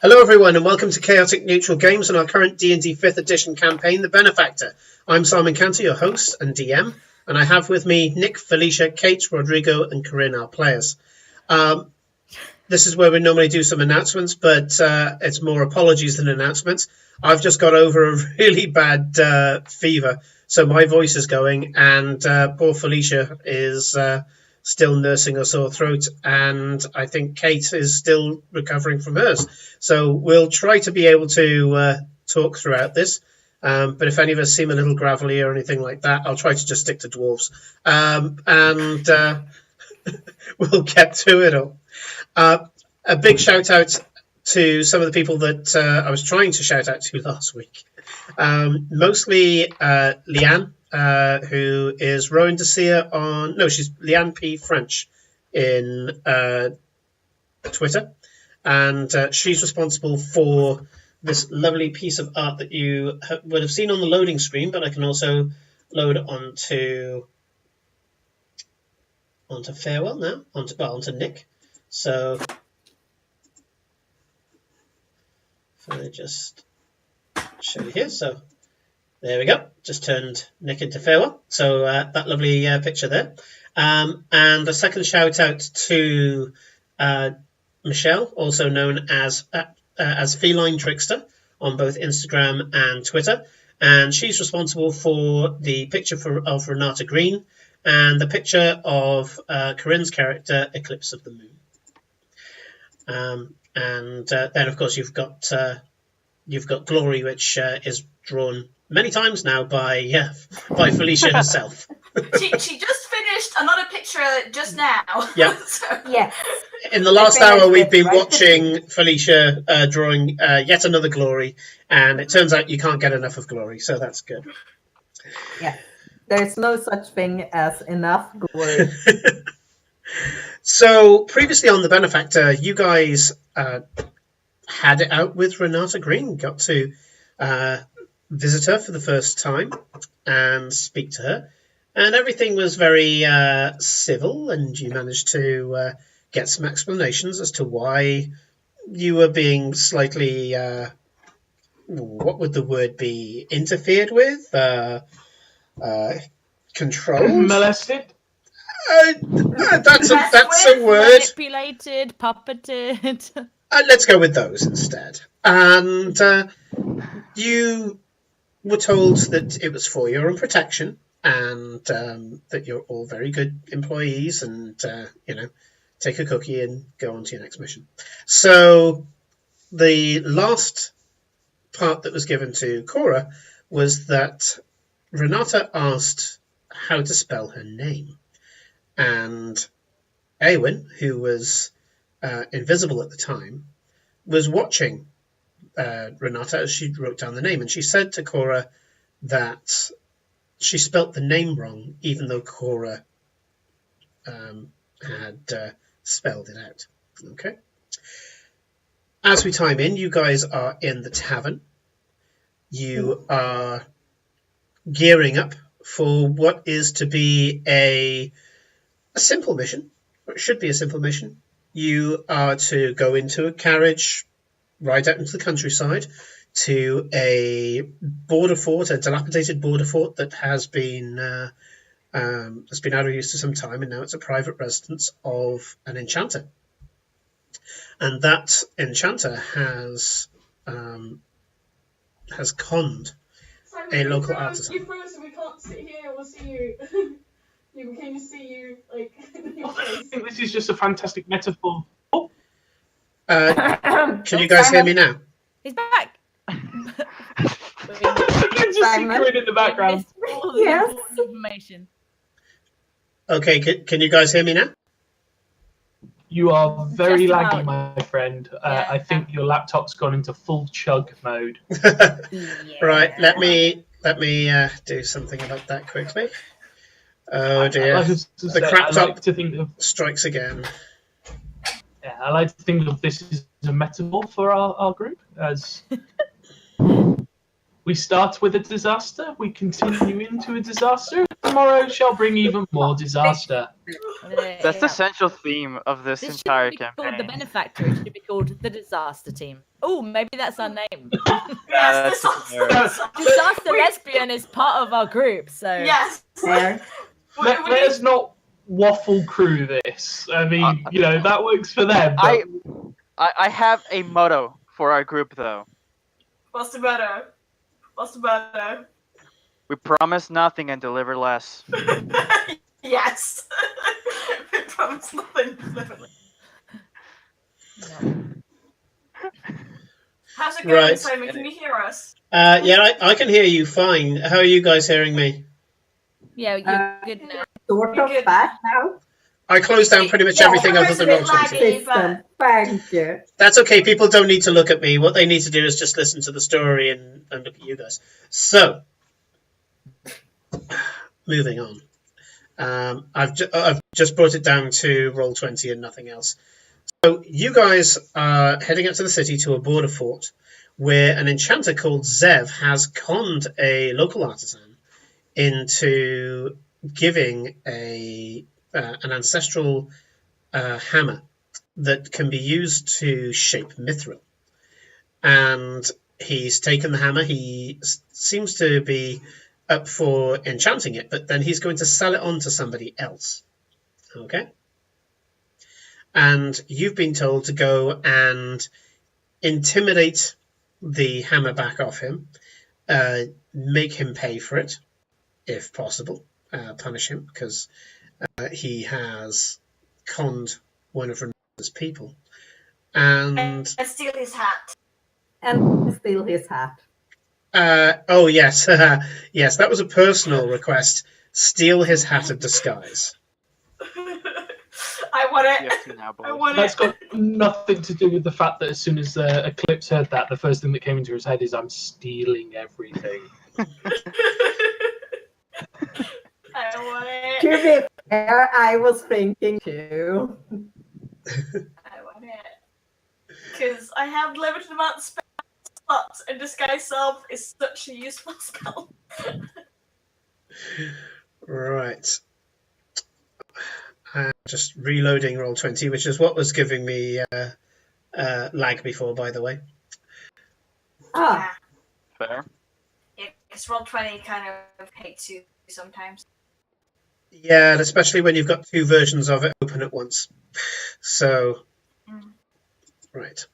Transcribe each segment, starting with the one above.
Hello everyone and welcome to Chaotic Neutral Games and our current D&D 5th edition campaign, The Benefactor. I'm Simon Cantor, your host and DM, and I have with me Nick, Felicia, Kate, Rodrigo and Corinne, our players. This is where we normally do some announcements, but it's more apologies than announcements. I've just got over a really bad fever, so my voice is going, and poor Felicia is still nursing a sore throat, and I think Kate is still recovering from hers. So we'll try to be able to talk throughout this, but if any of us seem a little gravelly or anything like that, I'll try to just stick to dwarves, and we'll get to it all. A big shout out to some of the people that I was trying to shout out to last week. Mostly Leanne, who is Rowan Desir on... No, she's Leanne P. French in Twitter. And she's responsible for this lovely piece of art that you would have seen on the loading screen, but I can also load onto Farewell now, onto Nick. So if I just show you here, so there we go. Just turned Nick into Farewell. So that lovely picture there. And a second shout out to Michelle, also known as Feline Trickster on both Instagram and Twitter. And she's responsible for the picture of Renata Green and the picture of Corinne's character, Eclipse of the Moon. And then, of course, you've got Glory, which is drawn many times now by Felicia herself. She just finished another picture just now. Yeah. So. Yeah. In the last hour, we've been watching Felicia drawing yet another Glory, and it turns out you can't get enough of Glory, so that's good. Yeah. There's no such thing as enough glory. So previously on The Benefactor, you guys had it out with Renata Green, got to visit her for the first time and speak to her, and everything was very civil, and you managed to get some explanations as to why you were being slightly, what would the word be, interfered with, controlled? Molested? That's a word. Manipulated, puppeted. Let's go with those instead. And you were told that it was for your own protection, and that you're all very good employees, and take a cookie and go on to your next mission. So the last part that was given to Cora was that Renata asked how to spell her name. And Eowyn, who was invisible at the time, was watching Renata as she wrote down the name. And she said to Cora that she spelt the name wrong, even though Cora had spelled it out. Okay. As we time in, you guys are in the tavern. You are gearing up for what is to be a simple mission, or it should be a simple mission. You are to go into a carriage, ride out into the countryside to a border fort, a dilapidated border fort that has been out of use for some time, and now it's a private residence of an enchanter. And that enchanter has conned a local artisan. You froze, so we can't sit here or see you. We can just see you, like. I think this is just a fantastic metaphor. Oh. Can you guys hear me now? He's back. You can just see Corinne in the background. Yes. Information. Okay, can you guys hear me now? You are very Just laggy, about. my friend. Yeah. I think your laptop's gone into full chug mode. Right, let me do something about that quickly. Oh dear, the crap top strikes again. Yeah, I like to think of this as a metaphor for our group, as we start with a disaster, we continue into a disaster, Tomorrow shall bring even more disaster. That's the central theme of this This entire shouldn't be called the campaign. Benefactor. It should be called the Disaster Team. Oh, maybe that's our name. Yes, that's this Disaster Lesbian is part of our group, so Yes. There. Let's not waffle crew this. I mean, that works for them. But I have a motto for our group, though. What's the matter? What's the matter? We promise nothing and deliver less. Yes. We promise nothing. How's it going, Right. Simon? Can you hear us? Yeah, I can hear you fine. How are you guys hearing me? yeah, you're good now. Sort of Good. back now. I closed down pretty much Yeah, everything we're other than a bit Roll20. laggy. System. Thank you. That's okay. People don't need to look at me. What they need to do is just listen to the story and look at you guys. So, moving on. I've just brought it down to Roll20 and nothing else. So you guys are heading up to the city to a border fort where an enchanter called Zev has conned a local artisan into giving an ancestral hammer that can be used to shape mithril. And he's taken the hammer. He seems to be up for enchanting it, but then he's going to sell it on to somebody else. Okay? And you've been told to go and intimidate the hammer back off him, make him pay for it, if possible, punish him, because he has conned one of Renee's people. And steal his hat. And steal his hat. oh yes, yes, that was a personal request. Steal his hat of disguise. I want it. Yes, now, boys. I want that's it. got nothing to do with the fact that as soon as Eclipse heard that, the first thing that came into his head is, I'm stealing everything. I want it. To be fair, I was thinking too. I want it. Because I have limited amount of slots, and disguise self is such a useful spell. Right. Just reloading Roll20, which is what was giving me lag before, by the way. Ah, Fair. Yeah, because Roll20 kind of hates you sometimes. Yeah, and especially when you've got two versions of it open at once. So, right.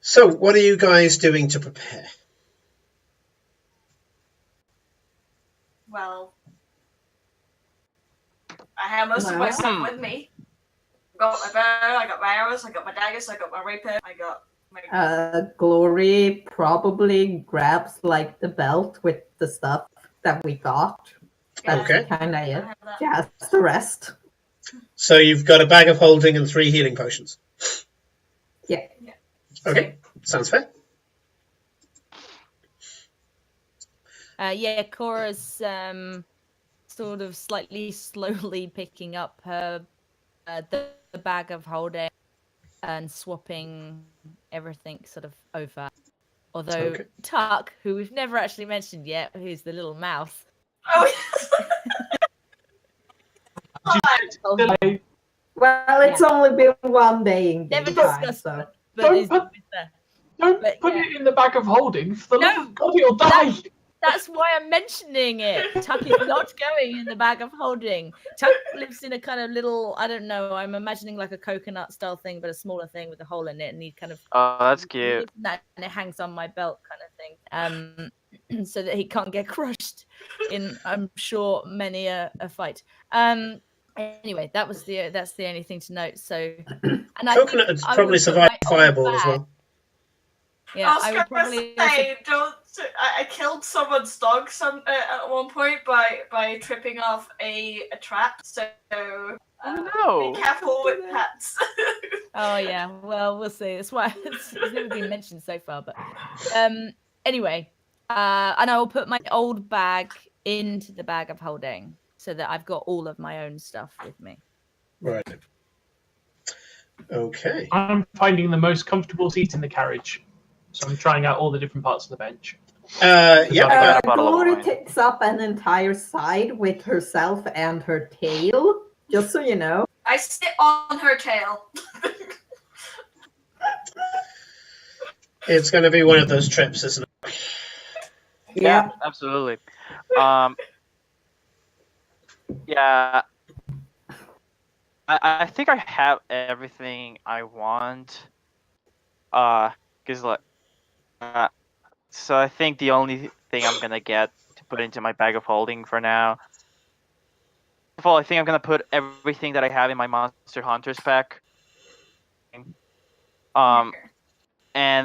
So, what are you guys doing to prepare? Well, I have most of my stuff with me. I got my bow, I got my arrows, I got my daggers, I got my rapier, I got my... Glory probably grabs like the belt with the stuff that we got. That's Okay. kind of I it. have that. Just the rest. So, you've got a bag of holding and 3 healing potions. Yeah. Okay, sounds fair. Yeah, Cora's sort of slightly slowly picking up her the bag of holding and swapping everything sort of over. Although Okay. Tuck, who we've never actually mentioned yet, who's the little mouse. Oh, yes. Delay. Well, it's only been one day in Never game time, discussed so. it, but Don't it's put- there. Don't But, put yeah. it in the bag of holding. For the No, love of God, he'll die. That's why I'm mentioning it. Tuck is not going in the bag of holding. Tuck lives in a kind of little, I don't know, I'm imagining like a coconut style thing, but a smaller thing with a hole in it. And he kind of, Oh, that's cute. and it hangs on my belt kind of thing. So that he can't get crushed in, I'm sure, many a fight. Anyway, that's the only thing to note. So, and I Coconut think would I probably would put survive my own fireball as bag- well. Yeah, I was I would probably gonna also say, I killed someone's dog at one point by tripping off a trap. So Oh no! be careful with pets. Oh yeah, well we'll see. That's why it's never been mentioned so far. But anyway, and I will put my old bag into the bag of holding so that I've got all of my own stuff with me. Right. Okay. I'm finding the most comfortable seat in the carriage, so I'm trying out all the different parts of the bench. Yeah. got a bottle of Glory wine. takes up an entire side with herself and her tail, just so you know. I sit on her tail. It's going to be one of those trips, isn't it? Yeah. Absolutely. Yeah. I think I have everything I want. Cause like, so I think the only thing I'm gonna get to put into my bag of holding for now. First of all, I think I'm gonna put everything that I have in my Monster Hunters pack. And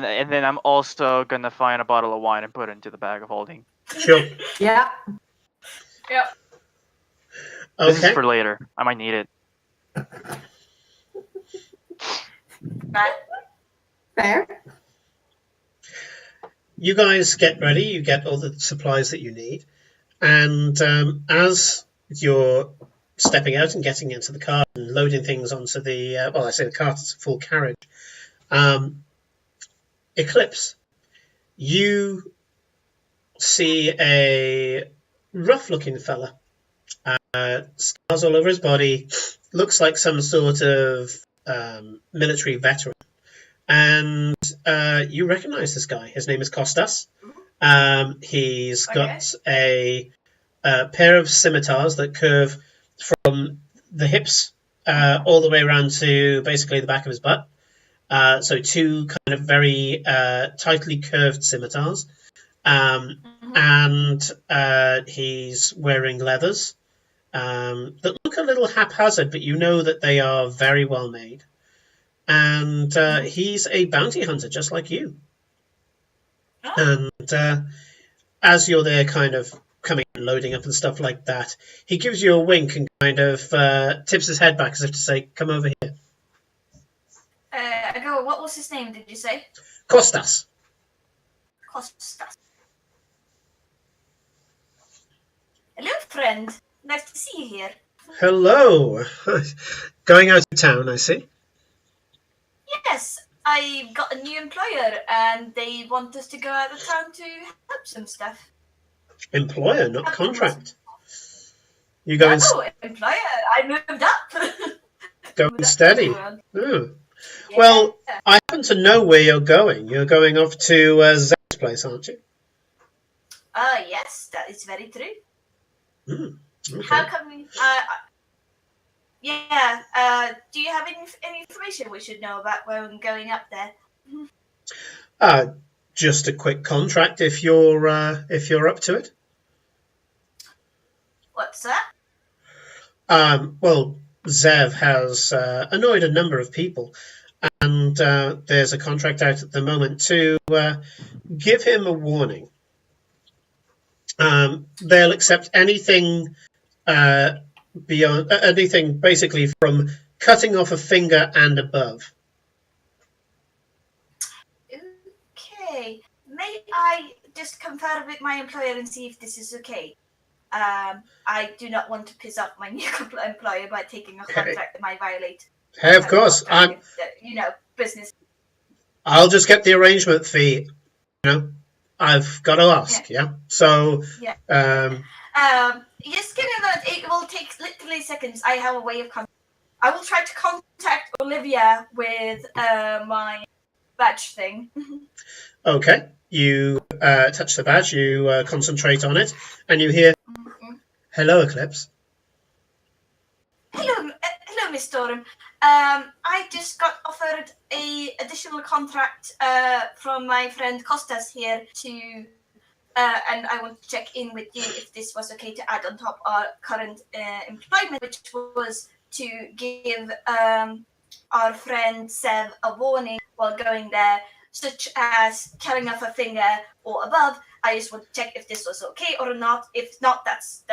then I'm also gonna find a bottle of wine and put it into the bag of holding. Sure. Yeah. Yep. This is Okay. for later. I might need it. Right. Fair. You guys get ready. You get all the supplies that you need. And as you're stepping out and getting into the car and loading things onto the, well, I say the car, it's a full carriage. Eclipse, you see a rough-looking fella. Scars all over his body. Looks like some sort of military veteran. And you recognize this guy. His name is Kostas. He's got a pair of scimitars that curve from the hips all the way around to basically the back of his butt. So two kind of very tightly curved scimitars. And he's wearing leathers that look a little haphazard, but you know that they are very well made. And he's a bounty hunter, just like you. And as you're there kind of coming and loading up and stuff like that, he gives you a wink and kind of tips his head back as if to say, come over here. I go, what was his name, did you say? Kostas. Kostas. Hello, friend. Nice to see you here. Hello. Going out of town, I see. Yes, I got a new employer and they want us to go out of town to help some stuff. Employer, not contract. You going, Oh, employer. I moved up. going steady. Oh. Yeah. Well, I happen to know where you're going. You're going off to Zach's place, aren't you? Yes, that is very true. Okay. How come we... do you have any information we should know about when we're going up there? Just a quick contract if you're up to it. What's that? Well, Zev has annoyed a number of people, and there's a contract out at the moment to give him a warning. They'll accept anything beyond anything, basically from cutting off a finger and above. Okay. May I just confer with my employer and see if this is okay? I do not want to piss off my new employer by taking a contract that might violate. Hey, of course, Business. I'll just get the arrangement fee. I've got to ask. Yeah. So. Yeah. Just give me a moment. It will take literally seconds. I have a way of I will try to contact Olivia with my badge thing. Okay. You touch the badge. You concentrate on it, and you hear, "Hello, Eclipse." Hello, Miss Storm. I just got offered a additional contract from my friend Costas here to, and I want to check in with you if this was okay to add on top our current employment, which was to give our friend Sev a warning while going there, such as cutting off a finger or above. I just want to check if this was okay or not. If not, that's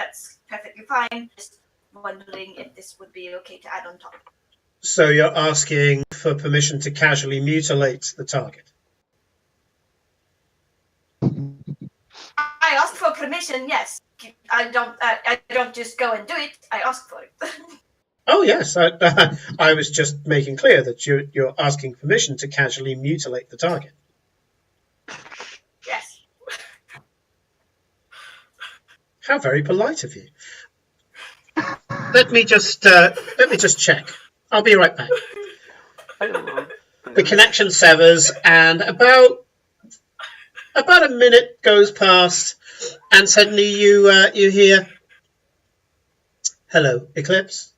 perfectly fine. Just wondering if this would be okay to add on top. So you're asking for permission to casually mutilate the target? I asked for permission, yes. I don't just go and do it. I ask for it. Oh, yes. I was just making clear that you're asking permission to casually mutilate the target. Yes. How very polite of you. Let me just check. I'll be right back. I love The connection severs, and about a minute goes past, and suddenly you hear, "Hello, Eclipse.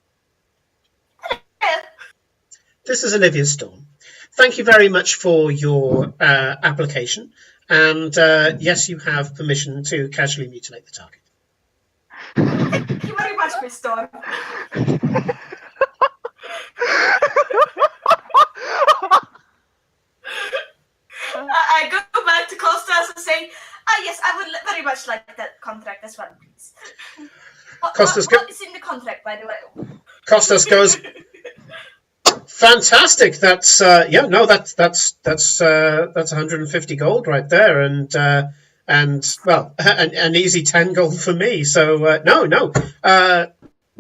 This is Olivia Storm. Thank you very much for your application, and yes, you have permission to casually mutilate the target." Thank you very much, Miss Storm. I go back to Costas and say, yes, I would very much like that contract as well, please. What is in the contract, by the way? Costas goes, "Fantastic! That's that's 150 gold right there, and well, an easy 10 gold for me. So no.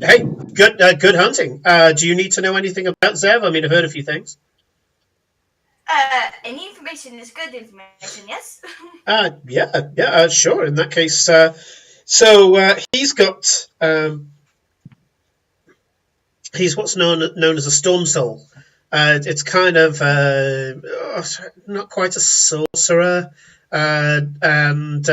Hey, good hunting. Do you need to know anything about Zev? I mean, I've heard a few things." Any information is good information, yes? Sure. In that case, so he's got he's what's known as a storm soul. It's kind of not quite a sorcerer, and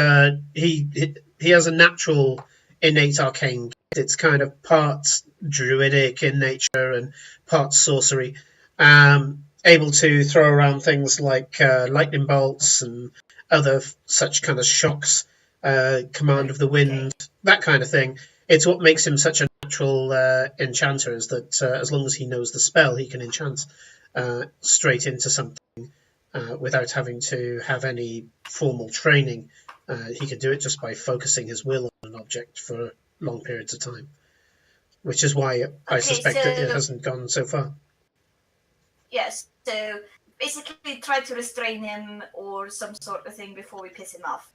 he has a natural innate arcane gift. It's kind of part druidic in nature and part sorcery. Able to throw around things like lightning bolts and other such kind of shocks, command of the wind, that kind of thing. It's what makes him such a natural enchanter, is that as long as he knows the spell, he can enchant straight into something without having to have any formal training. He can do it just by focusing his will on an object for long periods of time, which is why I suspect that it hasn't gone so far. Yes, so basically try to restrain him or some sort of thing before we piss him off.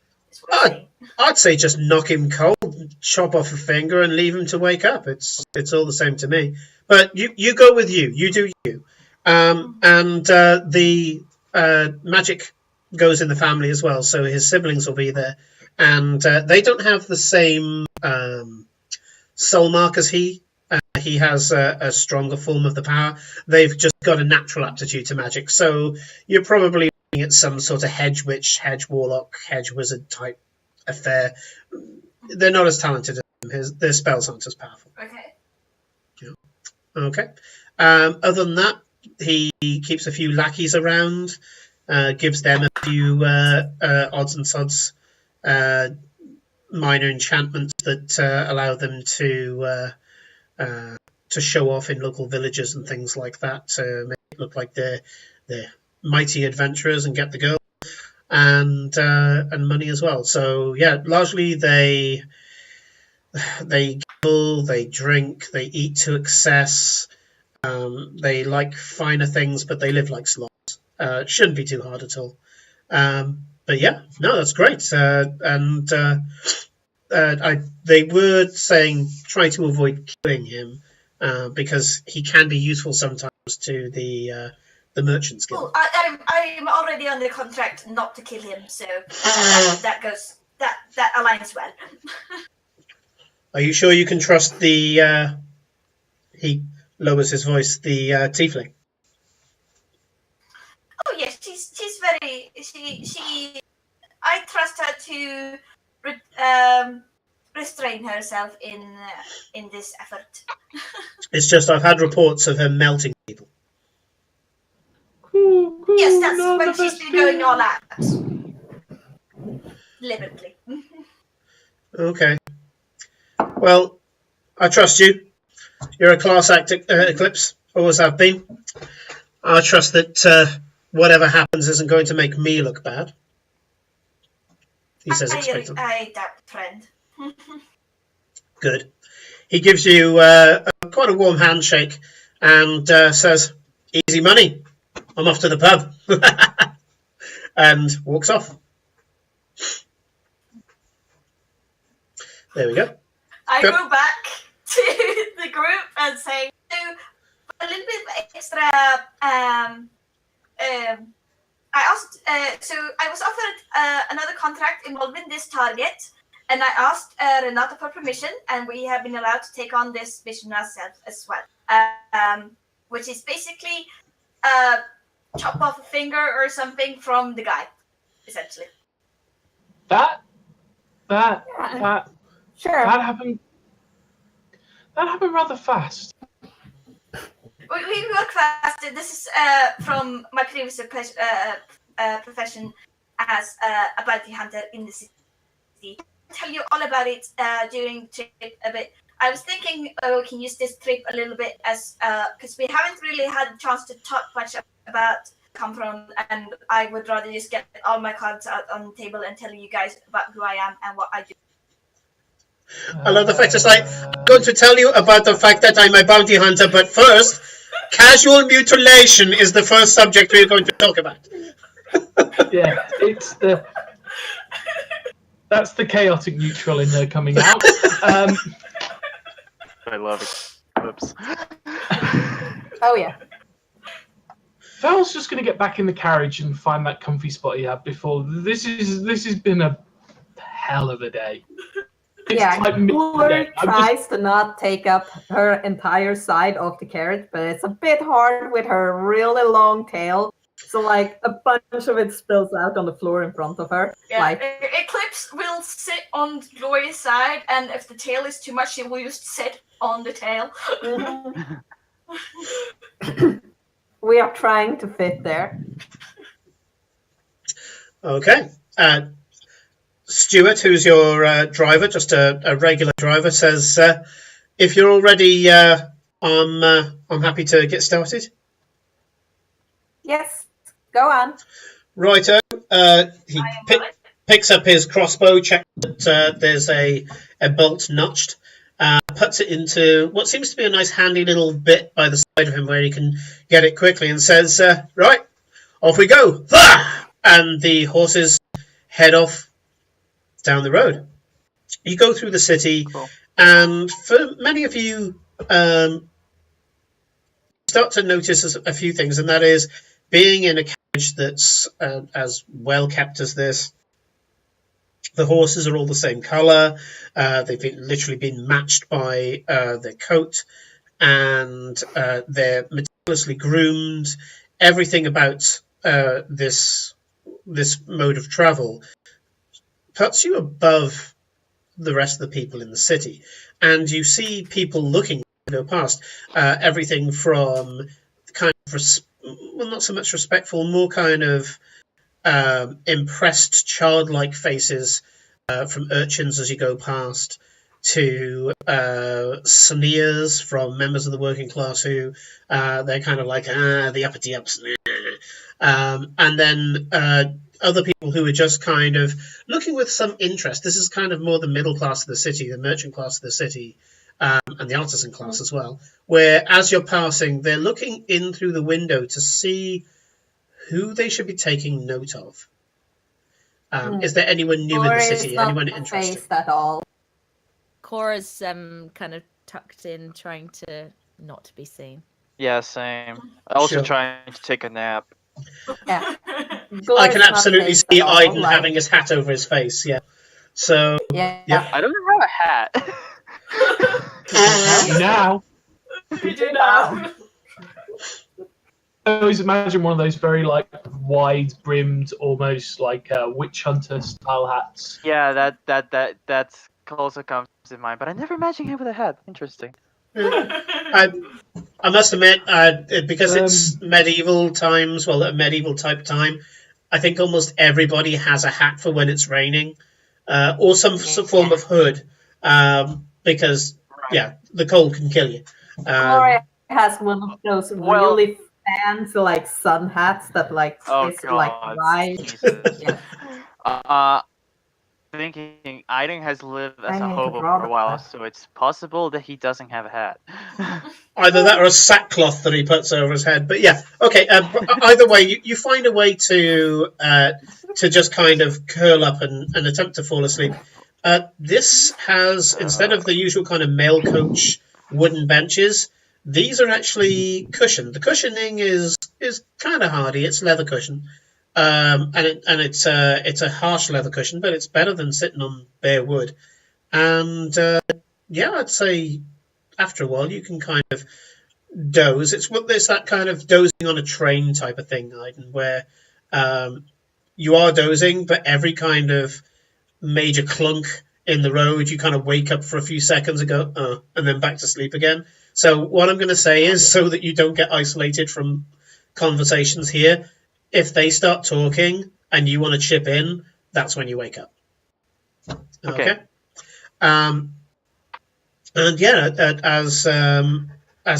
I'd say just knock him cold, chop off a finger, and leave him to wake up. It's all the same to me. But you go with you. You do you. And the magic goes in the family as well, so his siblings will be there. And they don't have the same soul mark as he. He has a stronger form of the power. They've just got a natural aptitude to magic. So you're probably looking at some sort of hedge witch, hedge warlock, hedge wizard type affair. They're not as talented as him. Their spells aren't as powerful. Okay. Yeah. Okay. Other than that, he keeps a few lackeys around, gives them a few odds and sods, minor enchantments that allow them to show off in local villages and things like that, to make it look like they're mighty adventurers and get the girl, and money as well. So yeah, largely they gamble, they drink, they eat to excess. They like finer things, but they live like sloths. Shouldn't be too hard at all. But yeah, no, that's great. They were saying try to avoid killing him, because he can be useful sometimes to the merchants guild. Well, I'm already on the contract not to kill him, so that aligns well. Are you sure you can trust the? He lowers his voice. The tiefling. Oh yes, she's very she. I trust her to restrain herself in this effort. It's just I've had reports of her melting people. Yes, that's when she's been going all out. Deliberately. Okay. Well, I trust you. You're a class act, Eclipse. Always have been. I trust that whatever happens isn't going to make me look bad. He says expectantly. I doubt, friend. Good. He gives you quite a warm handshake and says, "Easy money. I'm off to the pub." And walks off. There we go. I go back to the group and say, so a little bit of extra. I was offered another contract involving this target, and I asked Renata for permission, and we have been allowed to take on this mission ourselves as well. Which is basically chop off a finger or something from the guy, essentially. That Sure. that happened. That happened rather fast. We work fast. This is from my previous profession as a bounty hunter in the city. I'll tell you all about it during trip a bit. I was thinking we can use this trip a little bit as because we haven't really had a chance to talk much about come from, and I would rather just get all my cards out on the table and tell you guys about who I am and what I do. I love the fact it's like, I'm going to tell you about the fact that I'm a bounty hunter, but first, casual mutilation is the first subject we're going to talk about. Yeah, that's the chaotic neutral in her coming out. I love it. Whoops. Oh yeah. Val's just going to get back in the carriage and find that comfy spot he had before. This has been a hell of a day. Yeah, like Glory midday. I'm tries to not take up her entire side of the carriage, but it's a bit hard with her really long tail. So like a bunch of it spills out on the floor in front of her. Yeah, Like Eclipse will sit on Gloria's side, and if the tail is too much, she will just sit on the tail. we are trying to fit there. Okay. Stuart, who's your driver, just a regular driver, says, if you're all ready, I'm happy to get started. Yes, go on. Righto. He picks up his crossbow, checks that there's a bolt notched, puts it into what seems to be a nice handy little bit by the side of him where he can get it quickly, and says, right, off we go. And the horses head off down the road. You go through the city, Cool. and for many of you, start to notice a few things, and that is being in a carriage that's as well kept as this. The horses are all the same colour. They've literally been matched by their coat, and they're meticulously groomed. Everything about this mode of travel puts you above the rest of the people in the city, and you see people looking to go past. Everything from kind of not so much respectful, more kind of impressed childlike faces from urchins as you go past, to sneers from members of the working class who they're kind of like the uppity ups, and then other people who are just kind of looking with some interest. This is kind of more the middle class of the city, the merchant class of the city, and the artisan class as well, where as you're passing, they're looking in through the window to see who they should be taking note of. Is there anyone new in the city? Anyone interested? Faced at all. Cora's kind of tucked in, trying to not be seen. Yeah, same. Also Sure. trying to take a nap. Yeah. I can absolutely see Aiden like, having his hat over his face. Yeah. So Yeah. yeah. I don't have a hat. now. We do now. I always imagine one of those very like wide-brimmed, almost like witch hunter style hats. Yeah, that's also comes to mind, but I never imagined him with a hat. Interesting. I must admit, because it's medieval times, well, a medieval type time, I think almost everybody has a hat for when it's raining, or some form of hood, because yeah, the cold can kill you. Gloria has one of those really fancy like sun hats that like is like white. Jesus. Yeah. Thinking Aiden has lived as I a need to hobo draw for a while, that. so it's possible that he doesn't have a hat. Either that or a sackcloth that he puts over his head. But yeah, okay. Either way, you find a way to just kind of curl up and attempt to fall asleep. This has, instead of the usual kind of mail coach wooden benches, these are actually cushioned. The cushioning is kind of hardy. It's leather cushion. and it's a harsh leather cushion, but it's better than sitting on bare wood. And yeah, I'd say after a while you can kind of doze. It's that kind of dozing on a train type of thing, Aiden, where you are dozing, but every kind of major clunk in the road, you kind of wake up for a few seconds and go, and then back to sleep again. So what I'm going to say is, so that you don't get isolated from conversations here, if they start talking and you want to chip in, that's when you wake up. Okay. And yeah, as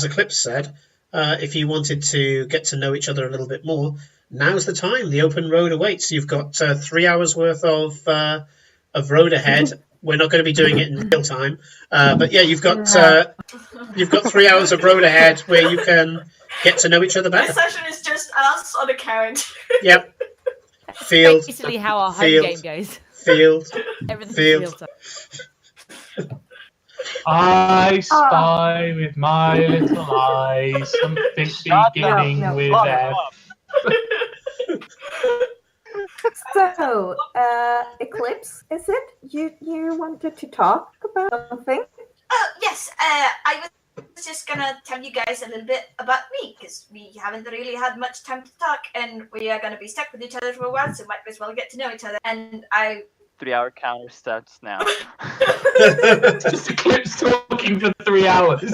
Eclipse said, if you wanted to get to know each other a little bit more, now's the time. The open road awaits. You've got 3 hours worth of road ahead. We're not going to be doing it in real time, but yeah, you've got 3 hours of road ahead where you can get to know each other better. This session is just us on a carriage. Yep. Field. Basically, how our home game goes. Field. Everything's Field. field. I spy with my little eyes something beginning with F. So, Eclipse, is it you wanted to talk about something? Yes, I was just gonna tell you guys a little bit about me, because we haven't really had much time to talk, and we are gonna be stuck with each other for a while, so might as well get to know each other. And I 3-hour counter starts now. It's just Eclipse talking for 3 hours. We've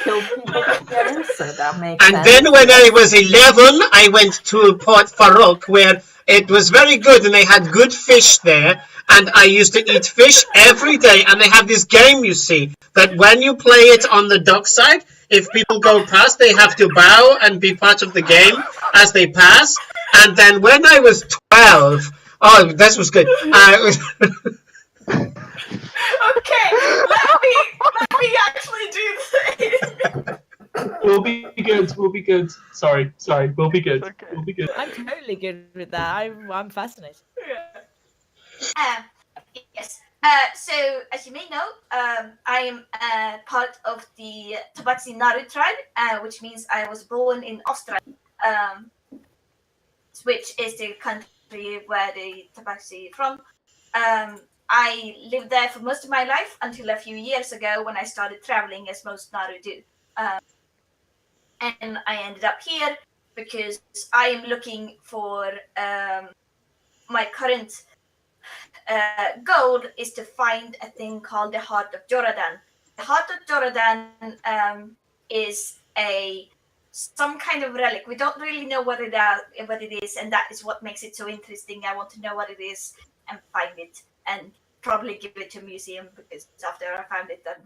killed people together, so that makes And sense. then when I was 11, I went to Port Farouk, where it was very good, and they had good fish there, and I used to eat fish every day, and they have this game, you see, that when you play it on the dockside, if people go past, they have to bow and be part of the game as they pass. And then when I was 12, oh, this was good. Okay, let me actually do this. We'll be good. Sorry, we'll be good. Okay. We'll be good. I'm totally good with that. I'm fascinated. Yes. So, as you may know, I am part of the Tabaxi Naru tribe, which means I was born in Austria, which is the country where the Tabaxi are from. I lived there for most of my life until a few years ago when I started traveling, as most Naru do. And I ended up here because I am looking for my current goal is to find a thing called the Heart of Jordan. The Heart of Jordan is some kind of relic. We don't really know what it is, and that is what makes it so interesting. I want to know what it is and find it, and probably give it to a museum, because after I found it, then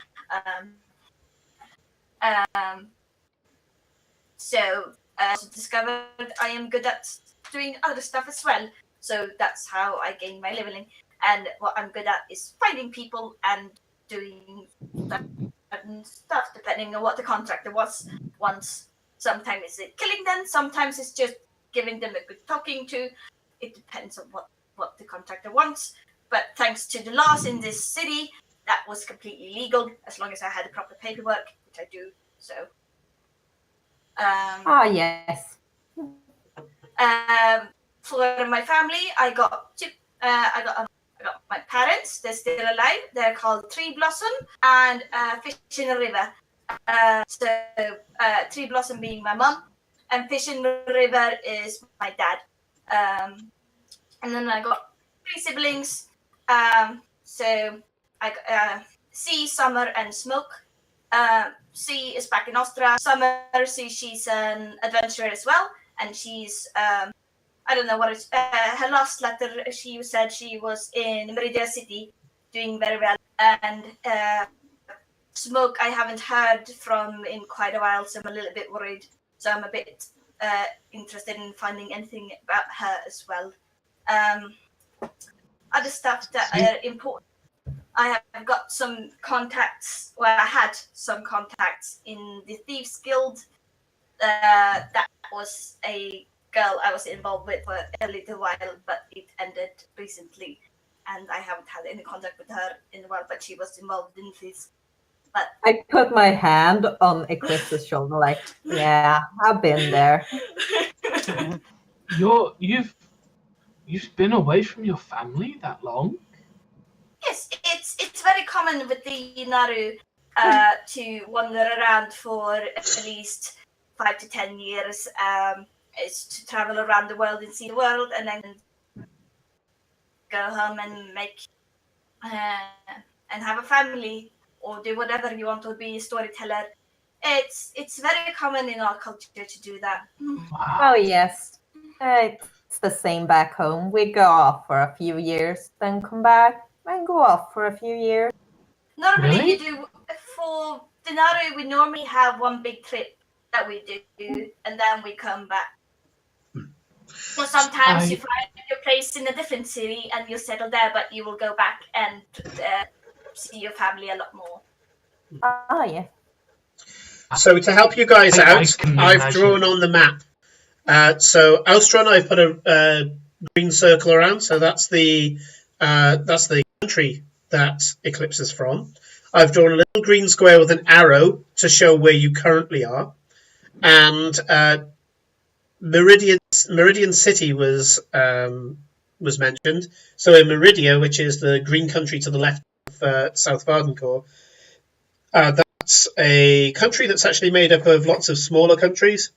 so I also discovered I am good at doing other stuff as well. So that's how I gain my leveling. And what I'm good at is finding people and doing certain stuff depending on what the contractor wants. Sometimes it's killing them, sometimes it's just giving them a good talking to. It depends on what the contractor wants. But thanks to the laws in this city, that was completely legal as long as I had the proper paperwork, which I do. So. Yes. For my family, I got my parents. They're still alive. They're called Tree Blossom and Fish in the River. Tree Blossom being my mom, and Fish in the River is my dad. And then I got 3 siblings. So I got Sea, Summer, and Smoke. Sea is back in Austria. Summer, she's an adventurer as well, and she's I don't know what it's her last letter. She said she was in Merida City, doing very well, and Smoke I haven't heard from in quite a while, so I'm a little bit worried. So I'm a bit interested in finding anything about her as well. Other stuff that are important. I have got some contacts. Well, I had some contacts in the Thieves Guild. That was a girl I was involved with for a little while, but it ended recently, and I haven't had any contact with her in a while. But she was involved in this. But I put my hand on Eclipse's shoulder, like, yeah, I've been there. you've been away from your family that long? Yes, it's very common with the Naru to wander around for at least 5 to 10 years. It's to travel around the world and see the world, and then go home and make and have a family, or do whatever you want to be a storyteller. It's very common in our culture to do that. Oh yes, it's the same back home. We go off for a few years, then come back and go off for a few years. Normally, Really? you do for the Naru. We normally have one big trip that we do, and then we come back. Or sometimes you find your place in a different city and you settle there, but you will go back and see your family a lot more. Oh yeah. So to help you guys I out, can I've imagine. drawn on the map. So Elstron, I've put a green circle around. So that's the country that Eclipse is from. I've drawn a little green square with an arrow to show where you currently are, and Meridian City was mentioned. So in Meridia, which is the green country to the left of South Vardencore, that's a country that's actually made up of lots of smaller countries,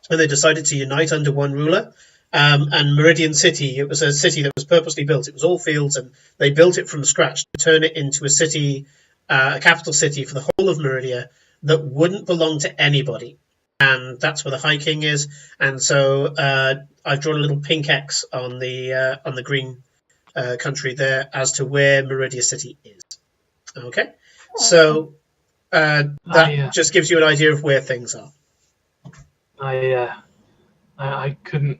and they decided to unite under one ruler. And Meridian City, it was a city that was purposely built. It was all fields, and they built it from scratch to turn it into a city, a capital city for the whole of Meridia that wouldn't belong to anybody. And that's where the High King is. And so I've drawn a little pink X on the green country there as to where Meridia City is. Okay, so that just gives you an idea of where things are. I couldn't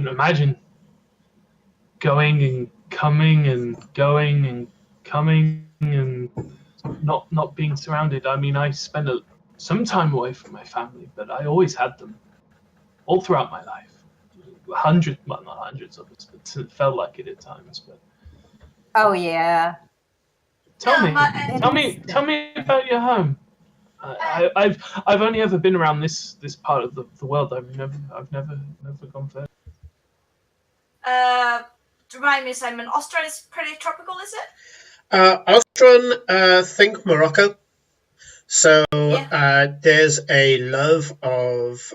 imagine going and coming and going and coming and not being surrounded. I mean, I spent some time away from my family, but I always had them all throughout my life. Not hundreds of us, but it felt like it at times. But Oh yeah. tell me about your home. I've only ever been around this part of the world. I've never gone further. Remind me, Simon, Australia is pretty tropical, is it? Austron, think Morocco. So Yeah. there's a love of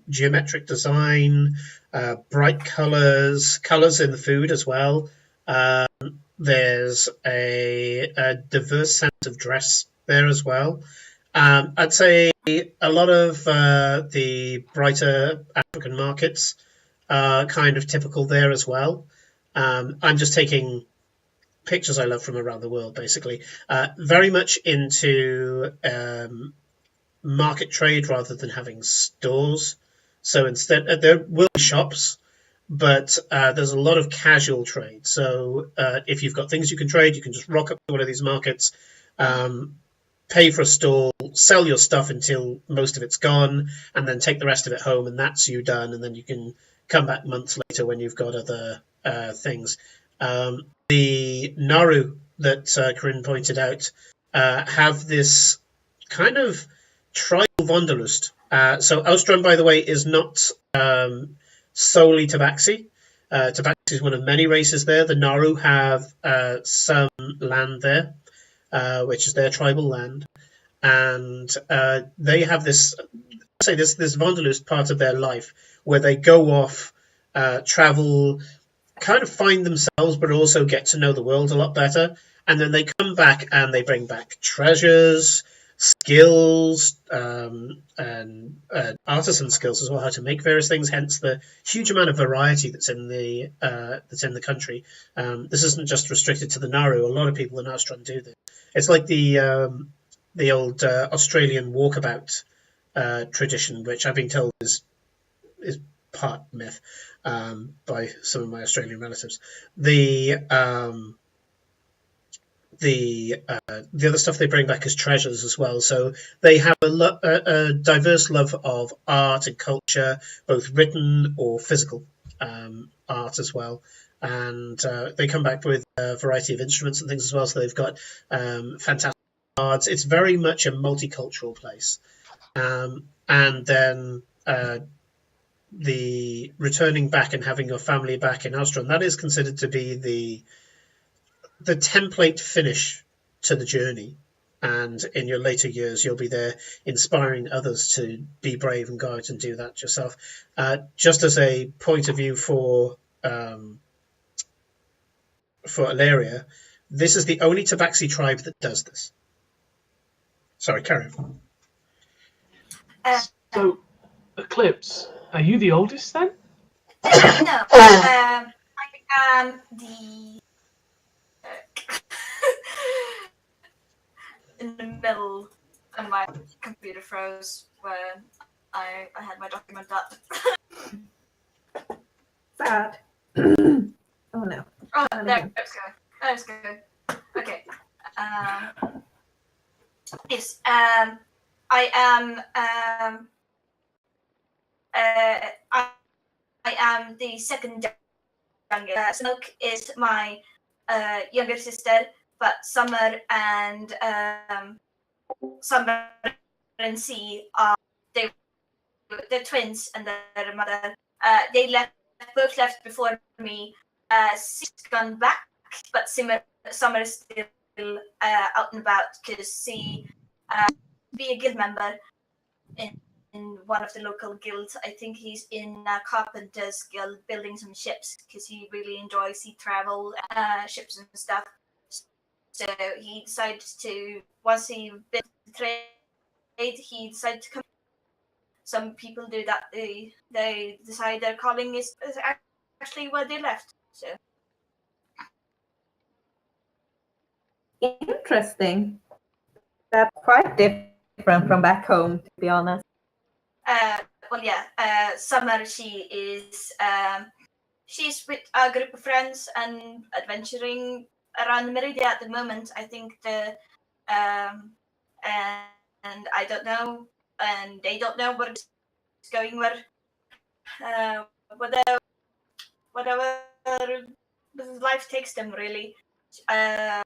geometric design, bright colours in the food as well. There's a diverse sense of dress there as well. I'd say a lot of the brighter African markets are kind of typical there as well. I'm just taking pictures I love from around the world, basically. Very much into market trade rather than having stores. So instead, there will be shops, but there's a lot of casual trade. So if you've got things you can trade, you can just rock up to one of these markets, pay for a stall, sell your stuff until most of it's gone, and then take the rest of it home, and that's you done. And then you can come back months later when you've got other things. The Naru that Corinne pointed out have this kind of tribal wanderlust. So Elstron, by the way, is not solely Tabaxi. Tabaxi is one of many races there. The Naru have some land there, which is their tribal land, and they have this wanderlust part of their life where they go off, travel, kind of find themselves, but also get to know the world a lot better. And then they come back and they bring back treasures, skills, and artisan skills as well, how to make various things. Hence the huge amount of variety that's in the country. This isn't just restricted to the Naru. A lot of people in Austron do this. It's like the old Australian walkabout tradition, which I've been told is part myth by some of my Australian relatives. The other stuff they bring back is treasures as well. So they have a diverse love of art and culture, both written or physical art as well. And they come back with a variety of instruments and things as well. So they've got fantastic cards. It's very much a multicultural place. And then the returning back and having your family back in Alstron, that is considered to be the template finish to the journey. And in your later years, you'll be there inspiring others to be brave and go out and do that yourself. Just as a point of view for Ilaria, this is the only Tabaxi tribe that does this. Sorry, carry on. So, Eclipse, are you the oldest then? No, I am the in the middle, and my computer froze when I had my document up. Sad. Oh no. Oh, there, let's go. Okay. Yes. I am. I am the second youngest. Smoke is my younger sister, but Summer and C are they're twins, and their mother. They both left before me. C's gone back, but Summer is still out and about because C be a guild member in one of the local guilds. I think he's in Carpenter's Guild building some ships because he really enjoys sea travel, ships and stuff. So he decided to, once he built the trade, he decided to come. Some people do that. They decide their calling is actually where they left. So Interesting. That's quite different from back home, to be honest. well, yeah. Summer, she's with a group of friends and adventuring around the Meridia at the moment. I think and I don't know, and they don't know where it's going. Whatever life takes them, really. I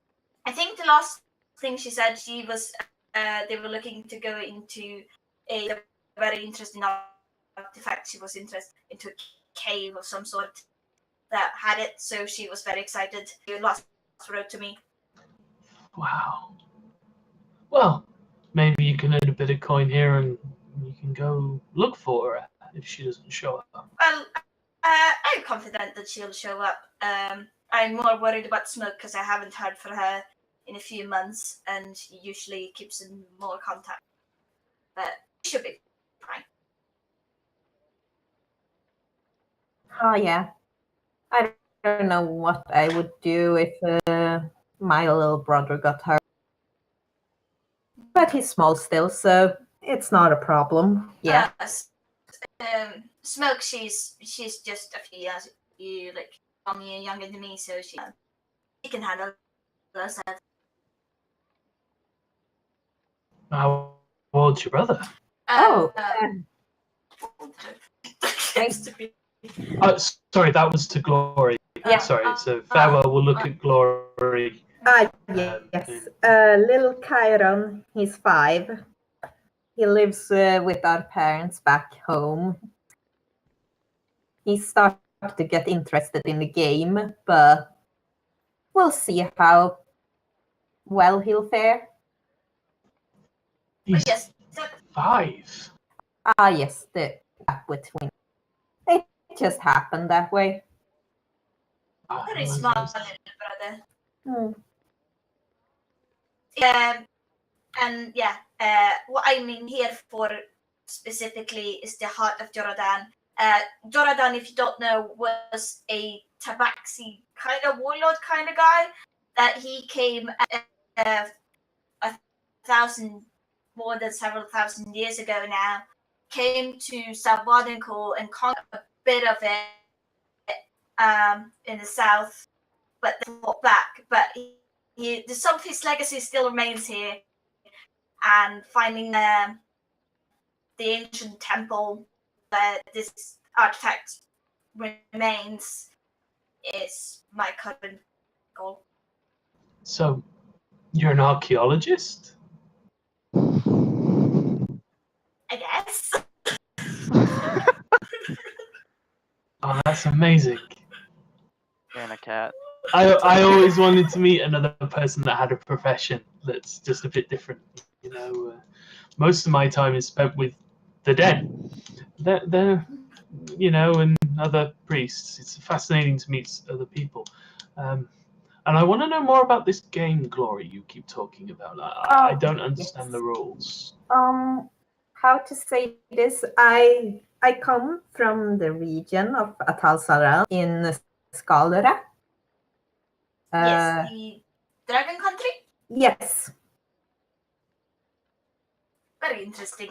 think the last thing she said, she was they were looking to go into a very interesting artifact. She was interested into a cave of some sort that had it, so she was very excited. She last wrote to me. Wow. Well, maybe you can earn a bit of coin here and you can go look for her if she doesn't show up. Well, I'm confident that she'll show up. I'm more worried about Smoke because I haven't heard from her in a few months, and she usually keeps in more contact. But she should be fine. Oh yeah. I don't know what I would do if my little brother got hurt. But he's small still, so it's not a problem. Yeah. Smoke, she's just a few years like 1 year younger than me, so she can handle herself. How old's your brother? Sorry, that was to Glory. Yeah. Sorry, so farewell. We'll look at Glory. Yes. Little Chiron, he's 5. He lives with our parents back home. He started to get interested in the game, but we'll see how well he'll fare. He's Yes. 5. Yes, the gap between. It just happened that way. Very smart little brother. And yeah, what I mean here for specifically is the Heart of Jordan. Jordan, if you don't know, was a Tabaxi kind of warlord kind of guy. That he came more than several thousand years ago now, came to Salvadoran and conquered a bit of it in the south, but then fought back. But some of his legacy still remains here, and finding the ancient temple where this artifact remains is my current goal. So, you're an archaeologist? I guess. Oh, that's amazing. And a cat. I always wanted to meet another person that had a profession that's just a bit different. Most of my time is spent with the dead. They're and other priests. It's fascinating to meet other people. And I want to know more about this game, Glory, you keep talking about. I don't understand the rules. How to say this? I come from the region of Atalsaran in Skalera. Yes, the Dragon Country. Yes. Very interesting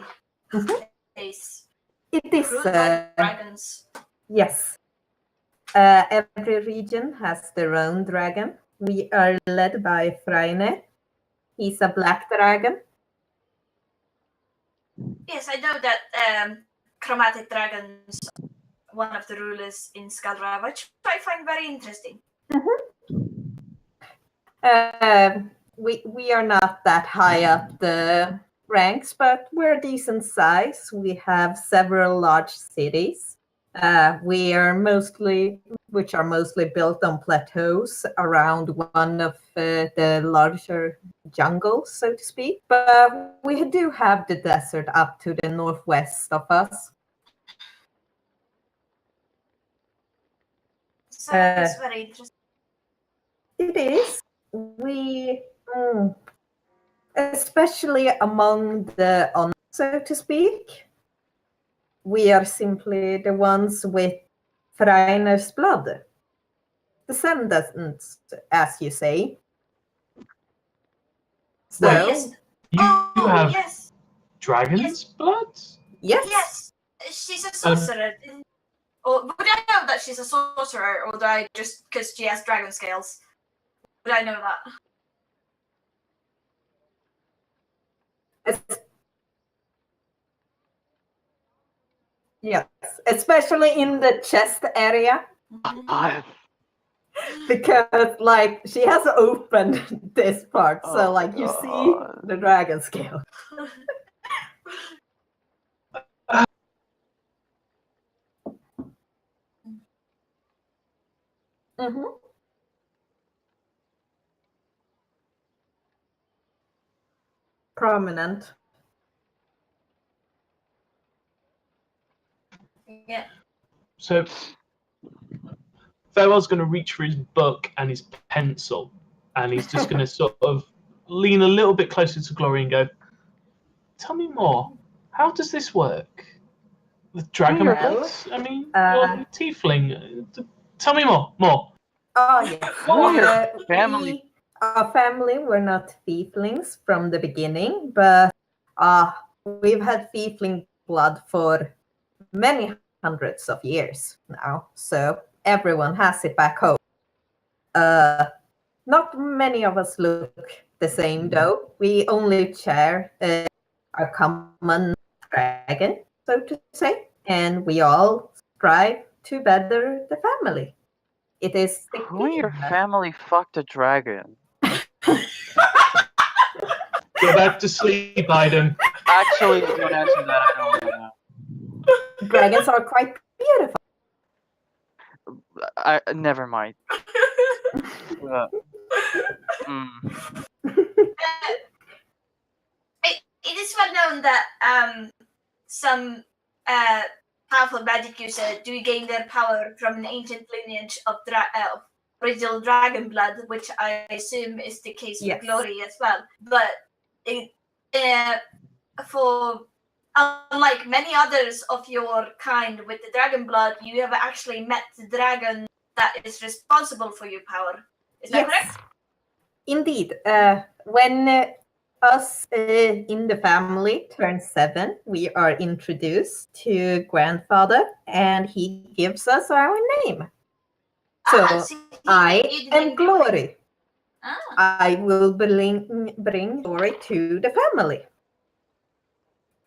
place. It is. Ruled by dragons. Yes. Every region has their own dragon. We are led by Freine. He's a black dragon. Yes, I know that chromatic dragons, one of the rulers in Skalra, which I find very interesting. We are not that high up the ranks, but we're a decent size. We have several large cities. Which are mostly built on plateaus around one of the larger jungles, so to speak. But we do have the desert up to the northwest of us. So it's very interesting. It is. Especially among the on, so to speak, we are simply the ones with Freiner's blood. Descendants, as you say. So, yes. You have yes. dragon's blood? Yes. Yes. She's a sorcerer. Or would I know that she's a sorcerer, or do I just because she has dragon scales? Would I know that? Yes, especially in the chest area. Because she has opened this part, so you see the dragon scale. Prominent. Yeah. So Farewell's going to reach for his book and his pencil, and he's just going to sort of lean a little bit closer to Glory and go, "Tell me more. How does this work? With dragon blood? I mean, you're a tiefling. Tell me more. More." Oh, yes. Family. Our family were not tieflings from the beginning, but we've had tiefling blood for many hundreds of years now, so everyone has it back home. Not many of us look the same, though. We only share a common dragon, so to say, and we all strive to better the family. It is. Who in your family fucked a dragon? Go back to sleep, Aiden. Actually, don't answer that. I don't want to know. Dragons are quite beautiful. Never mind. It is well known that some powerful magic users do gain their power from an ancient lineage of original dragon blood, which I assume is the case with Glory as well. But for unlike many others of your kind with the dragon blood, you have actually met the dragon that is responsible for your power. Is that correct? Indeed. When us in the family turn 7, we are introduced to grandfather, and he gives us our name. So I am Glory. I will bring Glory to the family.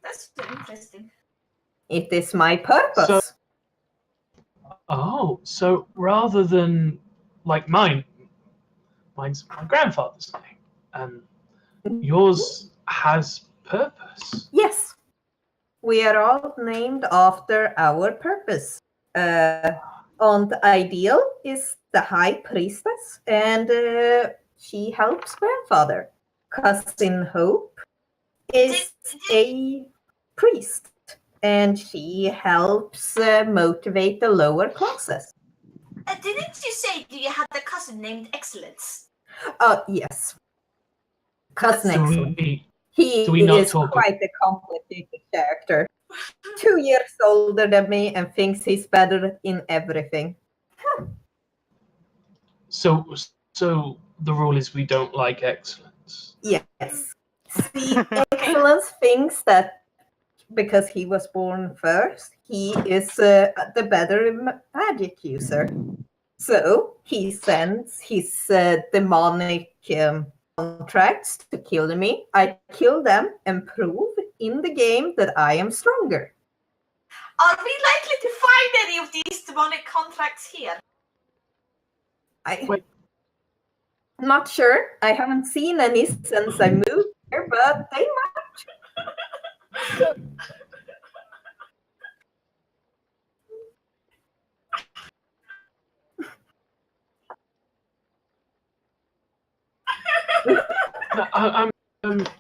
That's interesting. It is my purpose. So rather than like mine's my grandfather's name, and yours has purpose. Yes, we are all named after our purpose. Aunt Ideal is the high priestess, and she helps grandfather. Cousin Hope is a priest, and she helps motivate the lower classes. Didn't you say you had a cousin named Excellence? Yes. Cousin Do Excellence. we, He do we not is talk- quite a complicated character. 2 years older than me and thinks he's better in everything. so the rule is we don't like excellence. Yes. See, Excellence thinks that because he was born first, he is the better magic user. So he sends his demonic contracts to kill me. I kill them and prove in the game that I am stronger. Are we likely to find any of these demonic contracts here? I'm not sure. I haven't seen any since I moved here, but they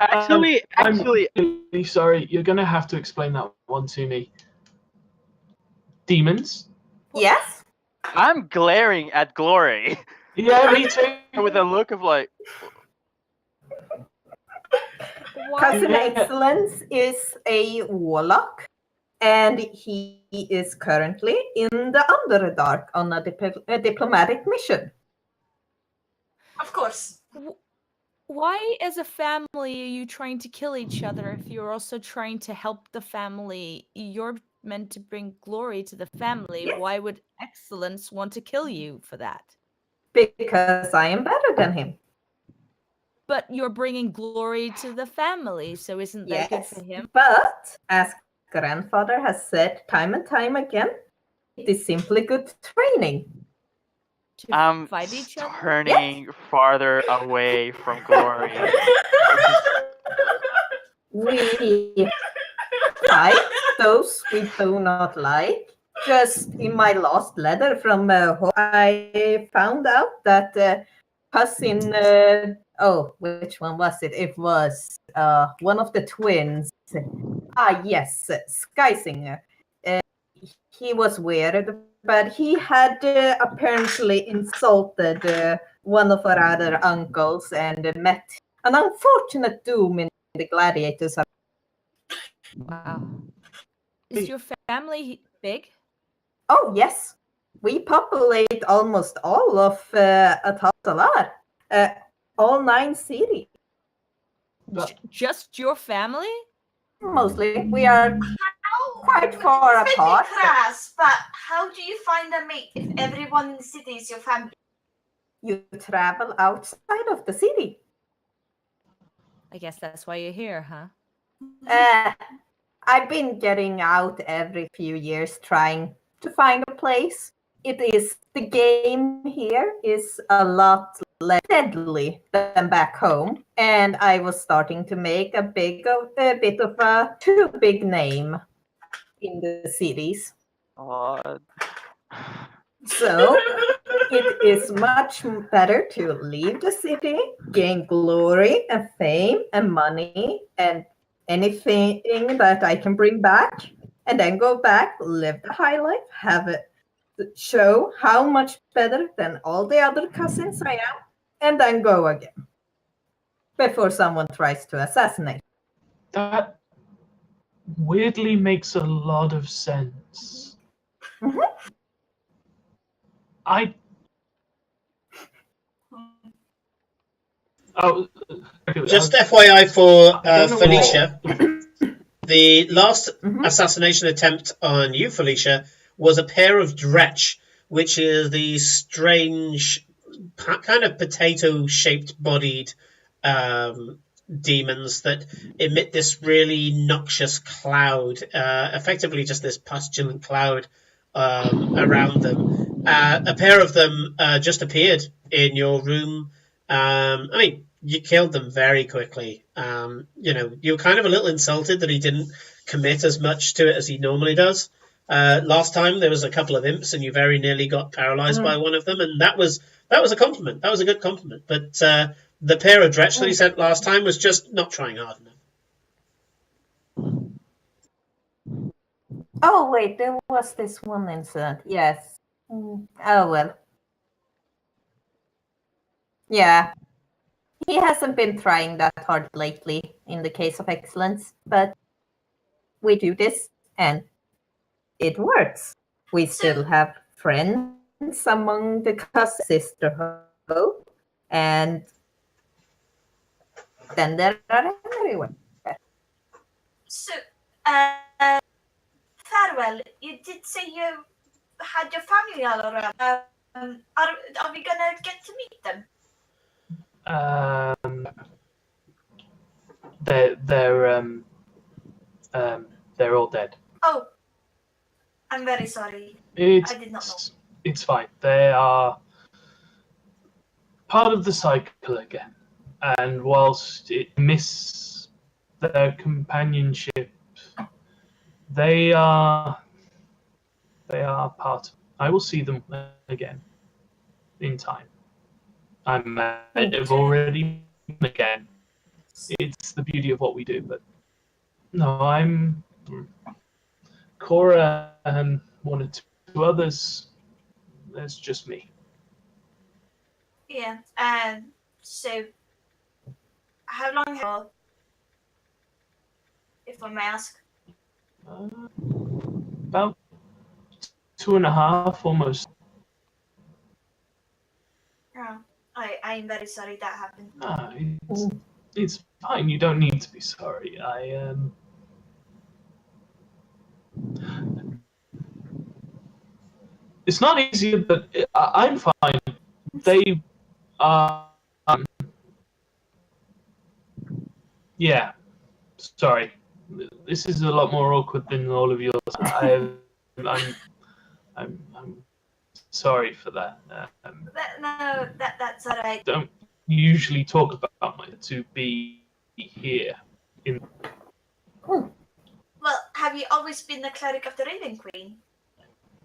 Actually, I'm really sorry. You're gonna have to explain that one to me. Demons? Yes. I'm glaring at Glory Yeah, me too. with a look of like, Cousin Yeah. Excellence is a warlock, and he is currently in the Underdark on a diplomatic mission. Of course. Why, as a family, are you trying to kill each other if you're also trying to help the family? You're meant to bring glory to the family. Yes. Why would Excellence want to kill you for that? Because I am better than him. But you're bringing glory to the family, so isn't that good for him? But as grandfather has said time and time again, it is simply good training. To I'm fight each other? turning farther away from Glory. We fight those we do not like. Just in my last letter from I found out that cousin, which one was it? It was one of the twins. Yes, Skysinger. He was weird, but he had apparently insulted one of our other uncles and met an unfortunate doom in the gladiators. Wow. Is your family big? Oh, yes. We populate almost all of Atasalar. All 9 cities. Just your family? Mostly. We are quite far It's apart. maybe crass, but how do you find a mate if everyone in the city is your family? You travel outside of the city. I guess that's why you're here, huh? I've been getting out every few years trying to find a place. The game here is a lot less deadly than back home, and I was starting to make a bit of a too big name in the cities. God. So it is much better to leave the city, gain glory and fame and money and anything that I can bring back, and then go back, live the high life, have it show how much better than all the other cousins I am, and then go again before someone tries to assassinate. That weirdly makes a lot of sense. Mhm. Just FYI for I don't know Felicia, the last Mhm. assassination attempt on you, Felicia, was a pair of Dretch, which is the strange, kind of potato-shaped bodied demons that emit this really noxious cloud, effectively just this pustulant cloud around them. A pair of them just appeared in your room. I mean, you killed them very quickly. You were kind of a little insulted that he didn't commit as much to it as he normally does. Last time there was a couple of imps, and you very nearly got paralysed by one of them, and that was a compliment. That was a good compliment. But the pair of Dretch that he sent last time was just not trying hard enough. Oh wait, there was this one incident. Yes. Oh well. Yeah. He hasn't been trying that hard lately in the case of excellence, but we do this and it works. We still have friends among the sisterhood, and then there are everywhere. So, farewell. You did say you had your family all around. Are we gonna get to meet them? They're all dead. Oh, I'm very sorry. It's, I did not know. It's fine. They are part of the cycle again. And whilst it miss their companionship, they are part. I will see them again in time. I might have already again. It's the beauty of what we do, but no, I'm Cora and one or two others. There's just me. Yeah. So, how long have if I may ask? About 2.5, almost. Oh, I'm very sorry that happened. It's fine. You don't need to be sorry. It's not easy, but I'm fine. They are. Yeah. Sorry. This is a lot more awkward than all of yours. I'm sorry for that. That's all right. Don't usually talk about my to be here. Well, have you always been the cleric of the Raven Queen?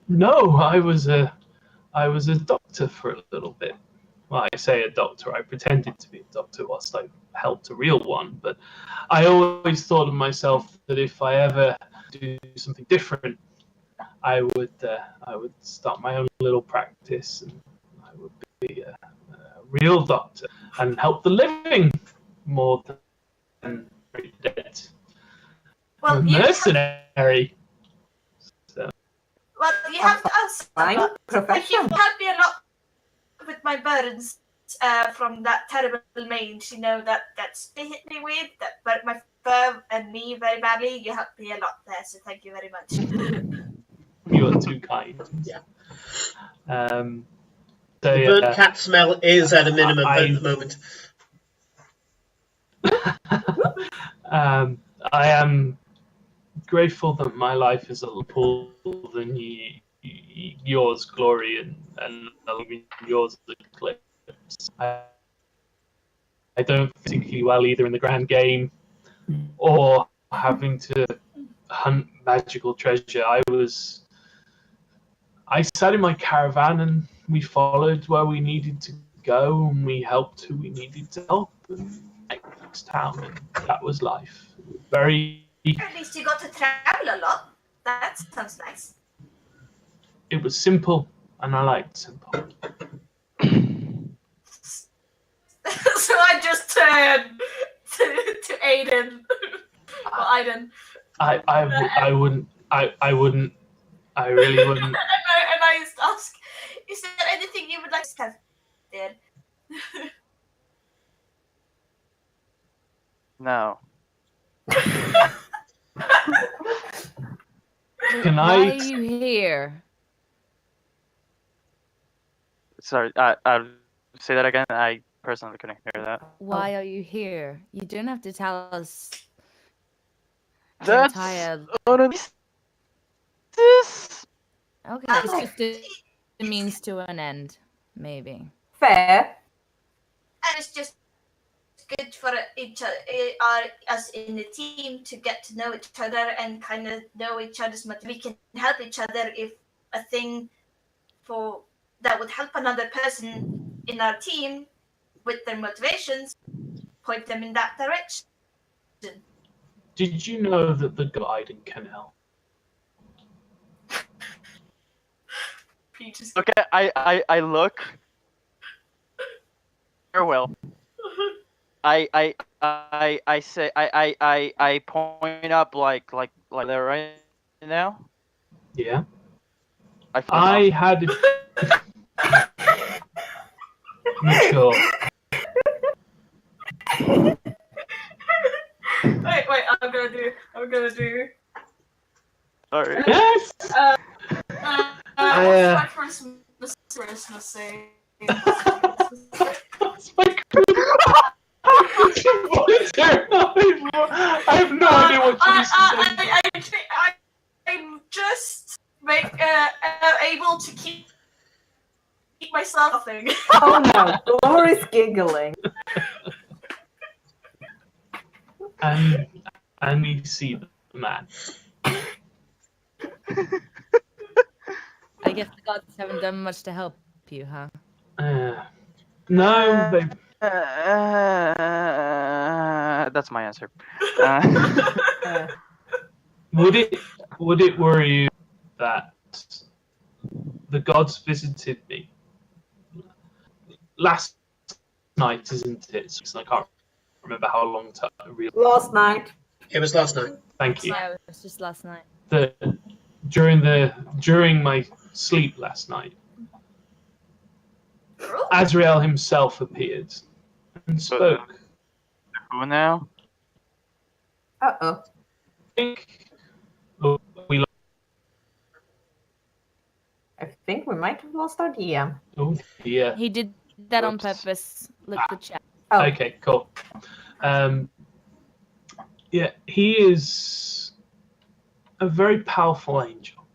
No, I was a doctor for a little bit. Well, I say a doctor. I pretended to be a doctor whilst I helped a real one. But I always thought of myself that if I ever do something different, I would start my own little practice, and I would be a real doctor and help the living more than the dead. Well, a mercenary. Well, you have to answer. But you helped me a lot with my burns from that terrible mange. You know that's they hit me with that burnt my fur and me very badly. You helped me a lot there, so thank you very much. You are too kind. Yeah. The burnt cat smell is at a minimum at the moment. I am grateful that my life is a little poor than yours, Glory, and yours, Eclipse. I don't particularly well either in the grand game or having to hunt magical treasure. I sat in my caravan and we followed where we needed to go, and we helped who we needed to help, and next town, and that was life. Very. At least you got to travel a lot. That sounds nice. It was simple, and I liked simple. So I just turned to Aiden. Well, Aiden. I wouldn't. I really wouldn't. and I used to ask, is there anything you would like to have there? No. Why are you here? Sorry, I'll say that again. I personally couldn't hear that. Why are you here? You don't have to tell us the That's entire... this. Okay, it's just a means to an end, maybe. Fair. I was just good for each other, us in the team to get to know each other and kind of know each other's motivation. We can help each other if a thing that would help another person in our team with their motivations, point them in that direction. Did you know that the guide in Canal? Peaches. Okay, I look. Farewell. I say I point up like there right now. Yeah. I feel I had mature. Wait, I'm gonna do. sorry. Yes. What's my Christmas saying? That's my I have no idea what you say. I'm just able to keep myself laughing. Oh no, Laura's giggling. And we see the man. I guess the gods haven't done much to help you, huh? No, they. That's my answer. Would it worry you that the gods visited me last night, isn't it? So I can't remember how long time. Really. Last night. It was last night. Thank you. Yeah, it was just last night. During my sleep last night, Azrael himself appeared and spoke. Who now? Uh-oh. I think we might have lost our DM. Oh dear. He did that on Whoops. purpose. Look the chat. Oh. Okay, cool. Yeah, he is a very powerful angel,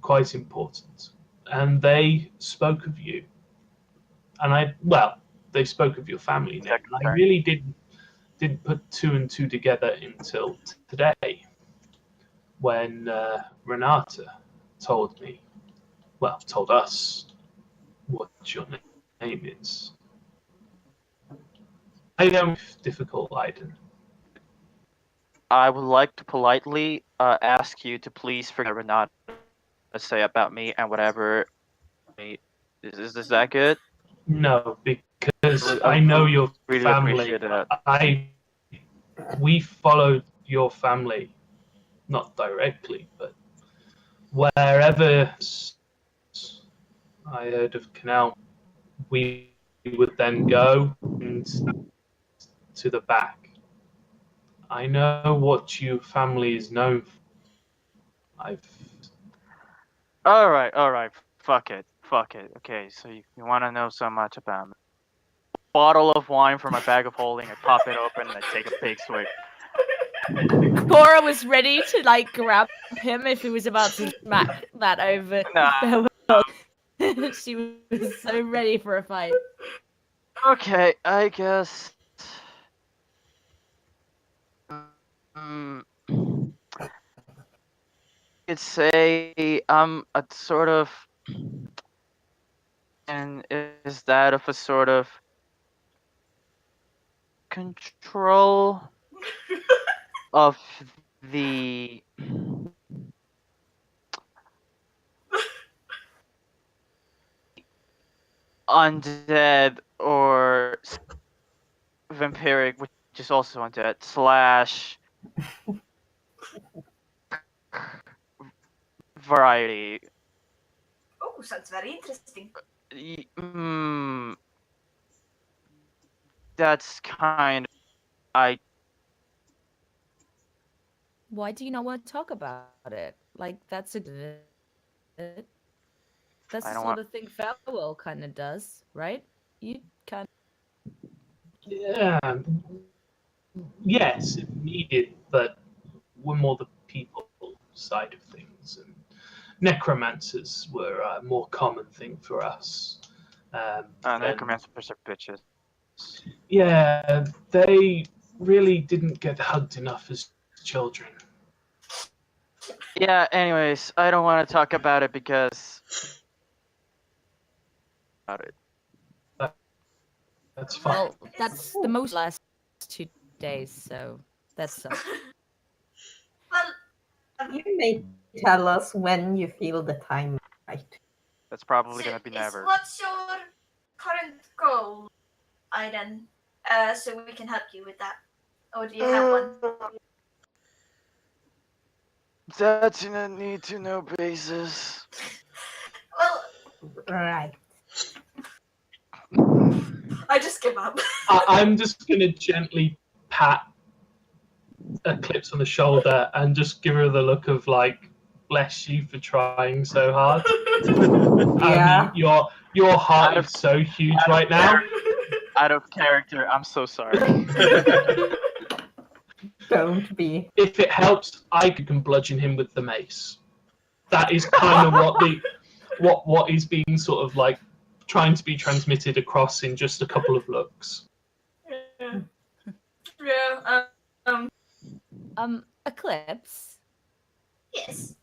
quite important, and they spoke of you. And they spoke of your family name. And I really didn't put two and two together until today, when Renata told us what your name is. I know it's difficult, Aiden. I would like to politely ask you to please forget Renata say about me and whatever. Is that good? No, because I know your Really family. appreciate that. We followed your family, not directly, but wherever I heard of Canal, we would then go and to the back. I know what your family is known for. All right. Fuck it. Okay, so you want to know so much about me? Bottle of wine from my bag of holding. I pop it open and I take a big swig. Cora was ready to grab him if he was about to smack that over. Nah. She was so ready for a fight. Okay, I guess. Could say I'm a sort of, and is that of a sort of control of the undead or vampiric, which is also undead, / variety. Oh, sounds very interesting. That's kind of Why do you not want to talk about it? That's the sort of thing farewell kind of does, right? You kind Yeah, yes, if needed, but we're more the people side of things, and necromancers were a more common thing for us. necromancers are bitches. Yeah, they really didn't get hugged enough as children. Yeah, anyways, I don't want to talk about it because about it. That's fine. Well, that's the most last 2 days, so that's Well, You may tell us when you feel the time right. That's probably so gonna be never. what's your current goal, Aiden? So we can help you with that. Or do you have one? That's in a need to know basis. Well, Right. I just give up. I'm just gonna gently pat Eclipse on the shoulder and just give her the look of like, bless you for trying so hard. Yeah. I mean, your heart is so huge right now. Out of character, I'm so sorry. Don't be. If it helps, I can bludgeon him with the mace. That is kind of what is being sort of like trying to be transmitted across in just a couple of looks. Yeah. Eclipse. Yes.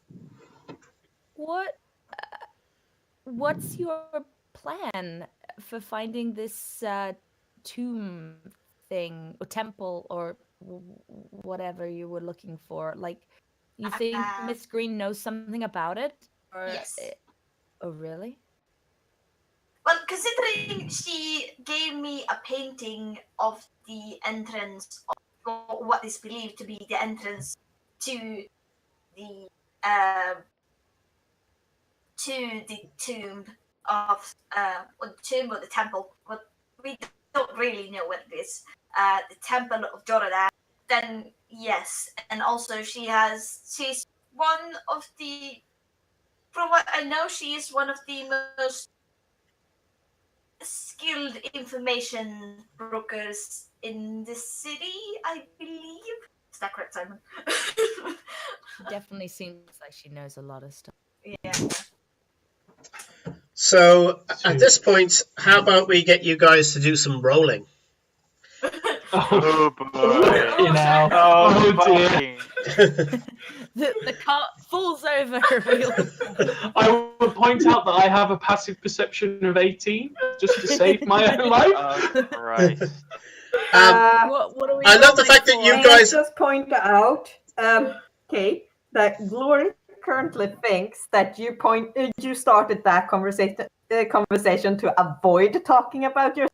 What's your plan for finding this tomb thing or temple or whatever you were looking for? Like, you think Miss Green knows something about it? Or, Yes. Oh, really? Well, considering she gave me a painting of the entrance, or what is believed to be the entrance to the tomb of or the tomb or the temple, but we don't really know what it is. The temple of Jordan. Then yes, and also she's one of the. From what I know, she is one of the most skilled information brokers in the city, I believe. Is that correct, Simon? Definitely seems like she knows a lot of stuff. Yeah. So at this point, how about we get you guys to do some rolling? Oh boy. You know. Oh, dear. fucking. The cart falls over her wheel. I will point out that I have a passive perception of 18 just to save my own life. Oh, Christ. What are we I love the rolling fact that for? you May guys. I just point out, Kate, that Glory currently thinks that you started that conversation to avoid talking about your.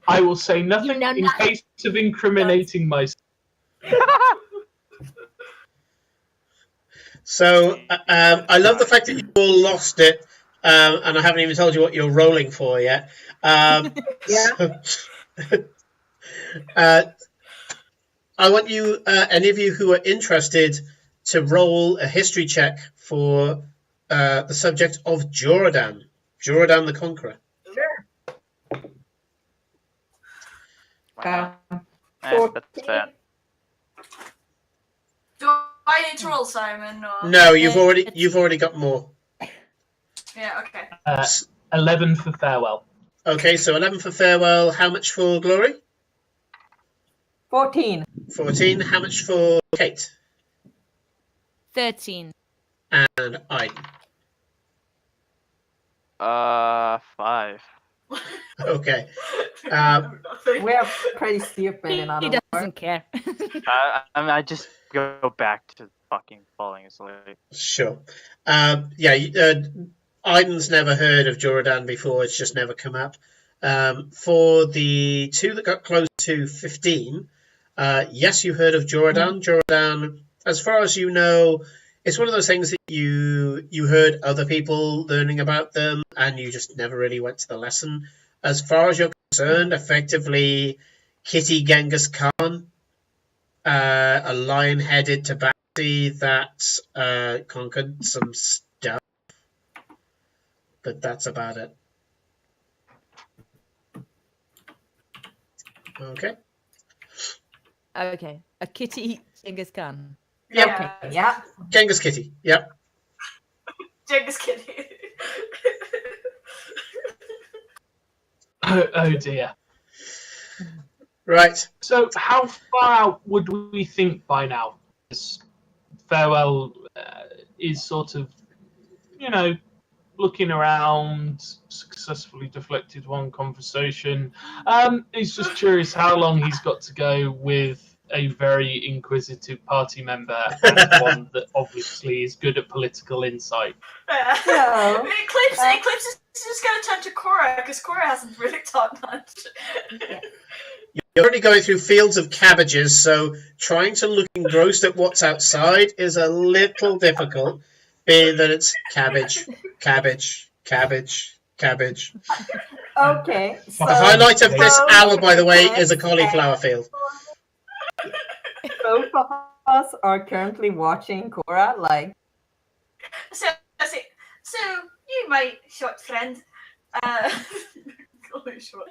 I will say nothing You know in nothing. case of incriminating myself. So I love the fact that you all lost it, and I haven't even told you what you're rolling for yet. Yeah. So, I want you, any of you who are interested, to roll a history check for the subject of Jordan the Conqueror. Wow. Sure. That's bad. Do I need to roll, Simon? Or... No, you've already got more. Yeah. Okay. 11 for farewell. Okay, so 11 for farewell. How much for glory? 14. 14. How much for Kate 13. and Aiden? 5. Okay. We're pretty stupid in He other words. doesn't care. I just go back to fucking falling asleep. Sure. Aiden's never heard of Jordan before. It's just never come up. For the two that got close to 15, yes, you heard of Jordan. Jordan, as far as you know, it's one of those things that you heard other people learning about them, and you just never really went to the lesson. As far as you're concerned, effectively, Kitty Genghis Khan, a lion-headed tabaxi that conquered some stuff, but that's about it. Okay. Okay. A kitty Genghis Khan. Yep. Okay, yeah. Genghis Kitty. Yep. Genghis Kitty. Oh dear. Right. So how far out would we think by now? This Farewell is sort of, looking around, successfully deflected one conversation. He's just curious how long he's got to go with a very inquisitive party member and one that obviously is good at political insight. So, Eclipse is just going to turn to Cora because Cora hasn't really talked much. You're already going through fields of cabbages, so trying to look engrossed at what's outside is a little difficult. Being that it's cabbage, cabbage, cabbage, cabbage. okay. So The highlight of this both hour, by the way, Eclipse is a cauliflower field. Both of us are currently watching Cora, like, So you, my short friend, short.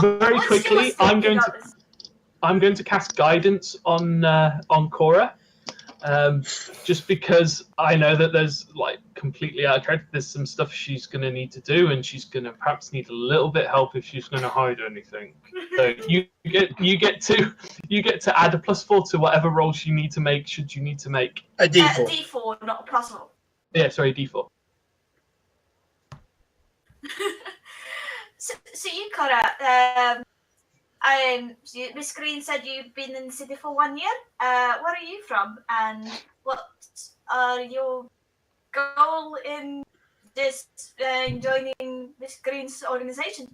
Very quickly, I'm going to cast guidance on Cora, just because I know that there's like completely out of character. There's some stuff she's going to need to do, and she's going to perhaps need a little bit of help if she's going to hide anything. So you get to add a +4 to whatever rolls you need to make. Should you need to make A D4. D4, not a +4. Yeah, sorry, D4. So you, Cora, Miss Green said you've been in the city for 1 year. Where are you from, and what are your goal in this joining Miss Green's organization?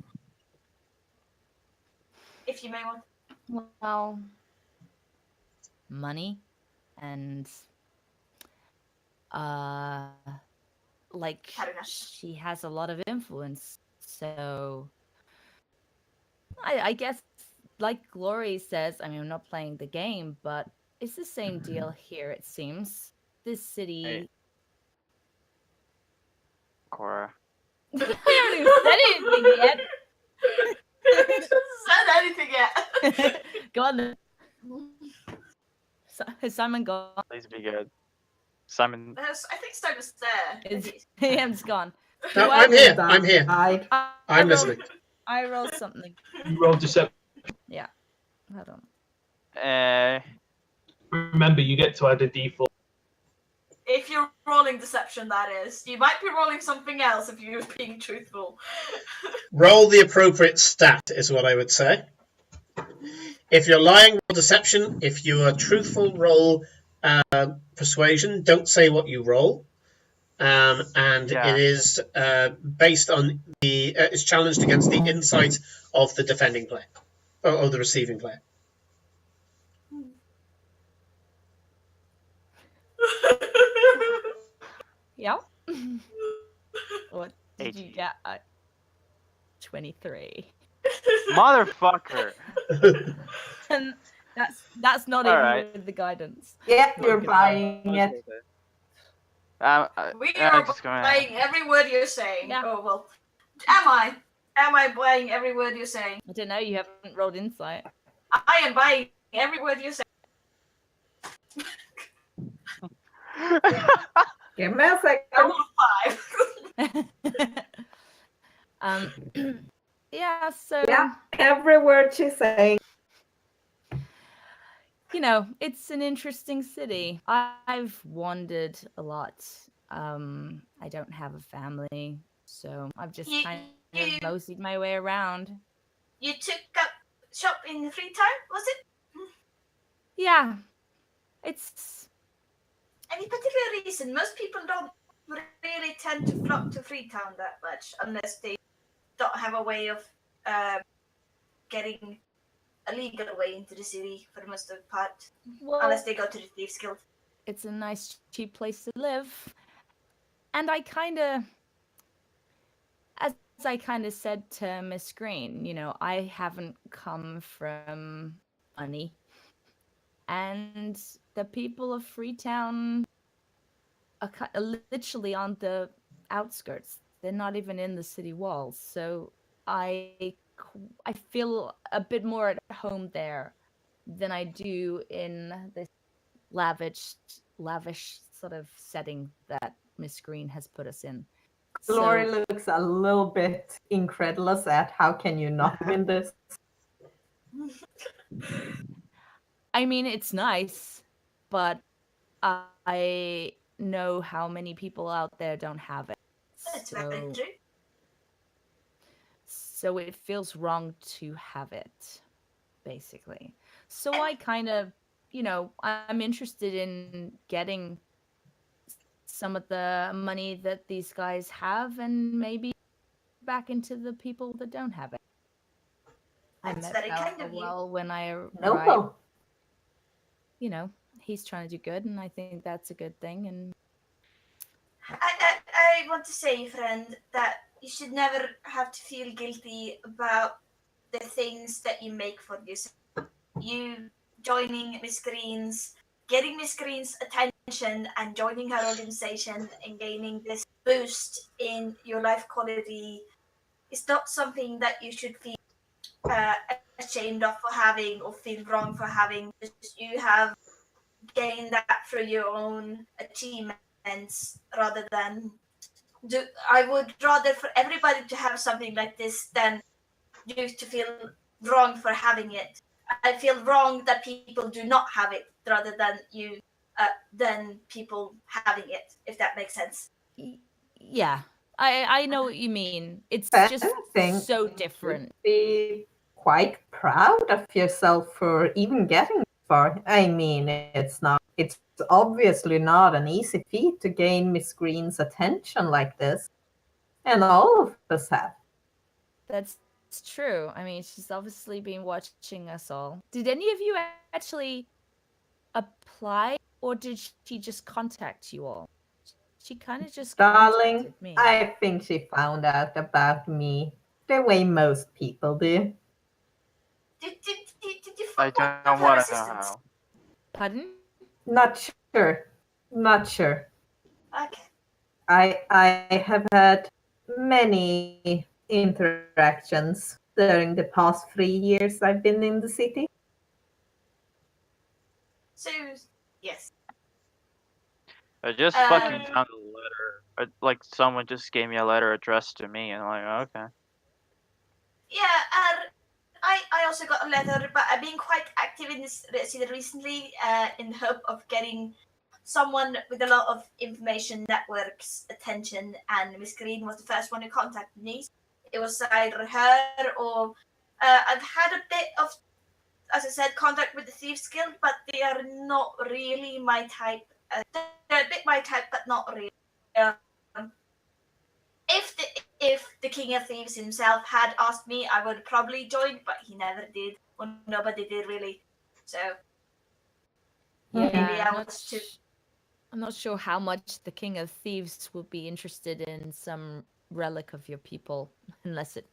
If you may want. Well, money and like she has a lot of influence, so I guess, like Glory says, I mean, I'm not playing the game, but it's the same deal here, it seems. This city... Hey. Cora. I haven't even said anything yet. He hasn't said anything yet. Go on then. Has Simon gone? Please be good. Simon. I think Simon's there. Ian's gone. No, I'm here. I'm here. I'm listening. I rolled something. You roll deception. Yeah. Hold on. Remember, you get to add a D4. If you're rolling deception, that is. You might be rolling something else if you're being truthful. Roll the appropriate stat is what I would say. If you're lying, roll deception. If you are truthful, roll persuasion. Don't say what you roll. It is based on it's challenged against the insight of the defending player or the receiving player. Yeah. What did you get? 23. Motherfucker. And that's not All even right. with the guidance. yeah, you're buying it. We are buying every word you're saying. Yeah. Oh well. Am I buying every word you're saying? I don't know, you haven't rolled insight. I am buying every word you're saying. Give me a second. I rolled 5. Yeah, so Yeah, every word she's saying. you know, it's an interesting city. I've wandered a lot. I don't have a family, so I've just kind of moseyed my way around. You took up shop in the free time, was it? Yeah, it's... Any particular reason? Most people don't really tend to flock to Freetown that much unless they don't have a way of getting a legal way into the city for the most of the part. Well, unless they go to the Thieves Guild. It's a nice, cheap place to live. And I kind of... As I kind of said to Miss Green, you know, I haven't come from money. And the people of Freetown are literally on the outskirts. They're not even in the city walls. So I feel a bit more at home there than I do in this lavish sort of setting that Miss Green has put us in. Lori So looks a little bit incredulous at how can you not win this? I mean, it's nice, but I know how many people out there don't have it. That's very true. So it feels wrong to have it, basically. So I kind of, I'm interested in getting some of the money that these guys have and maybe back into the people that don't have it. I That's met very kind of you. Well when I arrived. Noble. He's trying to do good, and I think that's a good thing. And I want to say, friend, that you should never have to feel guilty about the things that you make for yourself. You joining Miss Green's, getting Miss Green's attention and joining her organization and gaining this boost in your life quality is not something that you should feel ashamed of for having or feel wrong for having. You have gained that through your own achievements rather than I would rather for everybody to have something like this than you to feel wrong for having it. I feel wrong that people do not have it rather than people having it, if that makes sense. yeah, I know what you mean. It's just Anything, so you should different. be quite proud of yourself for even getting this far. I mean, it's obviously not an easy feat to gain Miss Green's attention like this. And all of us have. That's true. I mean, she's obviously been watching us all. Did any of you actually apply, or did she just contact you all? She kind of just Darling, contacted me. I think she found out about me the way most people do. Did you I follow don't her want to know assistance? how. Pardon? Not sure. Not sure. Okay. I have had many interactions during the past 3 years I've been in the city. So yes. I just fucking found a letter. Like someone just gave me a letter addressed to me, and I'm like, okay. Yeah, I also got a letter, but I've been quite active in this city recently in the hope of getting someone with a lot of information networks attention, and Miss Green was the first one who contacted me. It was either her or I've had a bit of, as I said, contact with the Thieves Guild, but they are not really my type. They're a bit my type, but not really. If the King of Thieves himself had asked me, I would probably join, but he never did. Well, nobody did really. So maybe Yeah, I was too. I'm not sure how much the King of Thieves would be interested in some relic of your people, unless it.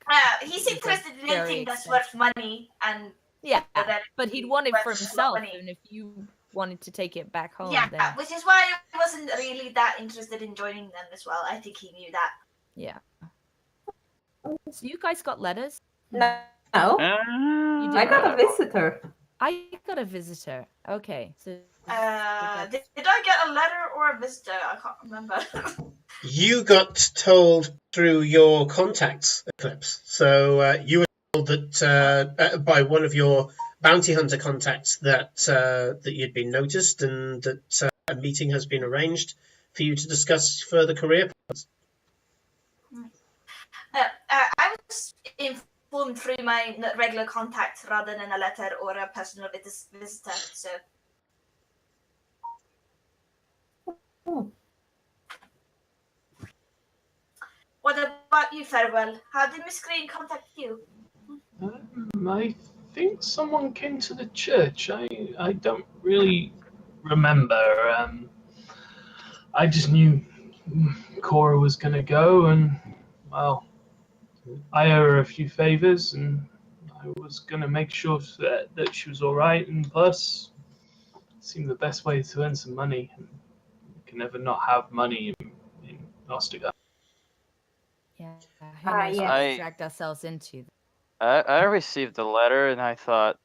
He's is a interested in very anything that's worth money, and Yeah, that but he'd want it for worth himself, money. and if you wanted to take it back home, Yeah, then which is why I wasn't really that interested in joining them as well. I think he knew that. yeah. So you guys got letters? No, You I did. got a visitor. I got a visitor. Okay, so Did I get a letter or a visitor? I can't remember. You got told through your contacts, Eclipse. So you were told that by one of your bounty hunter contacts that you'd been noticed and that a meeting has been arranged for you to discuss further career plans. I was informed through my regular contact rather than a letter or a personal visitor. So. What about you, Farewell? How did Miss Green contact you? I think someone came to the church. I don't really remember. I just knew Cora was going to go, and, well, I owe her a few favors, and I was going to make sure that she was all right, and plus, it seemed the best way to earn some money. And you can never not have money in Ostagar. yeah, who knows what yes. we dragged ourselves into? I received the letter, and I thought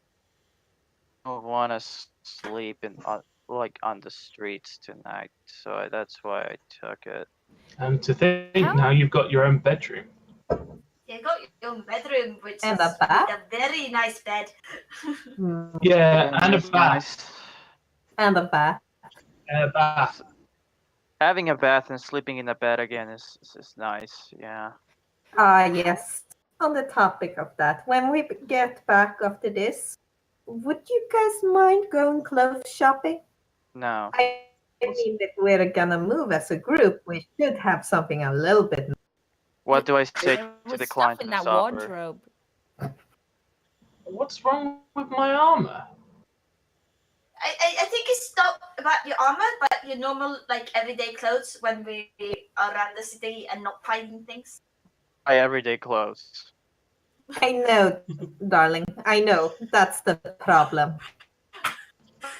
I don't want to sleep on the streets tonight, so that's why I took it. And to think, How? now you've got your own bedroom. You got your own bedroom, which And is a bath? with a very nice bed. Yeah, and a It's bath. And a bath. And a bath. Having a bath and sleeping in a bed again is nice. Yeah. Ah, yes. On the topic of that, when we get back after this, would you guys mind going clothes shopping? No. I mean, if we're gonna move as a group, we should have something a little bit. What do I say There to was the stuff client in of that this offer? wardrobe. What's wrong with my armor? I think it's not about your armor, but your normal, like, everyday clothes when we are around the city and not finding things. My everyday clothes. I know, darling. I know. That's the problem.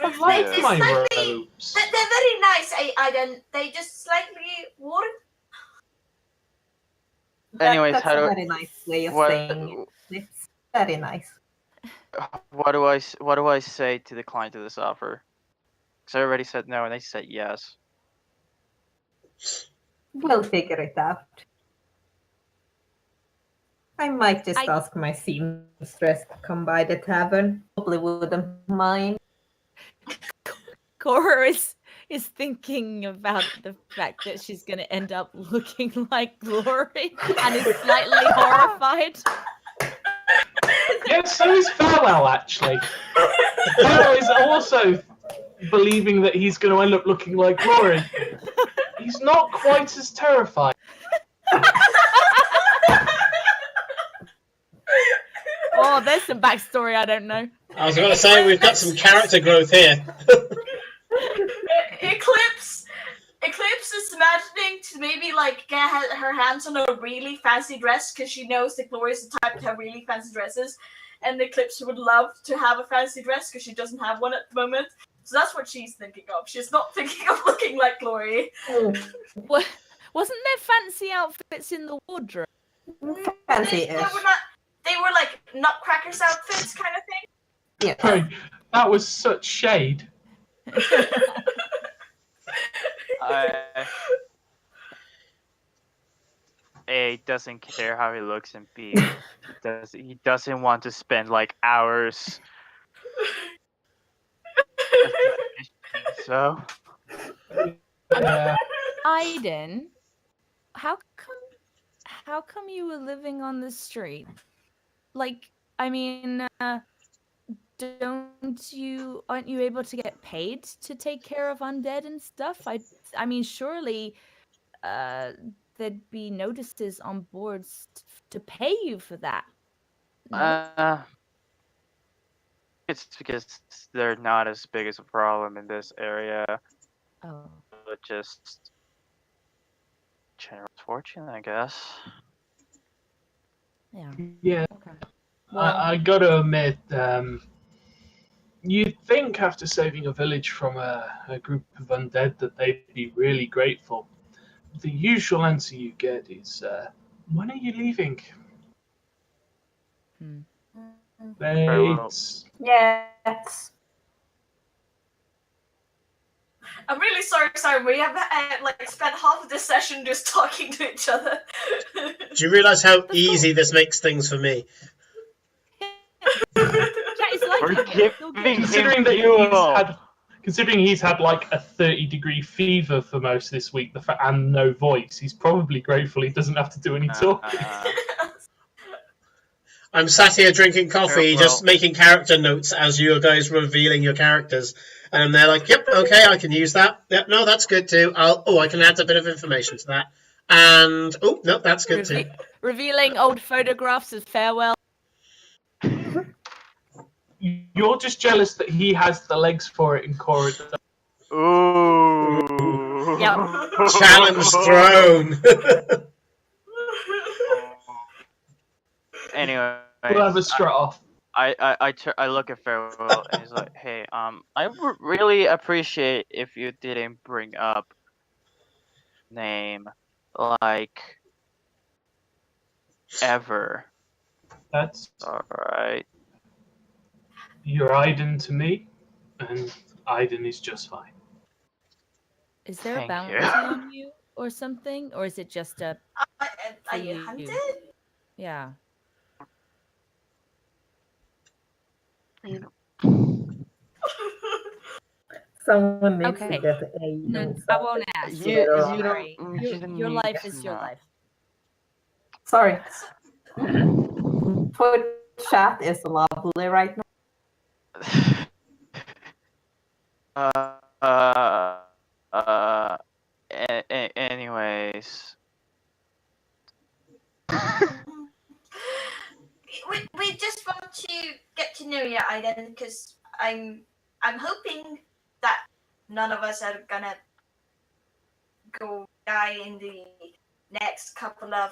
I like It's my slightly- robes. They're very nice, Aiden. They just slightly worn. Anyways, that's how do a I- very nice way of What saying it. It's very nice. what do I say to the client of this offer? Because I already said no and they said yes. We'll figure it out. I might just I- ask my seamstress to come by the tavern. Probably wouldn't mind. Cora is thinking about the fact that she's going to end up looking like Glory and is slightly horrified. Yeah, so is Farewell, actually. Farewell is also believing that he's going to end up looking like Glory. He's not quite as terrified. Oh, there's some backstory I don't know. I was going to say we've got some character growth here. Eclipse is imagining to maybe like get her hands on a really fancy dress because she knows that Gloria is the type to have really fancy dresses, and Eclipse would love to have a fancy dress because she doesn't have one at the moment. So that's what she's thinking of. She's not thinking of looking like Glory. What, wasn't there fancy outfits in the wardrobe? Fancy-ish. They were like nutcrackers outfits kind of thing. Yeah. Sorry, that was such shade. A doesn't care how he looks, and B he doesn't want to spend like hours. So Yeah. Aiden, how come you were living on the street? Like, I mean, aren't you able to get paid to take care of undead and stuff? I mean, surely there'd be notices on boards to pay you for that. No? it's because they're not as big as a problem in this area, Oh. but just general fortune, I guess. Yeah. Yeah. Okay. Well, I gotta admit, you'd think after saving a village from a group of undead that they'd be really grateful. The usual answer you get is, when are you leaving? Very well. Yes. I'm really sorry, Simon. We have like spent half of this session just talking to each other. Do you realise how easy this makes things for me? yeah, it's like We're it. You'll get- giving Considering he's had like a 30-degree fever for most of this week, and no voice, he's probably grateful he doesn't have to do any talking. I'm sat here drinking coffee, Well- just making character notes as you guys were revealing your characters. And they're like, yep, okay, I can use that. Yep, no, that's good too. I can add a bit of information to that. And, oh, no, that's good too. Revealing old photographs of Farewell. You're just jealous that he has the legs for it in Cora. Ooh. Yep. Challenge thrown. Anyway, We'll have a strut off. I look at Farewell and he's like, hey, I would really appreciate if you didn't bring up name like ever. That's Alright. you're Aiden to me, and Aiden is just fine. Is there a Thank bounty you. on you? or something, or is it just a Are you hunted? Yeah. Someone needs Okay. to get a No, I won't ask. You Zero. you don't you Your, don't your need life is to your know. life. Sorry. For chat is lovely right now. Uh, anyways. We just want to get to know you, Aiden, because I'm hoping that none of us are gonna go die in the next couple of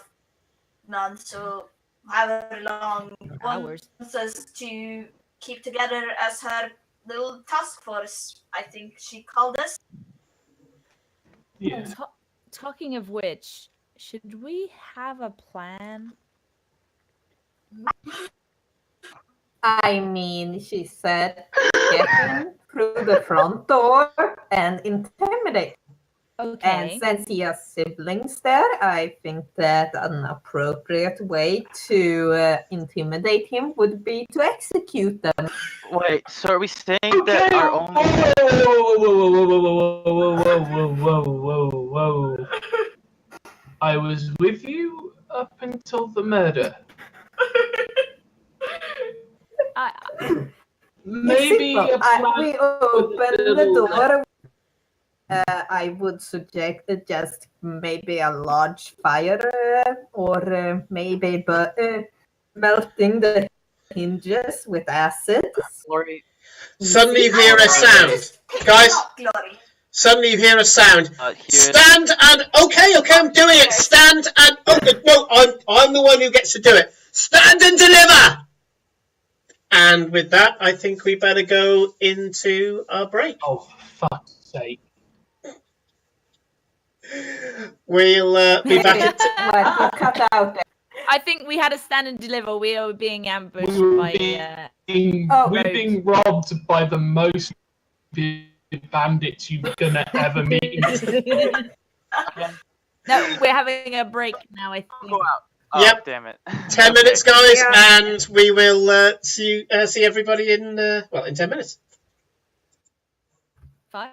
months or however long Hours. wants us to keep together as her little task force. I think she called us. Yeah. Talking of which, should we have a plan? I mean, she said, get in through the front door and intimidate. And Okay. since he has siblings there, I think that an appropriate way to intimidate him would be to execute them. Wait, so are we saying that our only Whoa. I was with you up until the murder. I, Maybe Simple. a plan We with open a the little door. I would suggest just maybe a large fire or maybe melting the hinges with acid. Glory. Suddenly you hear a I sound. just pick Guys, them up, Glory. suddenly you hear a sound. Here. Stand and okay, I'm doing it. Stand and no, I'm the one who gets to do it. Stand and deliver. And with that, I think we better go into our break. Oh, for fuck's sake. We'll be back. What you cut out there. I think we had a stand and deliver. We are being ambushed We were by. we're being robbed by the most bandits you're gonna ever meet. No, we're having a break now. I think. Go out. Oh, Yep. damn it. 10 minutes, guys, Yeah. and we will see everybody in 10 minutes. 5.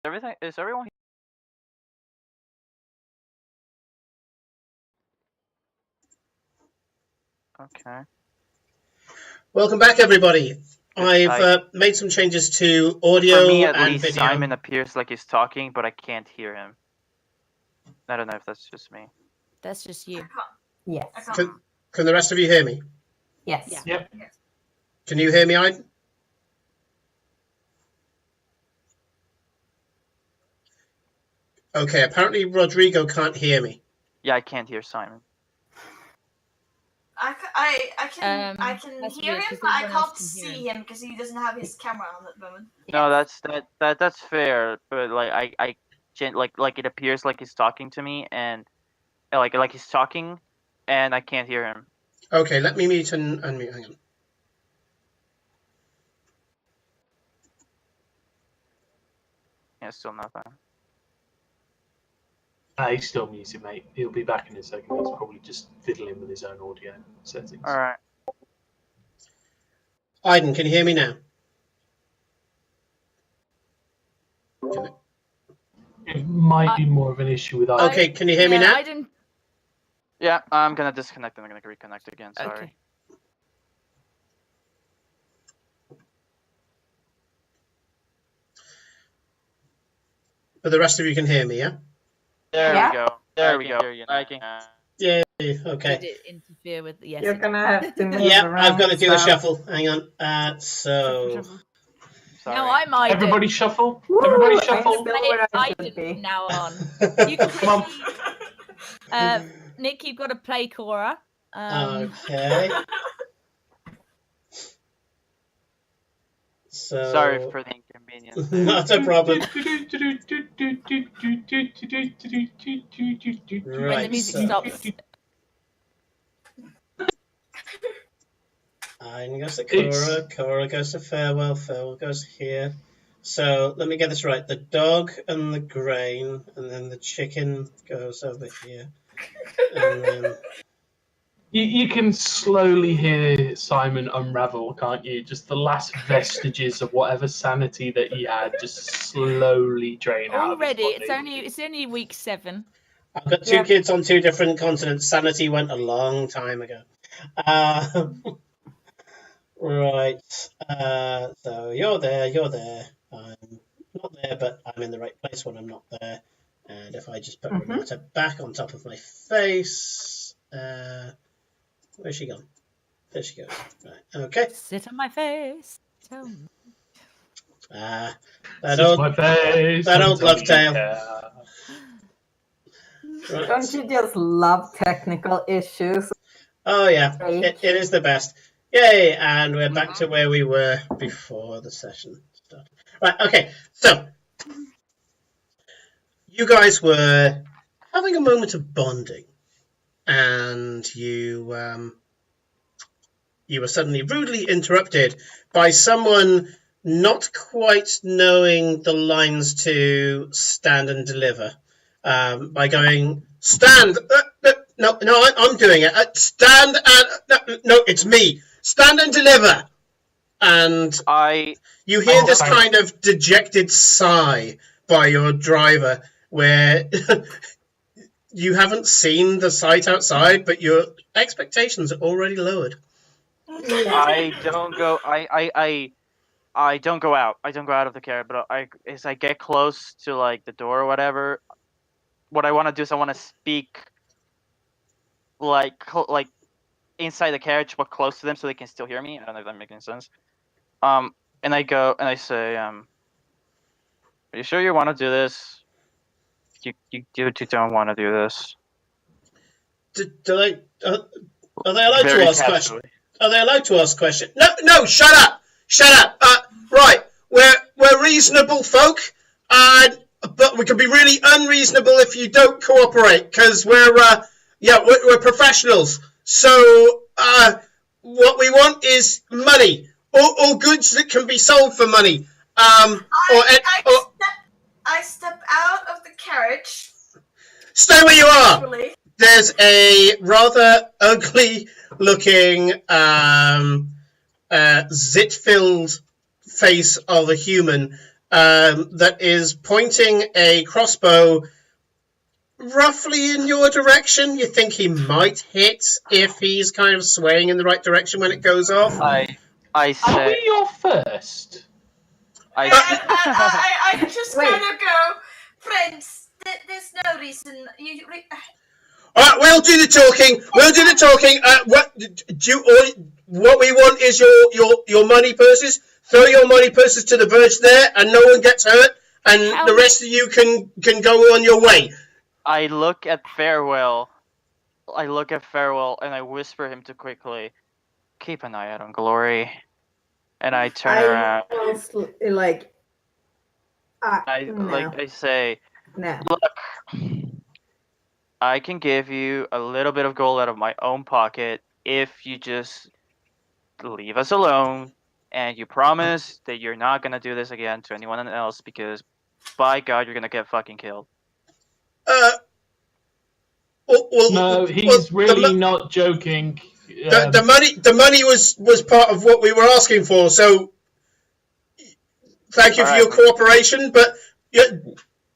Is everyone? Okay. Welcome back, everybody. I've made some changes to audio For me, at and least, video. Simon appears like he's talking, but I can't hear him. I don't know if that's just me. That's just you. Yes. I can't. Can the rest of you hear me? Yes. Yeah. Yep. Can you hear me, Aiden? Okay, apparently Rodrigo can't hear me. Yeah, I can't hear Simon. I can that's hear weird, him, 'cause but I no one else can't can hear see him because he doesn't have his camera on at the moment. No, that's fair. But like like it appears like he's talking to me, and like he's talking, and I can't hear him. Okay, let me mute and unmute. Hang on. Yeah, still nothing. He's still muted, mate. He'll be back in a second. He's probably just fiddling with his own audio settings. All right. Aiden, can you hear me now? It might be more of an issue with us. Okay, can you hear me now? I didn't. Yeah, I'm gonna disconnect and I'm gonna reconnect again. Sorry. Okay. But the rest of you can hear me, yeah? There Yeah. we go. There we go. I can. Yeah. Okay. Did it interfere with? Yes. You're it gonna have to move Yeah, around. I've got to do the stuff. shuffle. Hang on. did. So Sorry. Now I'm Aiden. Everybody shuffle. Woo, Everybody I'm shuffle. still where I should Aiden be. from now on. You can Come on. Nick, you've got to play Cora. Okay. So Sorry for the inconvenience. there. not a problem. When the Right. music So stops. Aiden goes to Cora. Cora goes to Farewell. Farewell goes here. So let me get this right. The dog and the grain, and then the chicken goes over here. And then You can slowly hear Simon unravel, can't you? Just the last vestiges of whatever sanity that he had just slowly drain out Already, of his body. it's only week 7. I've got two Yeah. kids on 2 different continents. Sanity went a long time ago. Right. So you're there. You're there. I'm not there, but I'm in the right place when I'm not there. And if I just put Renata back on top of my face, where's she gone? There she goes. Right. Okay. Sit on my face. Tell me. That Sit old my face that and old tell love me tale. you care. Right. Don't you just love technical issues? Oh yeah, Great. it is the best. Yay! And we're back to where we were before the session started. Right. Okay. So you guys were having a moment of bonding, and you were suddenly rudely interrupted by someone not quite knowing the lines to stand and deliver. By going, stand, no, I'm doing it. Stand and, no, it's me. Stand and deliver. And you hear this kind of dejected sigh by your driver where you haven't seen the sight outside, but your expectations are already lowered. I don't go. I don't go out. I don't go out of the carriage. But as I get close to like the door or whatever, what I want to do is I want to speak like inside the carriage, but close to them so they can still hear me. I don't know if that makes any sense. And I go and I say, "Are you sure you want to do this? You don't want to do this." Are they allowed Very to ask casually. questions? Are they allowed to ask questions? No, shut up! Right, we're reasonable folk, but we can be really unreasonable if you don't cooperate, because we're professionals. So, what we want is money, or goods that can be sold for money. I step out of the carriage. Stay where you are. Actually. There's a rather ugly-looking, zit-filled face of a human that is pointing a crossbow roughly in your direction. You think he might hit if he's kind of swaying in the right direction when it goes off. I Are say we your first? I just Wait. kind of go, friends. There's no reason All right, we'll do the talking. We'll do the talking. What we want is your money purses. Throw your money purses to the verge there, and no one gets hurt, and the rest of you can go on your way. I look at Farewell, and I whisper him to quickly, keep an eye out on Glory. And I turn around. Almost no. I say, No. look, I can give you a little bit of gold out of my own pocket if you just leave us alone and you promise that you're not gonna do this again to anyone else, because by God, you're gonna get fucking killed. No, he's really not joking. The money was part of what we were asking for, so thank you for your cooperation, but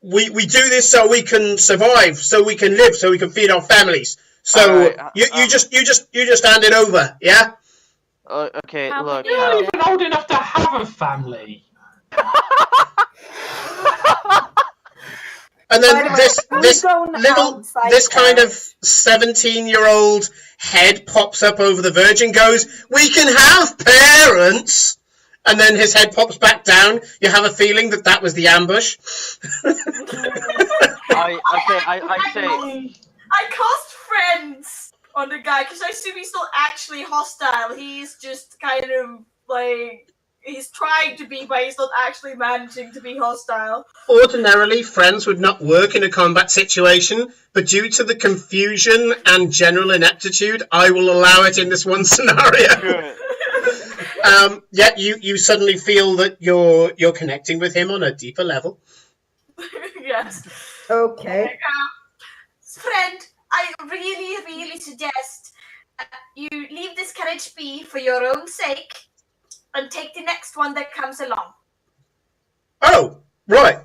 we do this so we can survive, so we can live, so we can feed our families. So you just hand it over, yeah? Okay, look. You're not even old enough to have a family. And then this kind of 17-year-old head pops up over the verge and goes, "We can have parents." And then his head pops back down. You have a feeling that was the ambush. I say, I cast friends on the guy because I assume he's not actually hostile. He's just kind of like he's trying to be, but he's not actually managing to be hostile. Ordinarily, friends would not work in a combat situation, but due to the confusion and general ineptitude, I will allow it in this one scenario. good. You suddenly feel that you're connecting with him on a deeper level. Yes. Okay. Friend, I really, really suggest you leave this carriage be for your own sake and take the next one that comes along. Oh, right.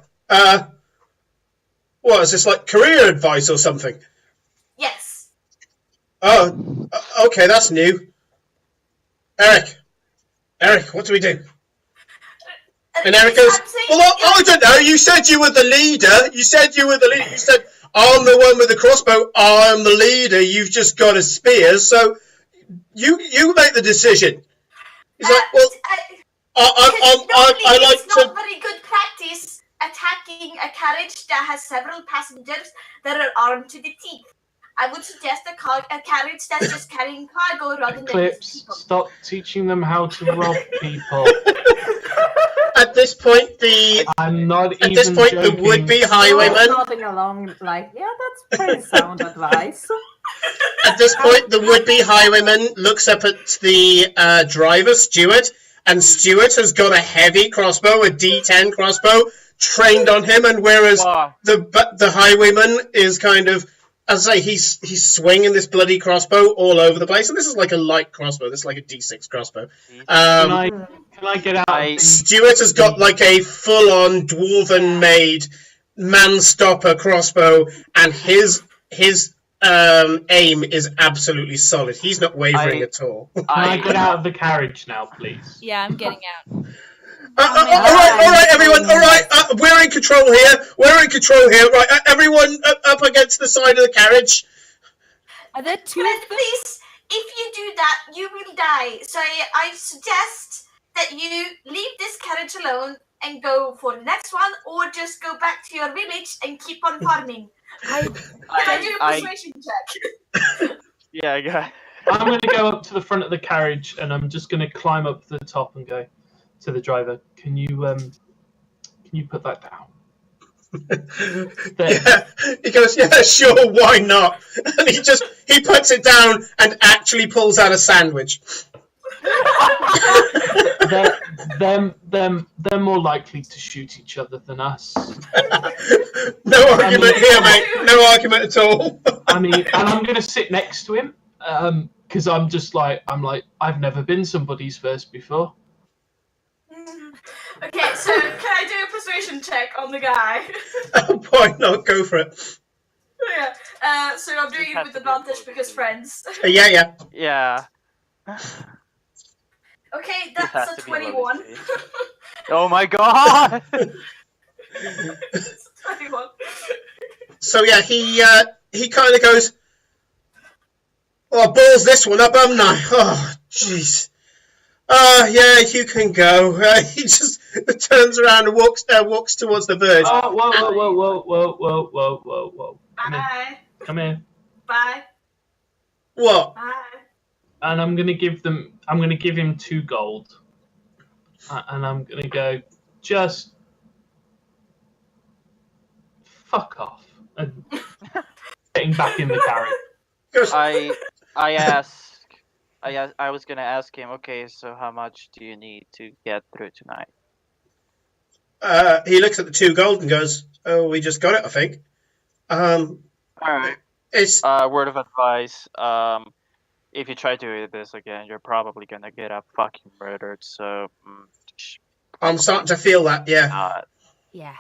What, is this like career advice or something? Yes. Oh, okay, that's new. Eric, what do we do? And Eric goes, well, I don't know, you said you were the leader. You said, I'm the one with the crossbow, I'm the leader, you've just got a spear, so you make the decision. He's like, well, I like it's not very good practice attacking a carriage that has several passengers that are armed to the teeth. I would suggest a carriage that's just carrying cargo rather than Eclipse, people. stop teaching them how to rob people. At this point, the would-be highwayman. Nodding along, like, yeah, that's pretty sound advice. At this point, the would-be highwayman looks up at the driver, Stuart, and Stuart has got a heavy crossbow, a D10 crossbow, trained on him, and whereas the highwayman is kind of, as I say, he's swinging this bloody crossbow all over the place, and this is like a light crossbow. This is like a D6 crossbow. Can I get out? Stuart has got like a full-on dwarven-made man-stopper crossbow, and his aim is absolutely solid. He's not wavering at all. Can I get out of the carriage now, please? Yeah, I'm getting out. All right, everyone. All right, we're in control here. Right, everyone up against the side of the carriage. Are there two? Friend, please, if you do that, you will die. So I suggest that you leave this carriage alone and go for the next one, or just go back to your village and keep on farming. Can I do a persuasion check? Yeah, I got. I'm going to go up to the front of the carriage, and I'm just going to climb up to the top and go to the driver. Can you put that down? Yeah. He goes, yeah, sure, why not? And he puts it down and actually pulls out a sandwich. They're more likely to shoot each other than us. No argument here, mate. No argument at all. I mean, and I'm going to sit next to him because I'm like, I've never been somebody's first before. Okay, so can I do a persuasion check on the guy? Why not? Go for it. Yeah. So I'm doing You it have with to be advantage able because to- friends. Yeah. Yeah. Okay, This has that's a to be Lily's 21. face. Oh my god! It's a 21. So yeah, he kind of goes, "Oh, balls this one up, haven't I? Oh, jeez. Yeah, you can go." He just turns around and walks towards the verge. Oh, whoa. Bye. Come here. Bye. What? Bye. And I'm gonna give him 2 gold. And I'm gonna go, just fuck off. And getting back in the carriage. Goes, I was gonna ask him, okay, so how much do you need to get through tonight? he looks at the 2 gold and goes, "Oh, we just got it, I think." Alright. It's Word of advice, if you try to do this again, you're probably gonna get up fucking murdered, so... I'm starting to feel that, yeah. Yeah.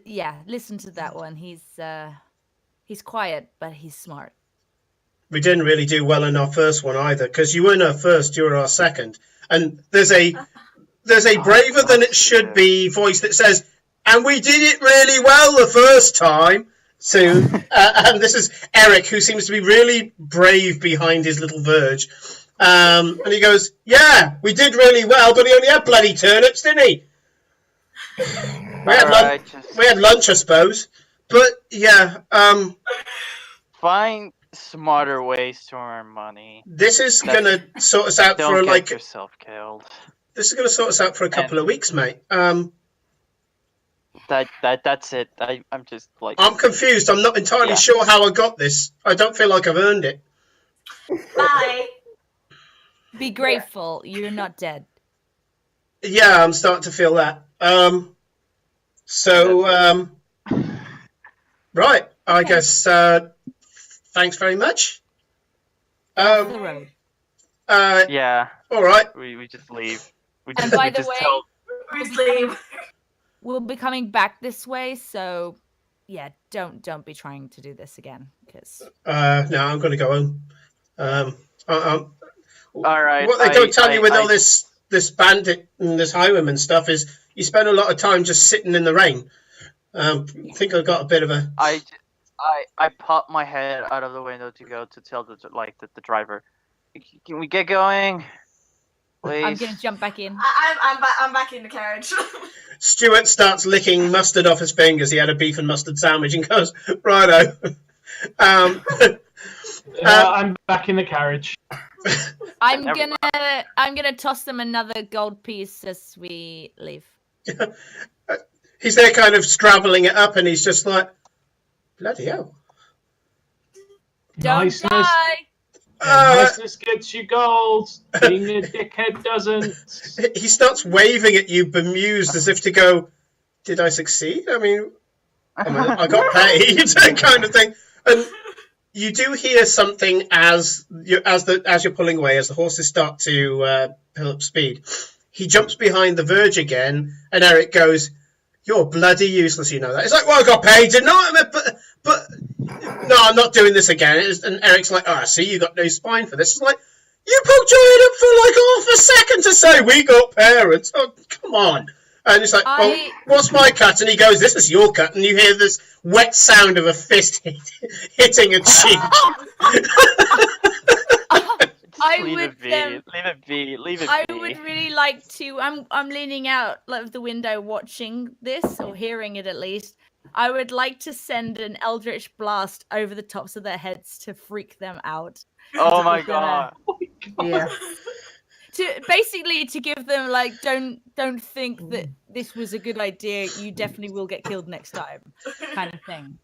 Yeah, listen to that one. He's quiet, but he's smart. We didn't really do well in our first one either, because you weren't our first, you were our second. And there's a braver than it should be voice that says, "And we did it really well the first time." So, and this is Eric, who seems to be really brave behind his little verge. And he goes, "Yeah, we did really well, but he only had bloody turnips, didn't he? We had lunch, I suppose." But yeah, find smarter ways to earn money. this is gonna sort us out Don't for get yourself killed. This is gonna sort us out for a couple of weeks, mate. That's it. I'm just like... I'm confused. I'm not entirely sure how I got this. I don't feel like I've earned it. Bye. Be grateful you're not dead. Yeah, I'm starting to feel that. Right. I guess. Thanks very much. Off the road. Yeah, All right. we just leave. And by the way, Please leave. we'll be coming back this way, so yeah, don't be trying to do this again, because No, I'm going to go home. all right. What they don't tell you with all this bandit and this highwayman stuff is you spend a lot of time just sitting in the rain. I think I got a bit of a. I popped my head out of the window to go to tell the driver, "Can we get going, please?" I'm gonna jump back in. I'm back in the carriage. Stuart starts licking mustard off his fingers. He had a beef and mustard sandwich and goes, "Righto." I'm back in the carriage. I'm gonna toss them another gold piece as we leave. He's there kind of straddling it up, and he's just like, "Bloody hell." Don't Niceness. die. Niceness gets you gold. Being a dickhead doesn't. He starts waving at you, bemused, as if to go, "Did I succeed? I mean, I got paid," kind of thing. And you do hear something as you're pulling away, as the horses start to pull up speed. He jumps behind the verge again, and Eric goes, "You're bloody useless, you know that." It's like, "Well, I got paid, didn't I? But no, I'm not doing this again." And Eric's like, "Oh, I see, you got no spine for this." It's like, you poked your head up for like half a second to say we got parents. Oh, come on. And it's like, "Oh, what's my cut?" And he goes, "This is your cut." And you hear this wet sound of a fist hitting a cheek. Leave it be. I would really like to. I'm leaning out of the window watching this, or hearing it at least. I would like to send an eldritch blast over the tops of their heads to freak them out. Oh my god. Yeah. To give them like, don't think that this was a good idea. You definitely will get killed next time, kind of thing.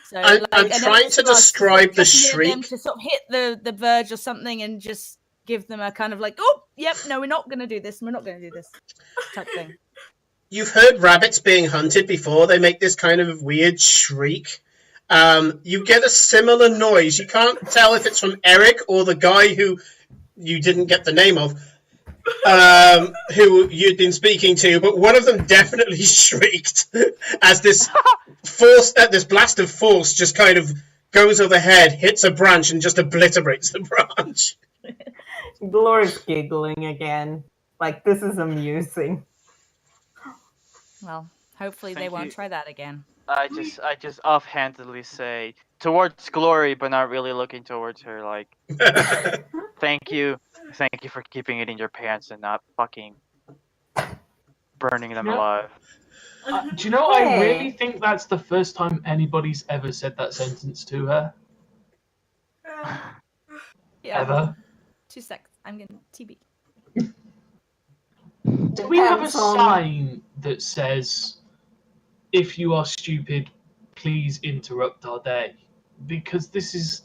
So I'm trying to describe the shriek. Them to sort of hit the verge or something, and just give them a kind of like, "Oh, yep, no, we're not going to do this. We're not going to do this," type thing. You've heard rabbits being hunted before. They make this kind of weird shriek. You get a similar noise. You can't tell if it's from Eric or the guy who you didn't get the name of. who you'd been speaking to, but one of them definitely shrieked as this this blast of force just kind of goes overhead, hits a branch, and just obliterates the branch. Glory's giggling again. Like, this is amusing. Well, hopefully they Thank won't you. try that again. I just offhandedly say towards Glory, but not really looking towards her. Like, thank you for keeping it in your pants and not fucking burning them Yeah. alive. Do you know, I Hey. really think that's the first time anybody's ever said that sentence to her. Yeah. Ever. 2 seconds. I'm getting TB. Do we have a Depends on- sign that says, if you are stupid, please interrupt our day? Because this is...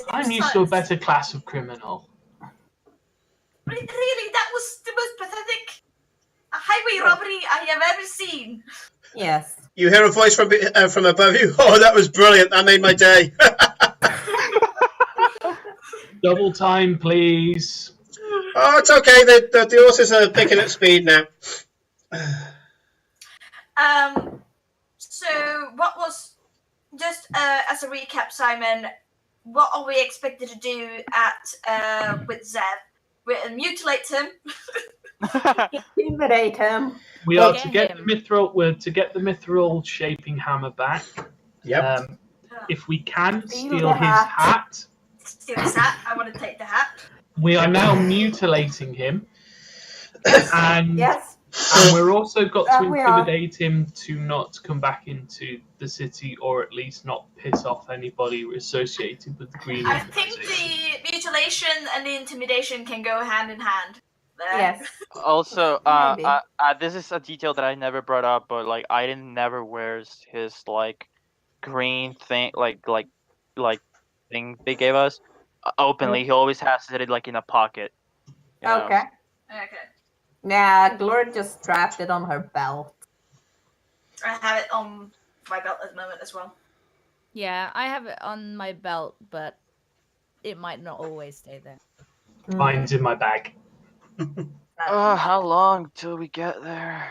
I'm used to a better class of criminal. Really, that was the most pathetic highway robbery I have ever seen. Yes. You hear a voice from above you. Oh, that was brilliant. That made my day. Double time, please. Oh, it's okay. The horses are picking up speed now. So what was just as a recap, Simon? What are we expected to do at with Zev? We'll mutilate him. Intimidate him. We Well, are to get the mithril. We're to get the mithril shaping hammer back. Yep. If we can Steal steal the his hat. hat, Steal his hat. I want to take the hat. we are now mutilating him, and Yes. and we're also got to We are. intimidate him to not come back into the city, or at least not piss off anybody associated with the Green I think Organization. the mutilation and the intimidation can go hand in hand. There. Yes. Also, Maybe. this is a detail that I never brought up, but like Aiden never wears his like green thing, like thing they gave us openly. He always has it like in a pocket. you know. Okay. Okay. Nah, Glory just strapped it on her belt. I have it on my belt at the moment as well. Yeah, I have it on my belt, but it might not always stay there. Mine's in my bag. How long till we get there?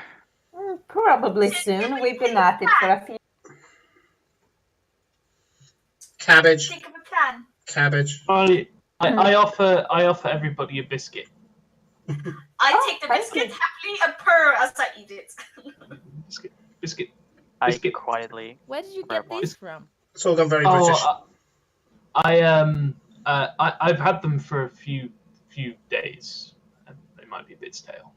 Probably soon. We've been at it for a few. Cabbage. Think of a plan. Cabbage. I offer everybody a biscuit. I take the thank biscuit you. happily and purr as I eat it. Biscuit. I Biscuit. quietly. Where did you Grab get one. these from? It's all gone very British. I've had them for a few days, and they might be a bit stale.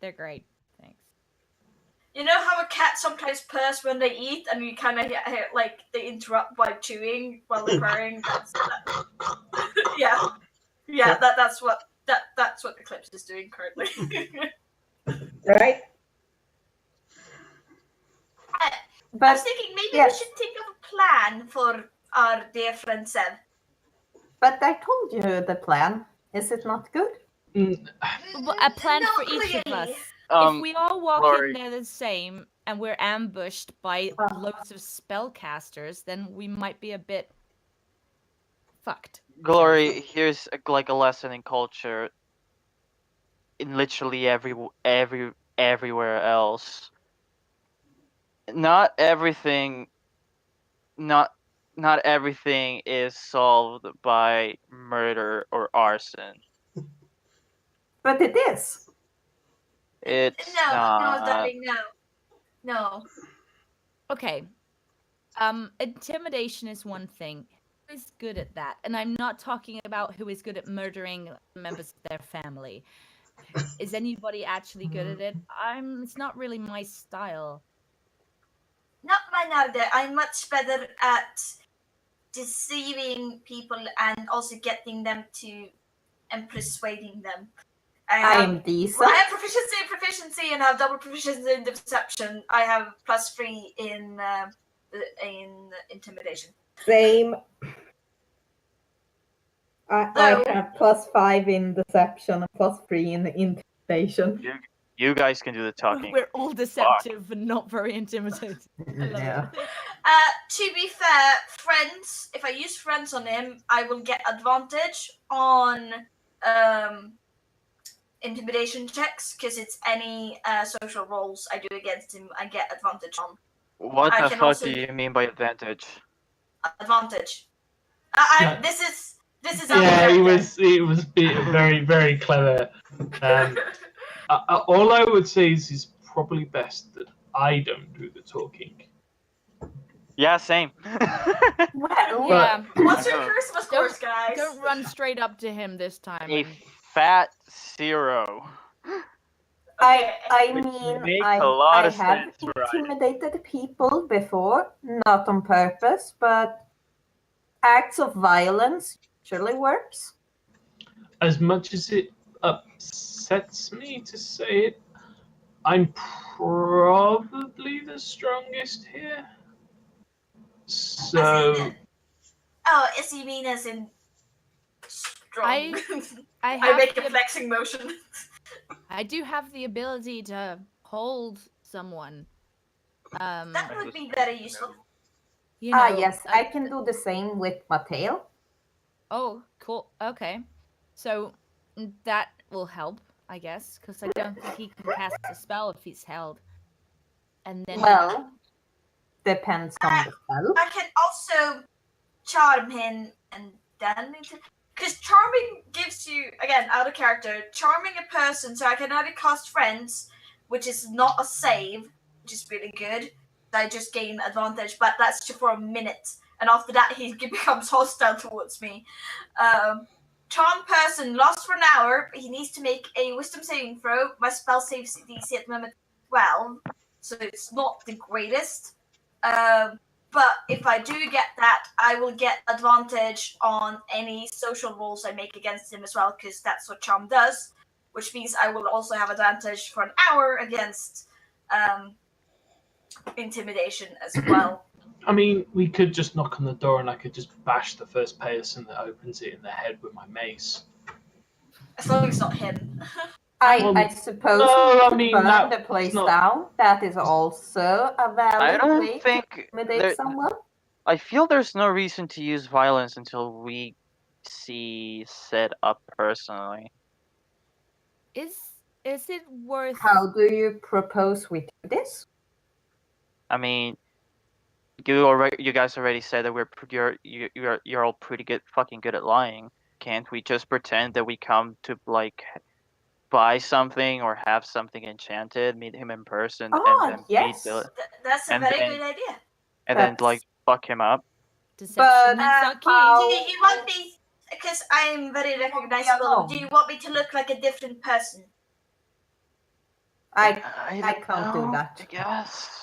They're great. Thanks. You know how a cat sometimes purrs when they eat, and you kind of hear, like they interrupt by chewing while they're purring. Yeah. That's what Eclipse is doing currently. Right? I But was thinking maybe yes. we should think of a plan for our dear friend Zev. I told you the plan. Is it not good? Well, a plan Not for each of us. really. If we all walk Glory. in there the same and we're ambushed by Oh. loads of spellcasters, then we might be a bit fucked. Glory, here's like a lesson in culture. In literally everywhere else, not everything is solved by murder or arson. But it is. It's No, not. darling, no. Okay. Intimidation is one thing. Who is good at that? And I'm not talking about who is good at murdering members of their family. Is anybody actually good at it? It's not really my style. Not mine either. I'm much better at deceiving people and also getting them to and persuading them. I'm decent. I have proficiency, and I have double proficiency in deception. I have +3 in intimidation. Same. I No. have +5 in deception and +3 in intimidation. You guys can do the talking. We're all deceptive and not very intimidating. I love Yeah. it. To be fair, friends. If I use friends on him, I will get advantage on intimidation checks because it's any social roles I do against him, I get advantage on. What I the can fuck also do you mean by advantage? advantage. Yeah. This is out of Yeah, character. he was very, very clever. All I would say is it's probably best that I don't do the talking. Yeah, same. Well, Yeah. What's your Don't- charisma scores, guys? Don't run straight up to him this time. A and- fat 0. I Which mean, makes I a lot of have sense, right? intimidated people before, not on purpose, but acts of violence usually works. As much as it upsets me to say it, I'm probably the strongest here. So Oh, is you mean as in strong? I I have make a the, flexing motion. I do have the ability to hold someone. That would be very useful. You know. Yes, I can do the same with my tail. Oh, cool. Okay, so that will help, I guess, because I don't think he can cast a spell if he's held. And then Well, depends on the spell. I can also charm him and then because charming gives you again out of character. Charming a person, so I can either cast friends, which is not a save, which is really good. I just gain advantage, but that's just for a minute, and after that he becomes hostile towards me. Charm person lasts for an hour, but he needs to make a wisdom saving throw. My spell saves DC at the moment 12, so it's not the greatest. But if I do get that, I will get advantage on any social rolls I make against him as well, because that's what Charm does, which means I will also have advantage for an hour against intimidation as well. I mean, we could just knock on the door and I could just bash the first person that opens it in the head with my mace. As long as it's not him. I suppose no, to I mean, burn that- the place it's not- down, that is also a I valid don't way think to intimidate there- someone. I feel there's no reason to use violence until we see set up personally. is it worth? How do you propose we do this? I mean, you guys already said that you're all pretty good, fucking good at lying. Can't we just pretend that we come to like buy something or have something enchanted, meet him in person, Oh, and then yes. That's a And very then- good idea. and then like fuck him up? Deception But, is not key. how- Do you want me, because I'm very recognizable, do you want me to look like a different person? I don't can't do know, that. I guess.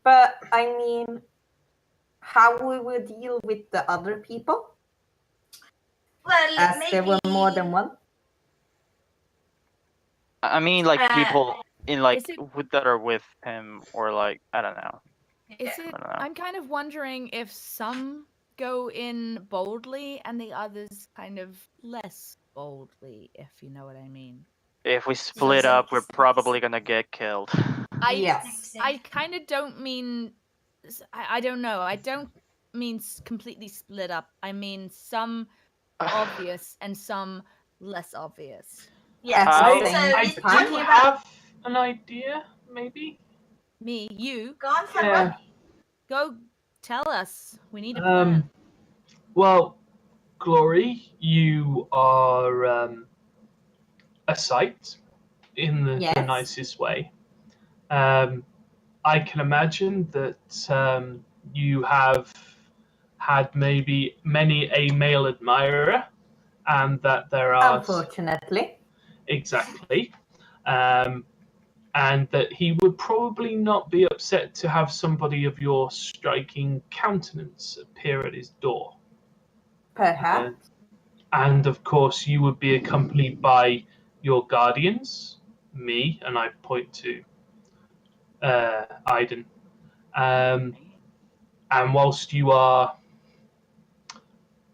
But I mean, how we will deal with the other people, Well, as maybe there were more than one. I mean, like people in like Is it- that are with him, or like I don't know. Is it? I don't know. I'm kind of wondering if some go in boldly and the others kind of less boldly, if you know what I mean. If we split up, we're probably gonna get killed. Yes. I kind of don't mean. I don't know. I don't mean completely split up. I mean some obvious and some less obvious. Yeah, I- so I you're do talking about have an idea, maybe. Me, you, go on for Yeah. one. go tell us. We need a plan. Well, Glory, you are a sight in the Yes. nicest way. I can imagine that you have had maybe many a male admirer, and that there are Unfortunately. exactly, and that he would probably not be upset to have somebody of your striking countenance appear at his door. Perhaps. And of course, you would be accompanied by your guardians, me, and I point to Aiden. And whilst you are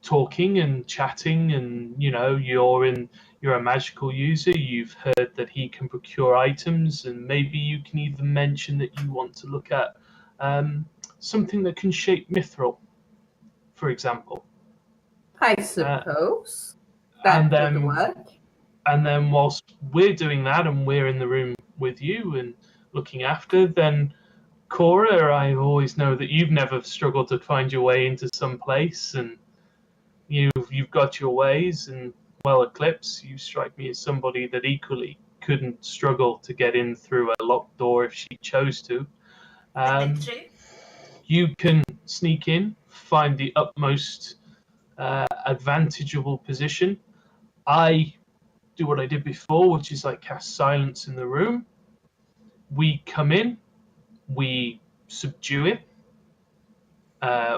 talking and chatting, and you're a magical user, you've heard that he can procure items, and maybe you can even mention that you want to look at something that can shape mithril, for example. I suppose that and would then- work. And then whilst we're doing that and we're in the room with you and looking after, then Cora, I always know that you've never struggled to find your way into some place, and you've got your ways. And well, Eclipse, you strike me as somebody that equally couldn't struggle to get in through a locked door if she chose to. That's true. You can sneak in, find the utmost advantageable position. I do what I did before, which is like cast silence in the room. We come in, we subdue it.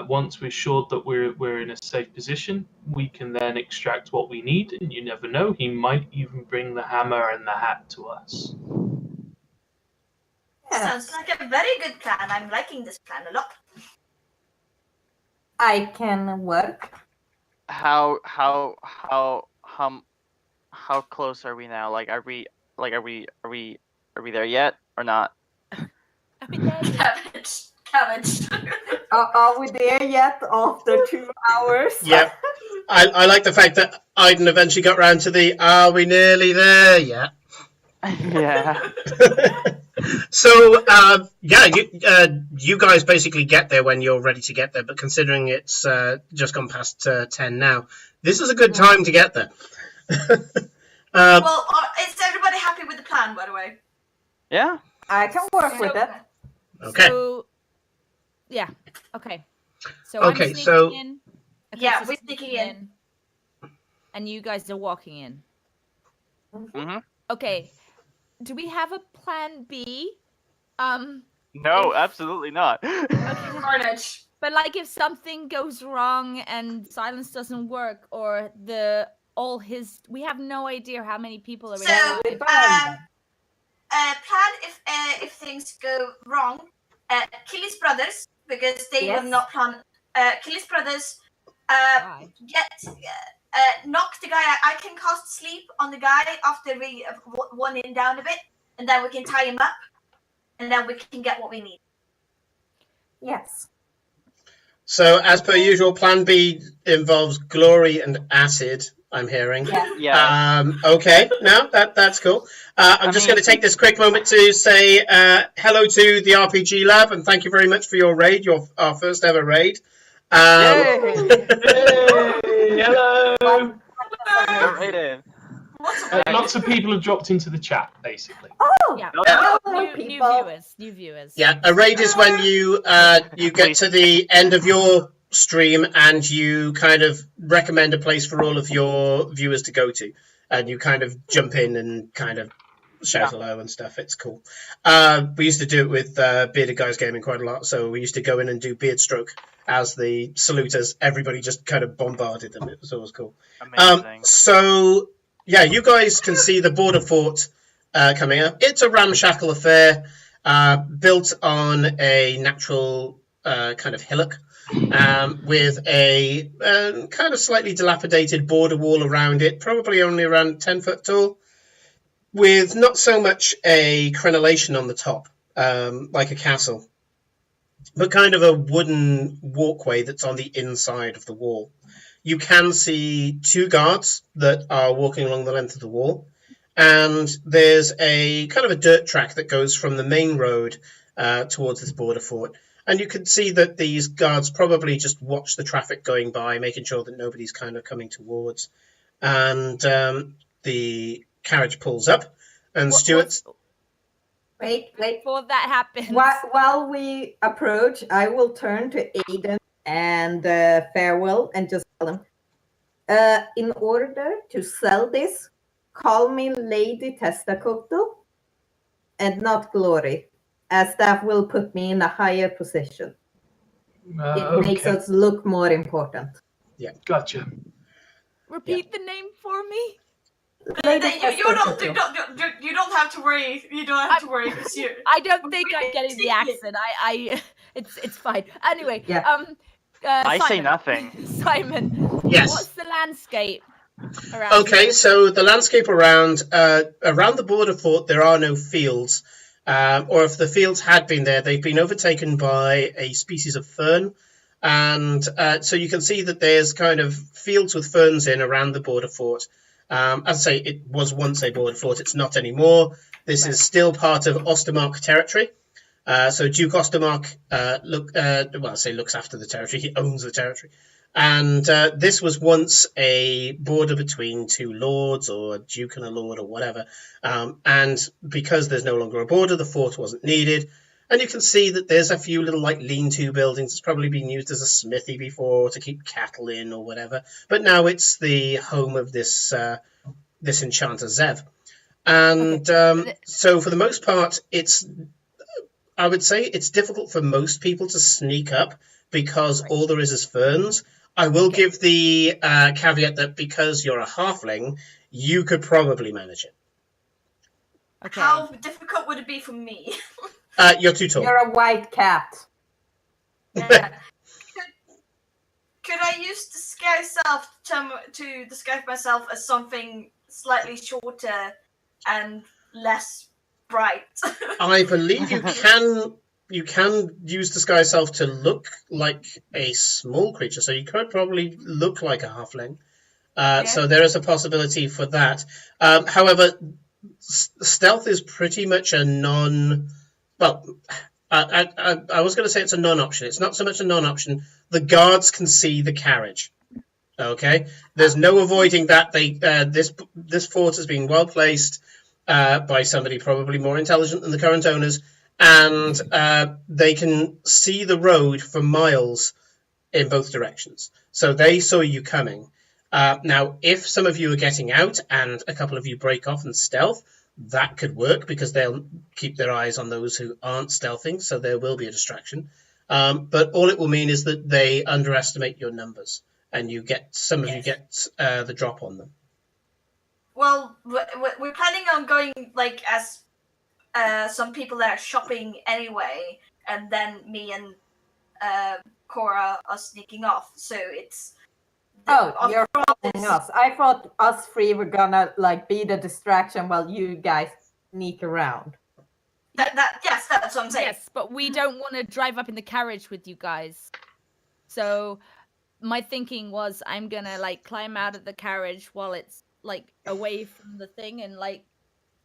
Once we're sure that we're in a safe position, we can then extract what we need, and you never know, he might even bring the hammer and the hat to us. Sounds like a very good plan. I'm liking this plan a lot. I can work. How close are we now? Like, are we there yet or not? I mean, there you Cabbage. Are we there yet after 2 hours? Yeah. I like the fact that Aiden eventually got round to the "Are we nearly there yet?" Yeah. So, you guys basically get there when you're ready to get there, but considering it's just gone past 10 now, this is a good time to get there. Well, is everybody happy with the plan, by the way? Yeah. I can work with it. Okay. So, yeah. Okay. So Okay, I'm sneaking so- in. Yeah, so we're sneaking in. And you guys are walking in. Mhm. Okay. Do we have a plan B? No, absolutely not. Okay. Carnage. But like if something goes wrong and silence doesn't work, or we have no idea how many people are So, in. plan if things go wrong. Kill his brothers because they will Yes. not plan. Kill his brothers. Why? Knock the guy. I can cast sleep on the guy after we one him down a bit, and then we can tie him up, and then we can get what we need. Yes. So, as per usual, Plan B involves glory and acid, I'm hearing. Yeah. Yeah. Okay, no, that's cool. I'm just going to take this quick moment to say hello to the RPG Lab, and thank you very much for your raid, our first ever raid. Yay! Hey, hello! Go right in. What's up? Lots of people have dropped into the chat, basically. Oh, Yeah. hello, New people. viewers. Yeah, a raid is when you get to the end of your stream and you kind of recommend a place for all of your viewers to go to, and you kind of jump in and kind of shout hello and stuff. It's cool. We used to do it with Bearded Guys Gaming quite a lot, so we used to go in and do Beard Stroke as the saluters. Everybody just kind of bombarded them. It was always cool. Amazing. So, yeah, you guys can see the border fort coming up. It's a ramshackle affair built on a natural kind of hillock with a kind of slightly dilapidated border wall around it, probably only around 10 foot tall, with not so much a crenellation on the top, like a castle, but kind of a wooden walkway that's on the inside of the wall. You can see two guards that are walking along the length of the wall, and there's a kind of a dirt track that goes from the main road towards this border fort. And you can see that these guards probably just watch the traffic going by, making sure that nobody's kind of coming towards. And the carriage pulls up, and Stuart's... Wait. Before that happens. While we approach, I will turn to Aiden and Farewell and just tell them, in order to sell this, call me Lady Testacoto and not Glory, as that will put me in a higher position. It makes Okay. us look more important. Gotcha. Repeat the name for me. Lady You don't have to worry. You don't have to worry. 'Cause you. I don't think I'm getting the accent. It's fine. Anyway, Yeah. I say Simon. nothing. Simon. Yes. What's the landscape around Okay, here? so the landscape around the border fort, there are no fields. Or if the fields had been there, they've been overtaken by a species of fern And so you can see that there's kind of fields with ferns in around the border fort. As I say, it was once a border fort. It's not anymore. This is still part of Ostermark territory. So Duke Ostermark, looks after the territory. He owns the territory. And this was once a border between two lords, or a duke and a lord, or whatever. And because there's no longer a border, the fort wasn't needed. And you can see that there's a few little like lean-to buildings. It's probably been used as a smithy before to keep cattle in or whatever. But now it's the home of this enchanter Zev. And so for the most part, I would say it's difficult for most people to sneak up because all there is ferns. I will give the caveat that because you're a halfling, you could probably manage it. Okay. How difficult would it be for me? You're too tall. You're a white cat. Could I use disguise self to disguise myself as something slightly shorter and less bright? I believe you can use disguise self to look like a small creature, so you could probably look like a halfling. So there is a possibility for that. However, stealth is pretty much a non. Well, I was going to say it's a non-option. It's not so much a non-option. The guards can see the carriage. Okay, there's no avoiding that. This fort has been well placed by somebody probably more intelligent than the current owners, and they can see the road for miles in both directions. So they saw you coming. Now, if some of you are getting out and a couple of you break off and stealth, that could work because they'll keep their eyes on those who aren't stealthing, so there will be a distraction. But all it will mean is that they underestimate your numbers, and you get the drop on them. Well, we're planning on going like as some people that are shopping anyway, and then me and Cora are sneaking off. So it's you're following us. I thought us three were gonna like be the distraction while you guys sneak around. Yes, that's what I'm saying. Yes, but we don't want to drive up in the carriage with you guys. So my thinking was I'm gonna like climb out of the carriage while it's like away from the thing and like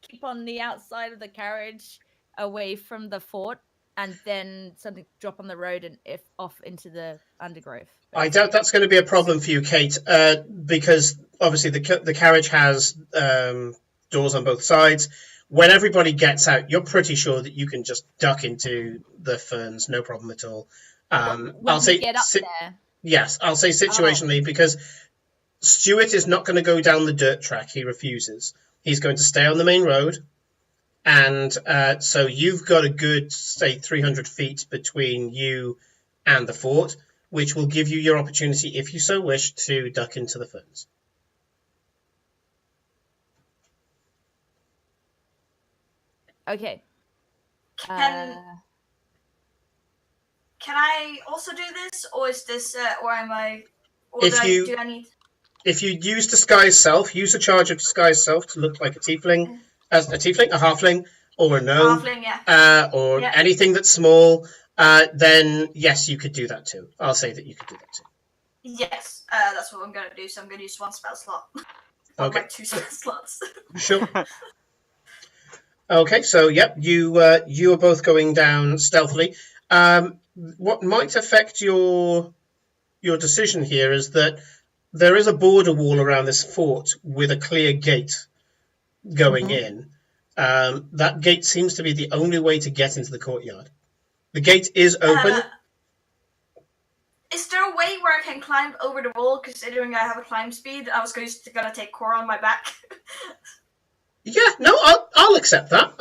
keep on the outside of the carriage away from the fort, and then something drop on the road and off into the undergrowth. I doubt that's going to be a problem for you, Kate, because obviously the carriage has doors on both sides. When everybody gets out, you're pretty sure that you can just duck into the ferns, no problem at all. I'll say get up there. Yes, I'll say situationally because Stuart is not going to go down the dirt track. He refuses. He's going to stay on the main road. And so you've got a good, say, 300 feet between you and the fort, which will give you your opportunity, if you so wish, to duck into the ferns. Okay. Can I also do this, or is this, or am I? Or do I need? If you use disguise self, use a charge of disguise self to look like a tiefling, a halfling, or a gnome, anything that's small. Then yes, you could do that too. I'll say that you could do that too. Yes, that's what I'm going to do. So I'm going to use one spell slot. Okay. Like 2 spell slots. Sure. Okay, so yep, you are both going down stealthily. What might affect your decision here is that there is a border wall around this fort with a clear gate going in. That gate seems to be the only way to get into the courtyard. The gate is open. Is there a way where I can climb over the wall, considering I have a climb speed? I was going to take Cora on my back. Yeah, no, I'll accept that.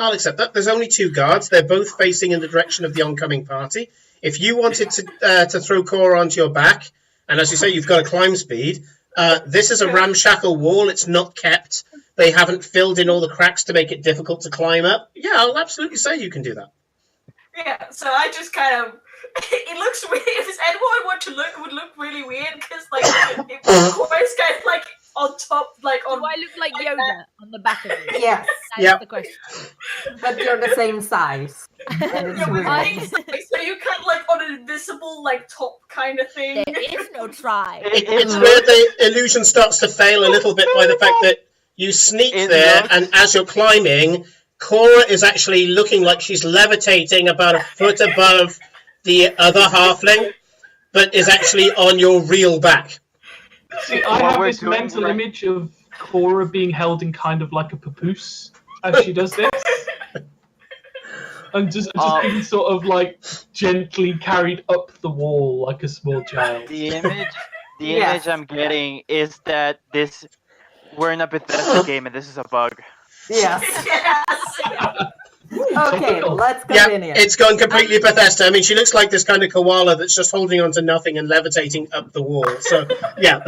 There's only 2 guards. They're both facing in the direction of the oncoming party. If you wanted to throw Cora onto your back, and as you say, you've got a climb speed, this is a ramshackle wall. It's not kept. They haven't filled in all the cracks to make it difficult to climb up. Yeah, I'll absolutely say you can do that. Yeah, so I just kind of... It looks weird. If anyone would look, it would look really weird, because, like, Cora's kind of, like, on top, like on. Do I look like Yoda on the back of you? Yes, That's Yep. the question. but you're the same size. And it's Yeah, with weird. so you kind like on an invisible like top kind of thing. There is no try. It's where the illusion starts to fail a little bit by the fact that you sneak It there, looks- and as you're climbing, Cora is actually looking like she's levitating about a foot above the other halfling, but is actually on your real back. See, I What have we're this doing mental right- image of Cora being held in kind of like a papoose as she does this. And just being sort of like gently carried up the wall like a small child. The image Yes. I'm getting is that we're in a Bethesda game and this is a bug. Yes. Okay, Topical. let's Yeah, continue. it's gone completely Bethesda. I mean, she looks like this kind of koala that's just holding on to nothing and levitating up the wall. So, yeah.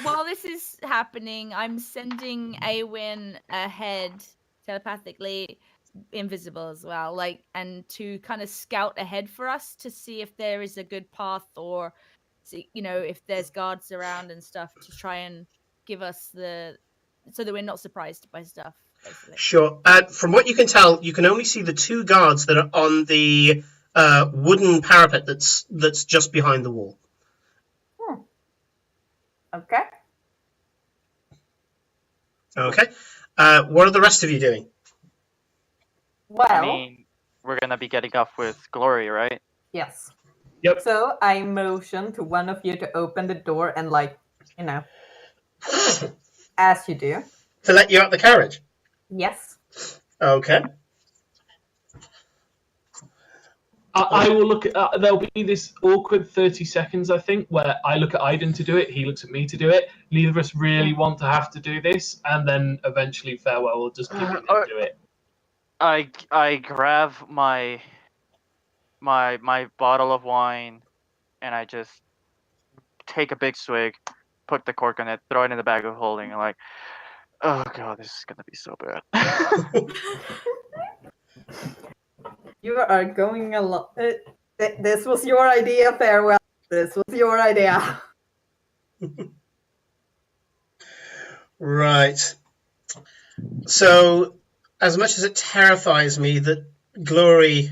While this is happening, I'm sending Awen ahead telepathically, invisible as well, and to kind of scout ahead for us to see if there is a good path or, if there's guards around and stuff to try and give us so that we're not surprised by stuff. Basically. Sure. From what you can tell, you can only see the two guards that are on the wooden parapet that's just behind the wall. Okay. Okay. What are the rest of you doing? Well, I mean, we're gonna be getting off with Glory, right? yes. Yep. So I motion to one of you to open the door and, as you do. To let you out the carriage? Yes. Okay. I will look at. There'll be this awkward 30 seconds, I think, where I look at Aiden to do it, he looks at me to do it. Neither of us really want to have to do this, and then eventually farewell. We'll just keep it and do it. I grab my bottle of wine and I just take a big swig, put the cork on it, throw it in the bag of holding, and like, oh god, this is gonna be so bad. You are going a lot. This was your idea, farewell. This was your idea. Right. So, as much as it terrifies me that Glory,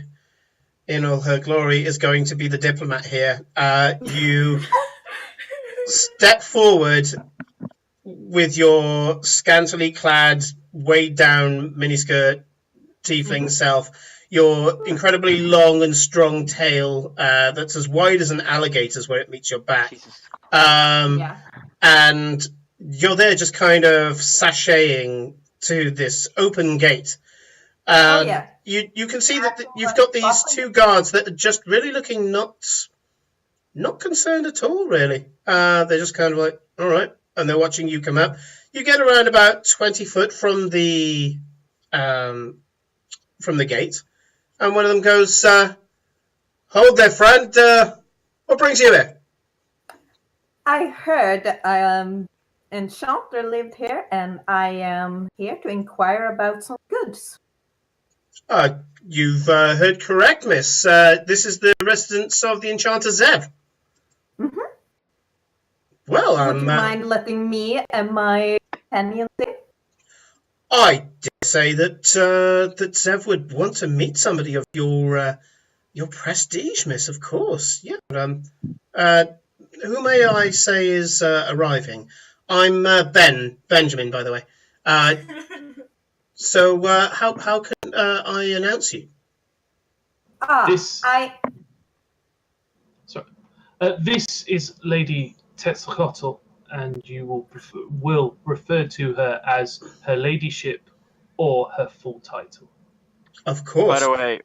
in all her glory, is going to be the diplomat here, you step forward with your scantily clad, weighed down miniskirt tiefling self, your incredibly long and strong tail that's as wide as an alligator's where it meets your back. Jesus. Yeah. And you're there just kind of sashaying to this open gate. Oh, yeah. You can see that you've got these two guards that are just really looking not concerned at all, really. They're just kind of like, all right, and they're watching you come up. You get around about 20 foot from the gate, and one of them goes, hold there, friend, what brings you here? I heard Enchanter lived here, and I am here to inquire about some goods. You've heard correct, miss. This is the residence of the Enchanter Zev. Mm-hmm. Well, Would you mind letting me and my companion in? I dare say that Zev would want to meet somebody of your prestige, miss. Of course, yeah. Who may I say is arriving? I'm Benjamin, by the way. So how can I announce you? This is Lady Tetzcoatl, and you will refer to her as her ladyship or her full title. Of course. By the way,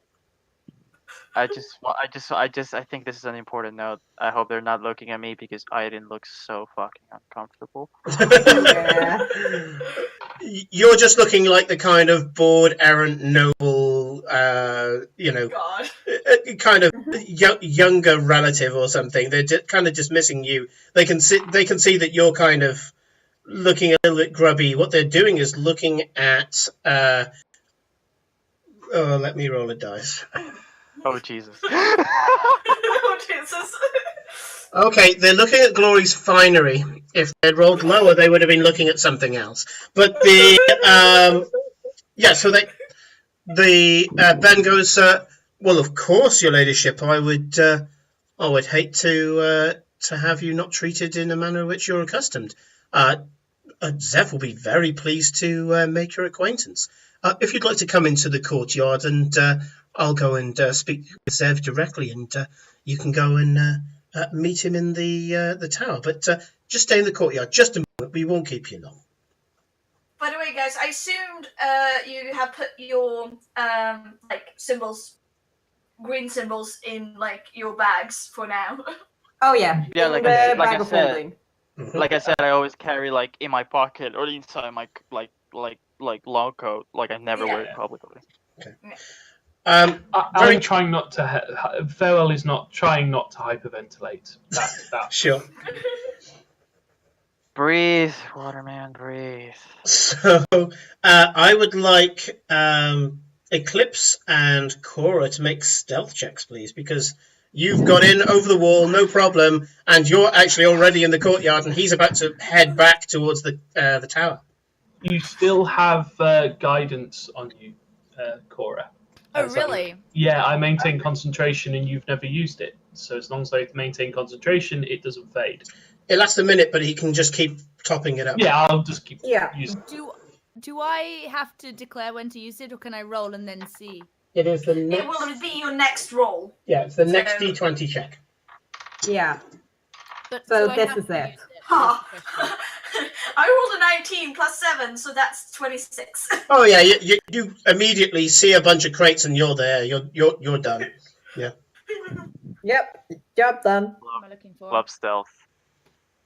I think this is an important note. I hope they're not looking at me because Aiden looks so fucking uncomfortable. Yeah. You're just looking like the kind of bored, errant noble, God. kind of younger relative or something. They're kind of just missing you. They can see that you're kind of looking a little bit grubby. What they're doing is looking at. Let me roll a dice. Oh Jesus. Oh Jesus. Okay, they're looking at Glory's finery. If they'd rolled lower, they would have been looking at something else. But so Ben goes, well, of course, your ladyship, I would hate to have you not treated in a manner which you're accustomed. Zev will be very pleased to make your acquaintance. If you'd like to come into the courtyard, and I'll go and speak with Zev directly, and you can go and meet him in the tower. But just stay in the courtyard, just a moment. We won't keep you long. By the way, guys, I assumed you have put your symbols, green symbols, in your bags for now. Oh yeah. Yeah, in like the I bag of said. holding. Like I said, I always carry in my pocket or inside my long coat. I never wear it publicly. Okay. I'm trying not to. Farewell is not trying not to hyperventilate. That. Sure. Breathe, Waterman, breathe. So I would like Eclipse and Cora to make stealth checks, please, because you've got in over the wall, no problem, and you're actually already in the courtyard, and he's about to head back towards the tower. You still have guidance on you, Cora. Oh, really? Yeah, I maintain concentration, and you've never used it. So as long as I maintain concentration, it doesn't fade. It lasts a minute, but he can just keep topping it up. Yeah, I'll just keep using it. Do I have to declare when to use it, or can I roll and then see? It is the It next. will be your next roll. Yeah, it's the next D20 check. Yeah. But So do I this have is to it. use Huh. I rolled a 19 plus 7, so that's 26. Oh yeah, you immediately see a bunch of crates, and you're there. You're done. Yeah. Yep. Job done. What am I looking for? Love stealth.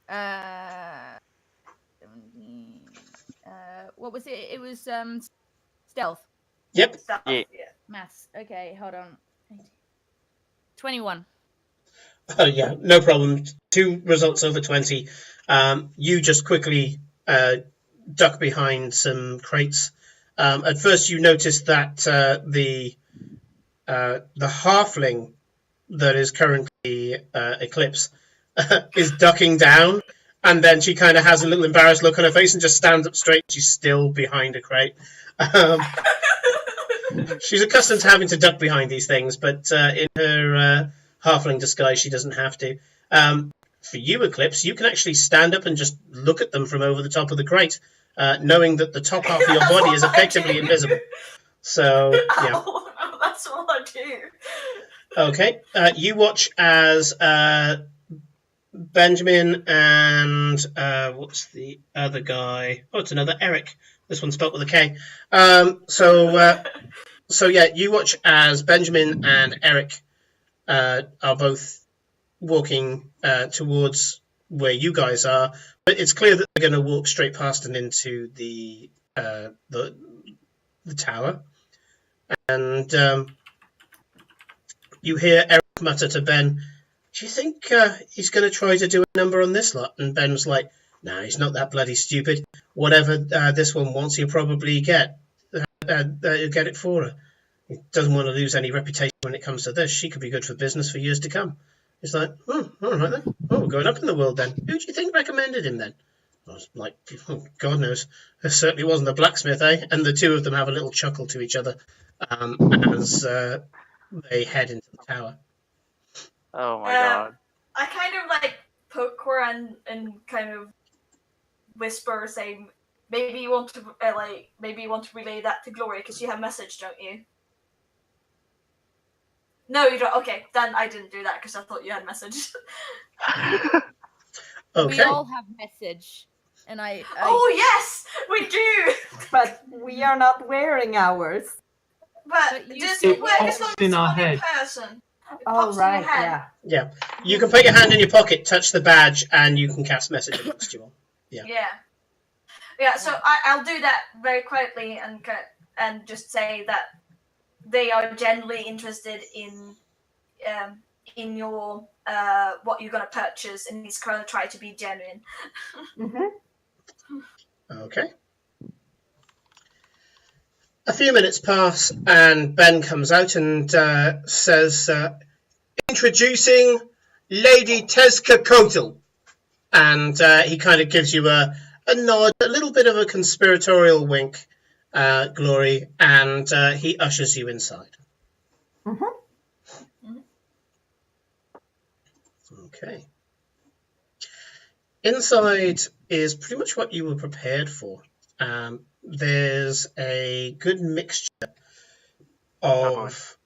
17. What was it? It was stealth. Yep. Yeah. Maths. Okay, hold on. 21. Oh yeah, no problem. 2 results over 20. You just quickly duck behind some crates. At first, you notice that the halfling that is currently Eclipse is ducking down, and then she kind of has a little embarrassed look on her face and just stands up straight. She's still behind a crate. She's accustomed to having to duck behind these things, but in her halfling disguise, she doesn't have to. For you, Eclipse, you can actually stand up and just look at them from over the top of the crate, knowing that the top half of your body is effectively invisible. So, yeah. Oh, that's all I do. Okay. You watch as Benjamin and what's the other guy? Oh, it's another Eric. This one's spelled with a K. So yeah, you watch as Benjamin and Eric are both walking towards where you guys are, but it's clear that they're going to walk straight past and into the tower. And you hear Eric mutter to Ben, "Do you think he's going to try to do a number on this lot?" And Ben's like, "No, he's not that bloody stupid. Whatever this one wants, he'll probably get. He'll get it for her. He doesn't want to lose any reputation when it comes to this. She could be good for business for years to come." He's like, "Oh, all right then. Oh, we're going up in the world then. Who do you think recommended him then?" I was like, "Oh, God knows. It certainly wasn't the blacksmith, eh?" And the two of them have a little chuckle to each other as they head into the tower. Oh my god. I kind of poke her and kind of whisper, saying, "Maybe you want to relay that to Glory because you have message, don't you?" No, you don't. Okay, then I didn't do that because I thought you had message. Okay. We all have message, and I Oh yes, we do. But we are not wearing ours. But you does still it work as pops long as in it's our on your head. person? It Oh, pops in your right, head. yeah. Yeah. You can put your hand in your pocket, touch the badge, and you can cast message amongst you all. Yeah. So I'll do that very quietly and just say that they are genuinely interested in your what you're gonna purchase, and he's gonna try to be genuine. Mm-hmm. Okay. A few minutes pass, and Ben comes out and says, "Introducing Lady Tezcatlipoca." And he kind of gives you a nod, a little bit of a conspiratorial wink, Glory, and he ushers you inside. Okay. Inside is pretty much what you were prepared for. There's a good mixture of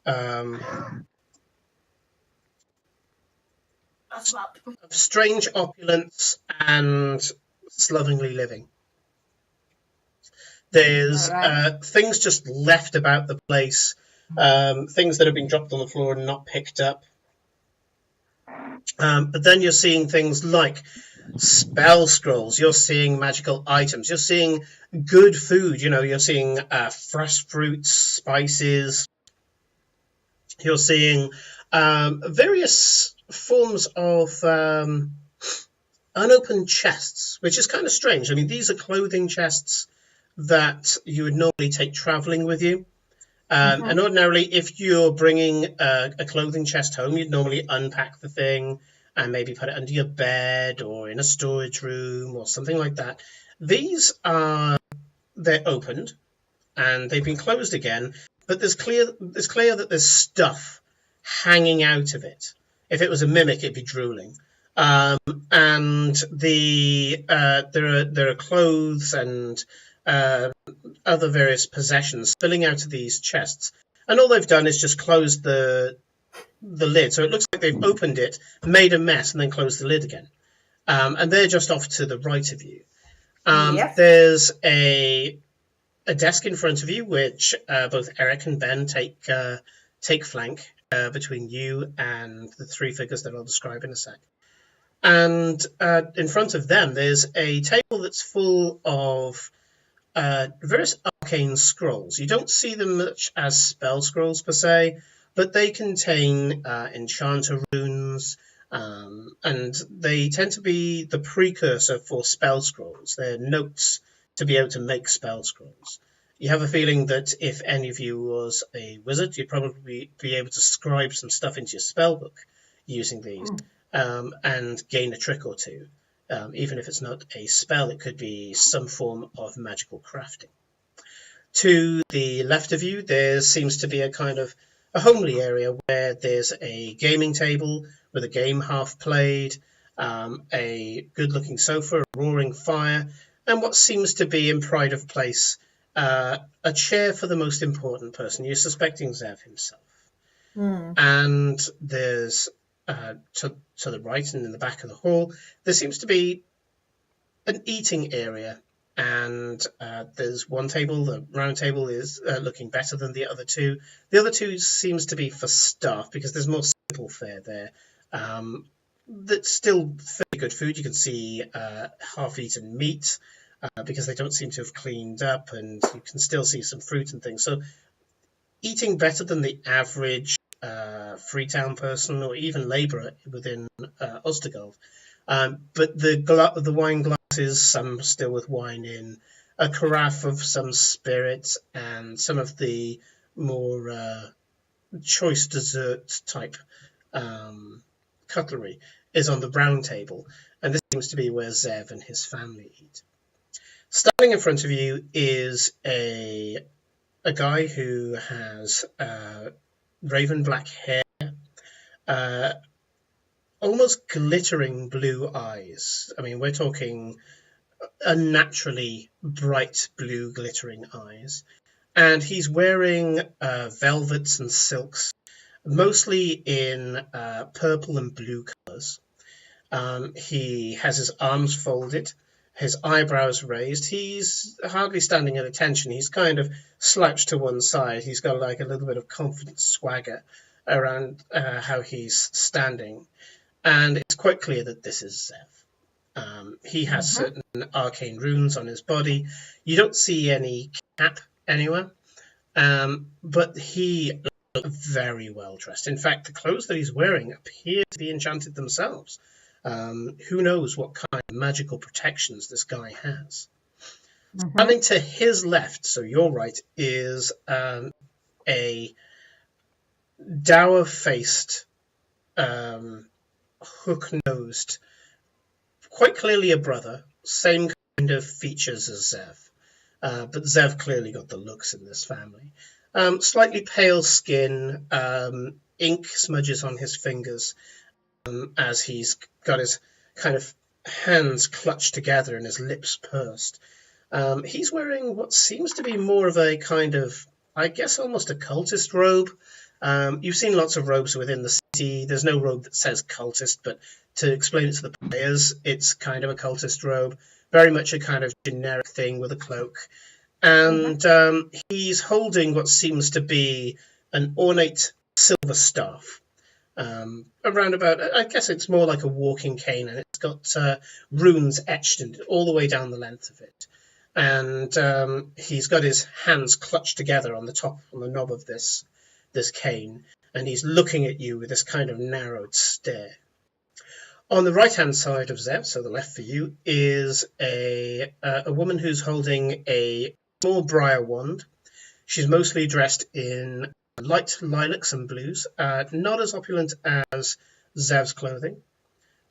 strange opulence and slovenly living. There's things just left about the place, things that have been dropped on the floor and not picked up. But then you're seeing things like spell scrolls, you're seeing magical items, you're seeing good food, you're seeing fresh fruits, spices, you're seeing various forms of unopened chests, which is kind of strange. I mean, these are clothing chests that you would normally take traveling with you. And ordinarily, if you're bringing a clothing chest home, you'd normally unpack the thing and maybe put it under your bed or in a storage room or something like that. They're opened and they've been closed again, but it's clear that there's stuff hanging out of it. If it was a mimic, it'd be drooling. And there are clothes and other various possessions spilling out of these chests, and all they've done is just close the lid, so it looks like they've opened it, made a mess, and then closed the lid again. And they're just off to the right of you. There's a desk in front of you, which both Eric and Ben take flank between you and the three figures that I'll describe in a sec. And in front of them, there's a table that's full of various arcane scrolls. You don't see them much as spell scrolls per se, but they contain enchanter runes, and they tend to be the precursor for spell scrolls. They're notes to be able to make spell scrolls. You have a feeling that if any of you was a wizard, you'd probably be able to scribe some stuff into your spell book using these, and gain a trick or two. Even if it's not a spell, it could be some form of magical crafting. To the left of you, there seems to be a kind of a homely area where there's a gaming table with a game half played, a good-looking sofa, a roaring fire, and what seems to be in pride of place, a chair for the most important person. You're suspecting Zev himself. And there's to the right and in the back of the hall, there seems to be an eating area, and there's one table, the round table is looking better than the other two. The other two seems to be for staff because there's more simple fare there. That's still fairly good food. You can see half-eaten meat because they don't seem to have cleaned up, and you can still see some fruit and things. So eating better than the average Freetown person or even labourer within Ostergold. But the wine glasses, some still with wine in, a carafe of some spirits, and some of the more choice dessert type cutlery is on the round table, and this seems to be where Zev and his family eat. Standing in front of you is a guy who has raven black hair, almost glittering blue eyes. I mean, we're talking unnaturally bright blue glittering eyes. And he's wearing velvets and silks, mostly in purple and blue colours. He has his arms folded, his eyebrows raised. He's hardly standing at attention. He's kind of slouched to one side. He's got like a little bit of confident swagger around how he's standing. And it's quite clear that this is Zev. He has certain arcane runes on his body. You don't see any cap anywhere, but he looks very well dressed. In fact, the clothes that he's wearing appear to be enchanted themselves. Who knows what kind of magical protections this guy has. Standing to his left, so your right, is a dour-faced, hook-nosed, quite clearly a brother, same kind of features as Zev. But Zev clearly got the looks in this family. Slightly pale skin, ink smudges on his fingers as he's got his kind of hands clutched together and his lips pursed. He's wearing what seems to be more of a kind of, I guess, almost a cultist robe. You've seen lots of robes within the city. There's no robe that says cultist, but to explain it to the players, it's kind of a cultist robe. Very much a kind of generic thing with a cloak. And he's holding what seems to be an ornate silver staff. Around about, I guess it's more like a walking cane, and it's got runes etched in it all the way down the length of it. And he's got his hands clutched together on the knob of this cane, and he's looking at you with this kind of narrowed stare. On the right-hand side of Zev, so the left for you, is a woman who's holding a small briar wand. She's mostly dressed in light lilacs and blues, not as opulent as Zev's clothing,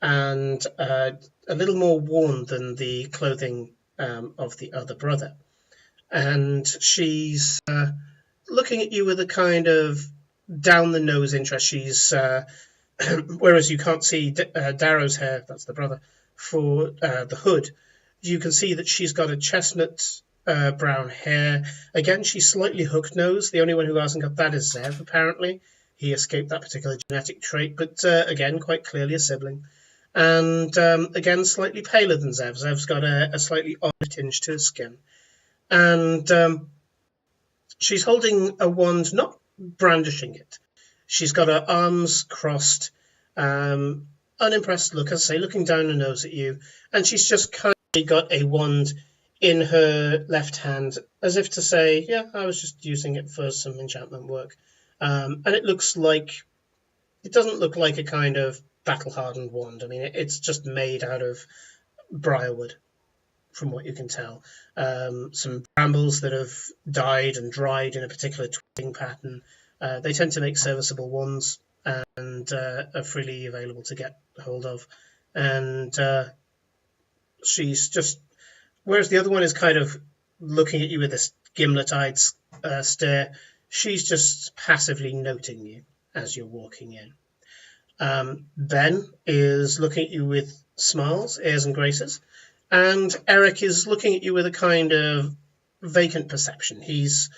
and a little more worn than the clothing of the other brother. And she's looking at you with a kind of down-the-nose interest. She's whereas you can't see Darrow's hair, that's the brother, for the hood, you can see that she's got a chestnut brown hair. Again, she's slightly hook-nosed. The only one who hasn't got that is Zev, apparently. He escaped that particular genetic trait, but again, quite clearly a sibling. And again, slightly paler than Zev. Zev's got a slightly odd tinge to his skin. And she's holding a wand, not brandishing it. She's got her arms crossed, unimpressed look, as I say, looking down her nose at you. And she's just kind of got a wand in her left hand, as if to say, yeah, I was just using it for some enchantment work. And it doesn't look like a kind of battle-hardened wand. I mean, it's just made out of briarwood, from what you can tell. Some brambles that have died and dried in a particular twisting pattern. They tend to make serviceable wands and are freely available to get hold of. And she's just... Whereas the other one is kind of looking at you with this gimlet-eyed stare, she's just passively noting you as you're walking in. Ben is looking at you with smiles, airs and graces, and Eric is looking at you with a kind of vacant perception. He's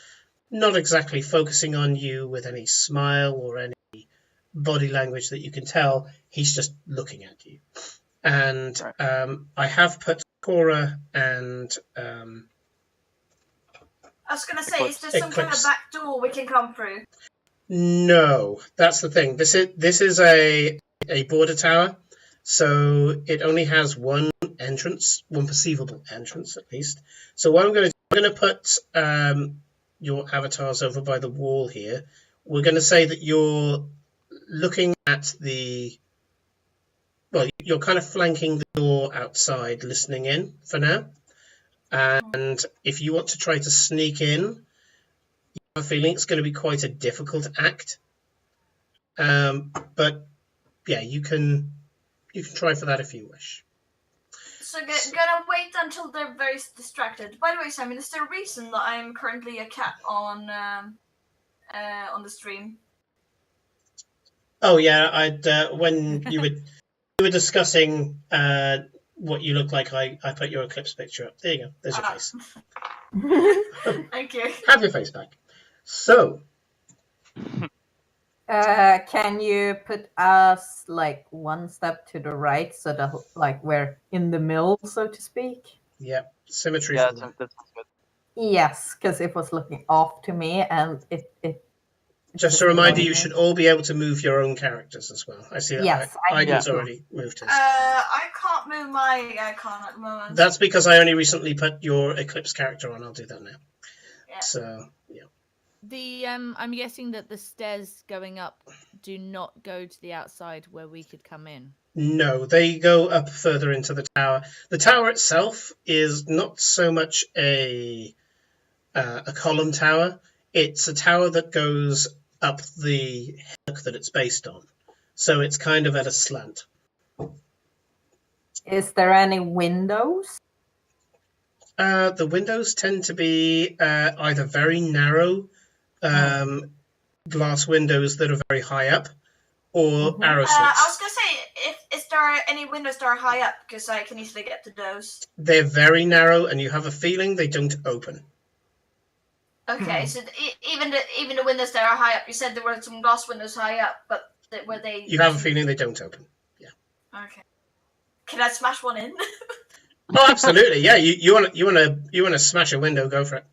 not exactly focusing on you with any smile or any body language that you can tell. He's just looking at you. And I have put Cora and... I was going to say, is there some kind of back door we can come through? No, that's the thing. This is a border tower, so it only has one entrance, one perceivable entrance at least. So what I'm going to put your avatars over by the wall here. We're going to say that you're looking at you're kind of flanking the door outside, listening in for now. And if you want to try to sneak in, you have a feeling it's going to be quite a difficult act. But yeah, you can try for that if you wish. So gonna wait until they're very distracted. By the way, Simon, is there a reason that I'm currently a cat on the stream? Oh yeah, when you were discussing what you look like, I put your eclipse picture up. There you go. There's your face. Thank you. Have your face back. So, can you put us like one step to the right so that like we're in the middle, so to speak? Yeah, symmetry. Yeah, that's good. Yes, because it was looking off to me, and it just a reminder, you should all be able to move your own characters as well. I see that. Yes, Aiden's already moved his. I can't move my icon at the moment. That's because I only recently put your Eclipse character on. I'll do that now. Yeah. So, yeah. The I'm guessing that the stairs going up do not go to the outside where we could come in. No, they go up further into the tower. The tower itself is not so much a column tower. It's a tower that goes up the hillock that it's based on. So it's kind of at a slant. Is there any windows? The windows tend to be either very narrow glass windows that are very high up, or arrow I slits. was gonna say, is there any windows that are high up? Because I can easily get to those. They're very narrow, and you have a feeling they don't open. Okay, so even the windows that are high up, you said there were some glass windows high up, but were they? You have a feeling they don't open. Yeah. Okay. Can I smash one in? Oh, absolutely. Yeah. You want to smash a window? Go for it.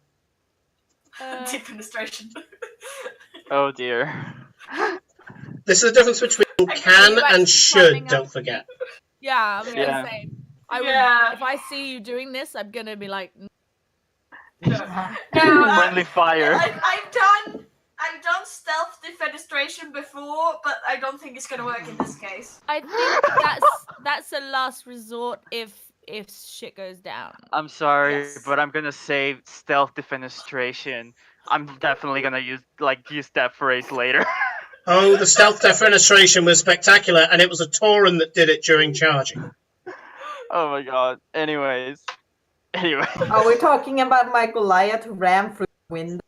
Deep penetration. Oh dear. This is the difference between can and should. Don't forget. Yeah, I was Yeah. gonna say. I would, Yeah. If I see you doing this, I'm gonna be like, No, Friendly fire. I've done stealth defenestration before, but I don't think it's gonna work in this case. I think that's a last resort if shit goes down. I'm sorry, Yes. but I'm gonna say stealth defenestration. I'm definitely gonna use that phrase later. Oh, the stealth defenestration was spectacular, and it was a Tauren that did it during charging. Oh my god. Anyways. Anyway. Are we talking about my Goliath who ran through the window?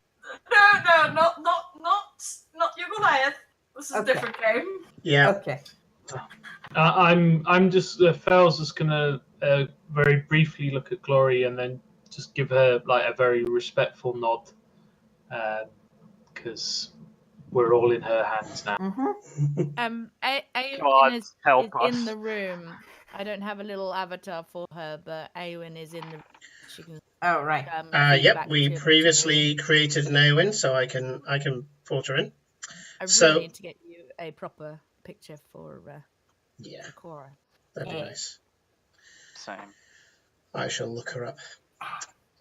No, not your Goliath. This is Okay. a different game. Yeah. Okay. I'm just Fel's just gonna very briefly look at Glory and then just give her like a very respectful nod, because we're all in her hands now. Mm-hmm. God, Aowen help is us. in the room. I don't have a little avatar for her, but Aowen is in the. She can. Oh, right. feed Yep. back We to previously created an Eowyn, so I can port her in. I really so- need to get you a proper picture for Yeah, Cora. that'd be nice. Same. I shall look her up.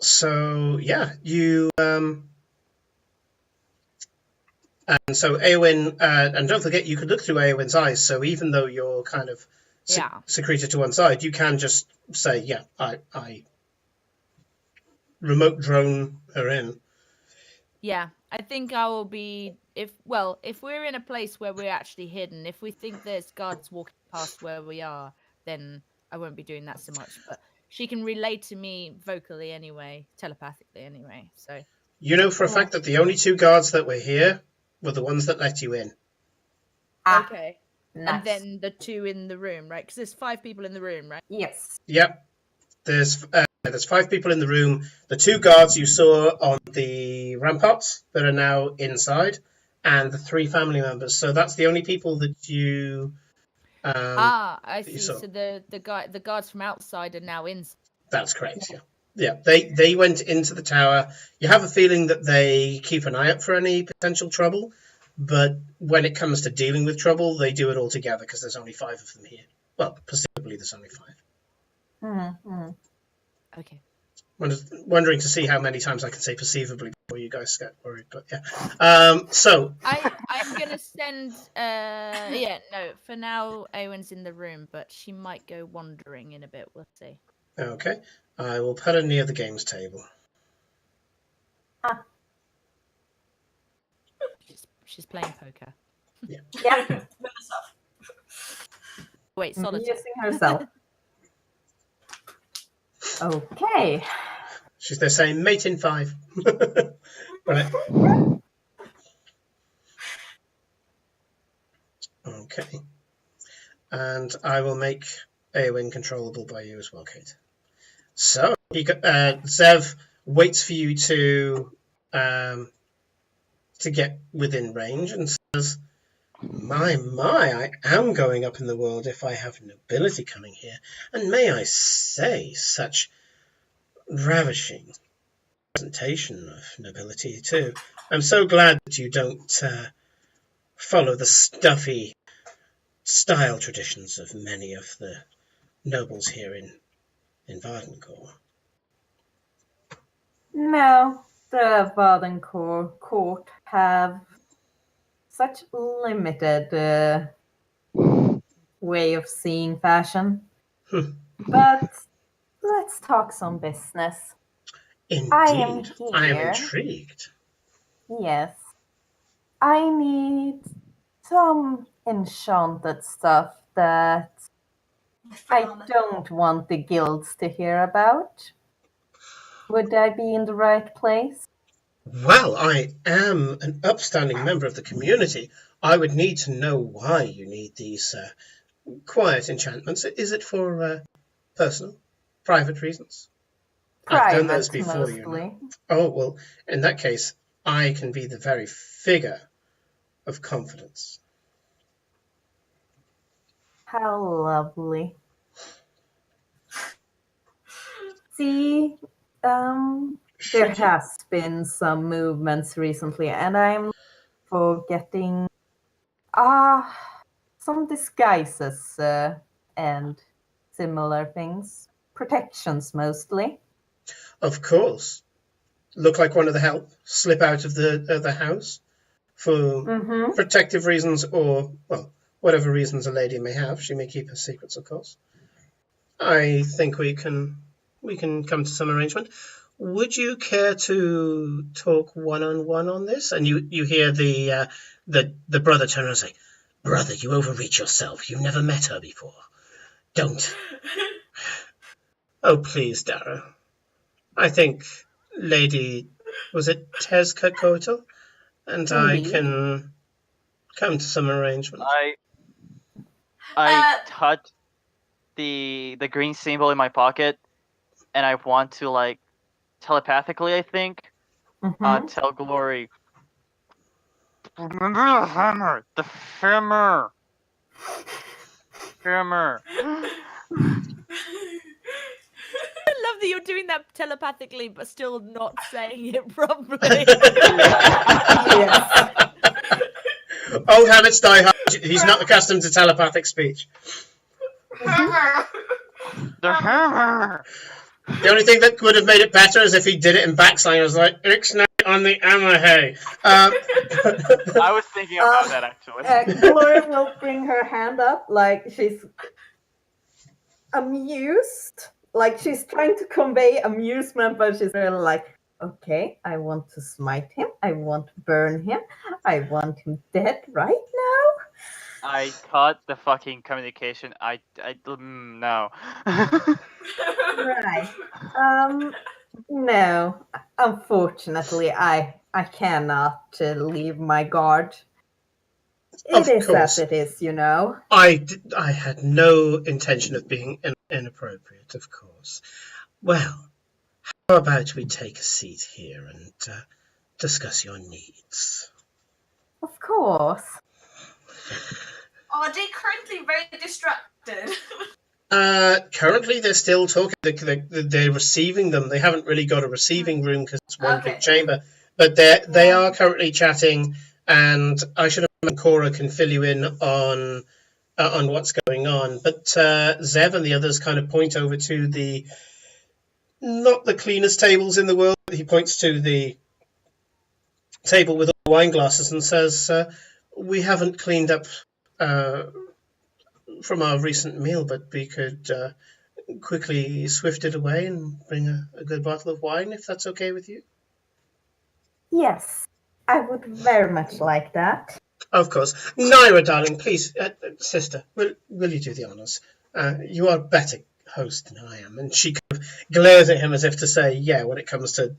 So yeah, you and so Eowyn, and don't forget you could look through Eowyn's eyes. So even though you're kind of Yeah. secreted to one side, you can just say, "Yeah, I remote drone her in." Yeah, I think I will be if we're in a place where we're actually hidden. If we think there's guards walking past where we are, then I won't be doing that so much. But she can relate to me vocally anyway, telepathically anyway. So You know for a fact that the only two guards that were here were the ones that let you in. Ah, okay, nice. and then the two in the room, right? Because there's 5 people in the room, right? Yes. Yep. There's 5 people in the room. The 2 guards you saw on the ramparts that are now inside, and the 3 family members. So that's the only people that you. I see. saw. So the guards from outside are now inside. That's correct. Yeah. Yeah. They went into the tower. You have a feeling that they keep an eye out for any potential trouble, but when it comes to dealing with trouble, they do it all together because there's only 5 of them here. Well, presumably there's only 5. Mm-hmm. Okay. Wondering to see how many times I can say perceivably before you guys get worried, but yeah. So I'm gonna send. For now, Owen's in the room, but she might go wandering in a bit. We'll see. okay, I will put her near the games table. She's playing poker. Yeah. Wait, solitaire. Using herself. Okay. She's there saying mate in 5. Right. Okay. And I will make Eowyn controllable by you as well, Kate. So Zev waits for you to get within range and says, My, I am going up in the world if I have nobility coming here. And may I say, such ravishing presentation of nobility too. I'm so glad that you don't follow the stuffy style traditions of many of the nobles here in Vardencourt. No, the Vardencourt court have such limited way of seeing fashion. Hmm. But let's talk some business. I am Indeed. I am here. intrigued. Yes. I need some enchanted stuff that I don't want the guilds to hear about. Would I be in the right place? Well, I am an upstanding member of the community. I would need to know why you need these quiet enchantments. Is it for personal, private reasons? I've done those Private, before, you mostly. know. Oh, well, in that case, I can be the very figure of confidence. How lovely. See, there Should you? has been some movements recently, and I'm for getting some disguises and similar things. Protections mostly. Of course. Look like one of the help. Slip out of the house for protective reasons or, well, whatever reasons a lady may have. She may keep her secrets, of course. I think we can come to some arrangement. Would you care to talk one-on-one on this? And you hear the brother turn around and say, "Brother, you overreach yourself. You've never met her before. Don't." Oh, please, Dara. I think Lady, was it Tezcatlipoca? And I Indeed. can come to some arrangement. I touch the green symbol in my pocket, and I want to, like, telepathically, I think, tell Glory, remember the hammer, the hammer. I love that you're doing that telepathically, but still not saying it properly. Yes. Old habits die hard. He's not accustomed to telepathic speech. The hammer. The only thing that would have made it better is if he did it in backslang. I was like, "Ixnay on the hammer, hey." I was thinking about that, actually. Glory will bring her hand up like she's amused. Like she's trying to convey amusement, but she's really like, okay, I want to smite him. I want to burn him. I want him dead right now. I cut the fucking communication. No. Right. No. Unfortunately, I cannot leave my guard. Of It is course. as it is, you know. I had no intention of being inappropriate, of course. Well, how about we take a seat here and discuss your needs? Of course. Are they currently very distracted? Currently, they're still talking. They're receiving them. They haven't really got a receiving room because it's one big chamber. But they are currently chatting, and I should have Cora can fill you in on what's going on. But Zev and the others kind of point over to not the cleanest tables in the world. He points to the table with all the wine glasses and says, "We haven't cleaned up from our recent meal, but we could quickly swift it away and bring a good bottle of wine, if that's okay with you." Yes, I would very much like that. Of course. Naira, darling, please, sister, will you do the honours? You are a better host than I am. And she kind of glares at him as if to say, yeah, when it comes to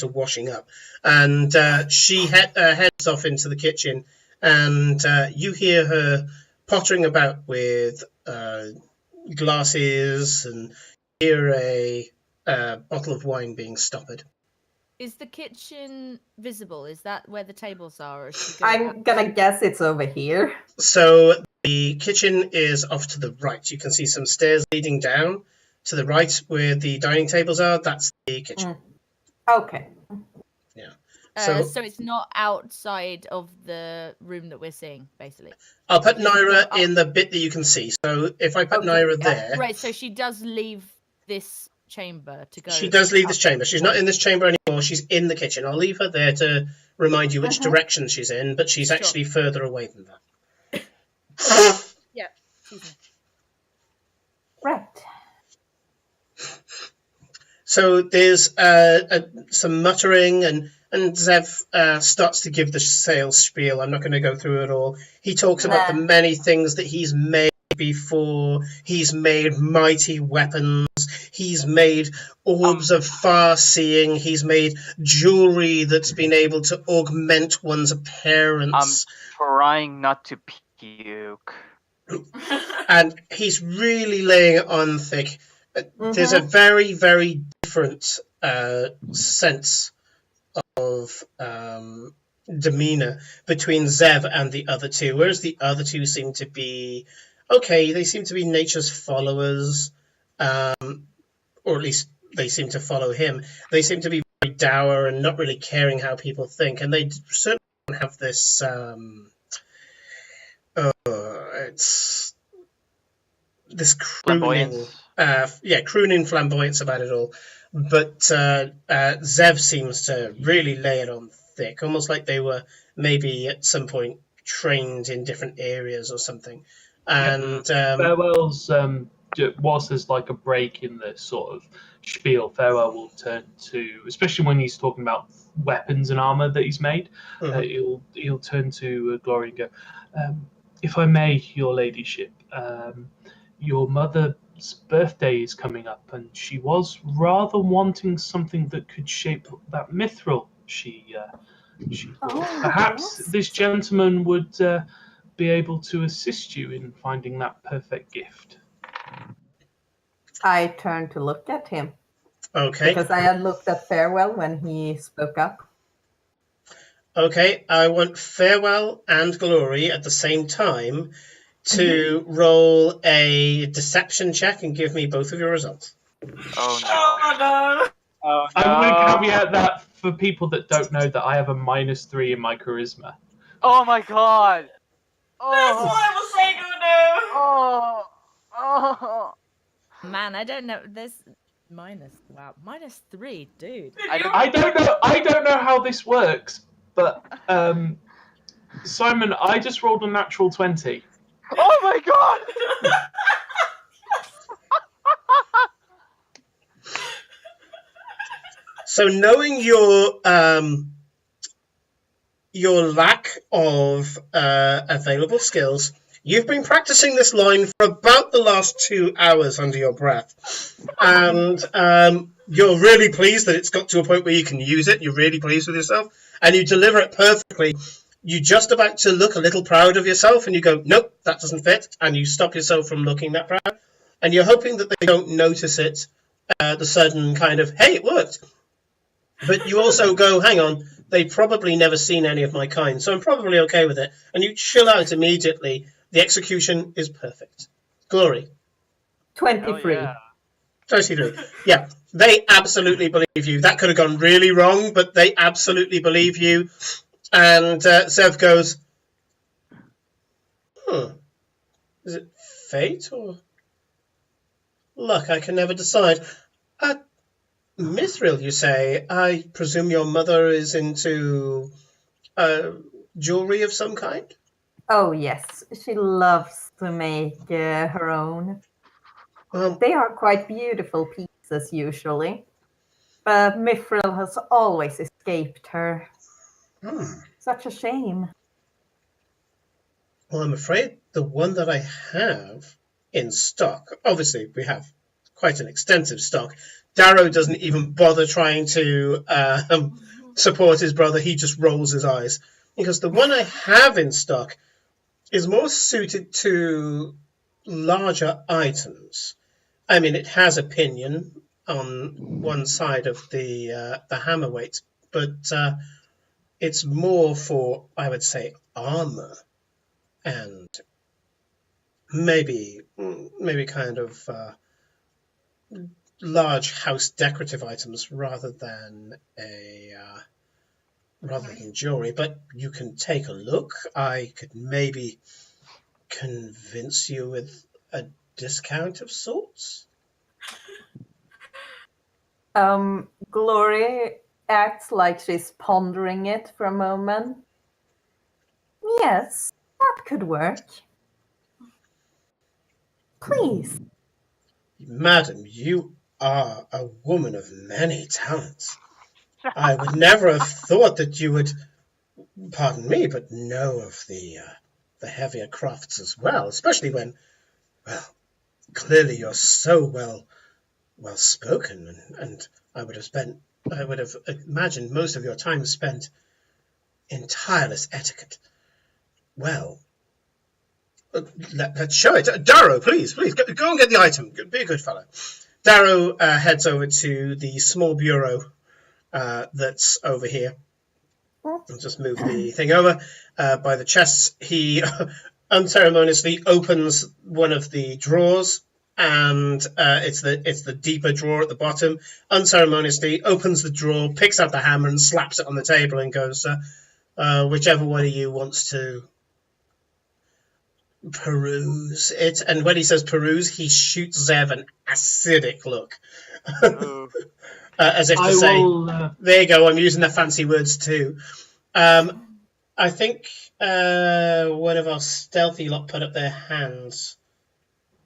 washing up. And she heads off into the kitchen, and you hear her pottering about with glasses, and hear a bottle of wine being stoppered. Is the kitchen visible? Is that where the tables are? Or I'm gonna guess it's over here. So the kitchen is off to the right. You can see some stairs leading down to the right where the dining tables are. That's the kitchen. Okay. Yeah. So it's not outside of the room that we're seeing, basically. I'll put Naira in the bit that you can see. So if I put Naira there... Right, so she does leave this chamber to go. She does leave this chamber. She's not in this chamber anymore. She's in the kitchen. I'll leave her there to remind you which direction she's in, but she's actually further away than that. Yeah. So there's some muttering, and Zev starts to give the sales spiel. I'm not going to go through it all. He talks about the Nah. many things that he's made before. He's made mighty weapons. He's made orbs of far-seeing. He's made jewelry that's been able to augment one's appearance. Trying not to puke. And he's really laying it on thick. There's a very, very different sense of demeanor between Zev and the other two, whereas the other two seem to be okay. They seem to be nature's followers, or at least they seem to follow him. They seem to be very dour and not really caring how people think, and they certainly don't have this. It's this crooning, crooning flamboyance about it all. But Zev seems to really lay it on thick, almost like they were maybe at some point trained in different areas or something. And Farewell's whilst there's like a break in the sort of spiel, Farewell will turn to, especially when he's talking about weapons and armor that he's made, he'll turn to Glory and go, if I may, your ladyship, your mother's birthday is coming up, and she was rather wanting something that could shape that mithril she thought. Perhaps this gentleman would be able to assist you in finding that perfect gift. I turned to look at him. Okay. Because I had looked at Farewell when he spoke up. Okay, I want Farewell and Glory at the same time to roll a deception check and give me both of your results. Oh no. Oh no! Oh, no. I'm going to caveat that for people that don't know that I have a -3 in my charisma. Oh my god. That's Oh. why I was saying oh Oh. Oh. Man, I don't know. There's -3, dude. I don't know how this works, but Simon, I just rolled a natural 20. Oh my god. So knowing your lack of available skills, you've been practicing this line for about the last 2 hours under your breath. And you're really pleased that it's got to a point where you can use it. You're really pleased with yourself. And you deliver it perfectly. You're just about to look a little proud of yourself, and you go, nope, that doesn't fit. And you stop yourself from looking that proud. And you're hoping that they don't notice it, the sudden kind of, hey, it worked. But you also go, hang on, they've probably never seen any of my kind, so I'm probably okay with it. And you chill out immediately. The execution is perfect. Glory. 23. Yeah. 23. Yeah, they absolutely believe you. That could have gone really wrong, but they absolutely believe you. And Zev goes, is it fate or luck? I can never decide. Mithril, you say? I presume your mother is into jewelry of some kind? Oh, yes. She loves to make her own. Well, They are quite beautiful pieces, usually. But mithril has always escaped her. Such a shame. well, I'm afraid the one that I have in stock, obviously we have quite an extensive stock. Darrow doesn't even bother trying to support his brother. He just rolls his eyes. Because the one I have in stock is more suited to larger items. I mean, it has a pinion on one side of the hammer weight, but it's more for, I would say, armor and maybe kind of large house decorative items rather than jewelry. But you can take a look. I could maybe convince you with a discount of sorts. Glory acts like she's pondering it for a moment. Yes, that could work. Please. Madam, you are a woman of many talents. I would never have thought that you would, pardon me, but know of the heavier crafts as well, especially when, well, clearly you're so well spoken, and I would have imagined most of your time spent in tireless etiquette. Well, let's show it. Darrow, please, go and get the item. Be a good fellow. Darrow heads over to the small bureau that's over here. I'll just move the thing over by the chests. He unceremoniously opens one of the drawers, and it's the deeper drawer at the bottom. Unceremoniously opens the drawer, picks up the hammer, and slaps it on the table, and goes, "Whichever one of you wants to peruse it." And when he says peruse, he shoots Zev an acidic look, as if to say, "There you go. I'm using the fancy words too." I think one of our stealthy lot put up their hands.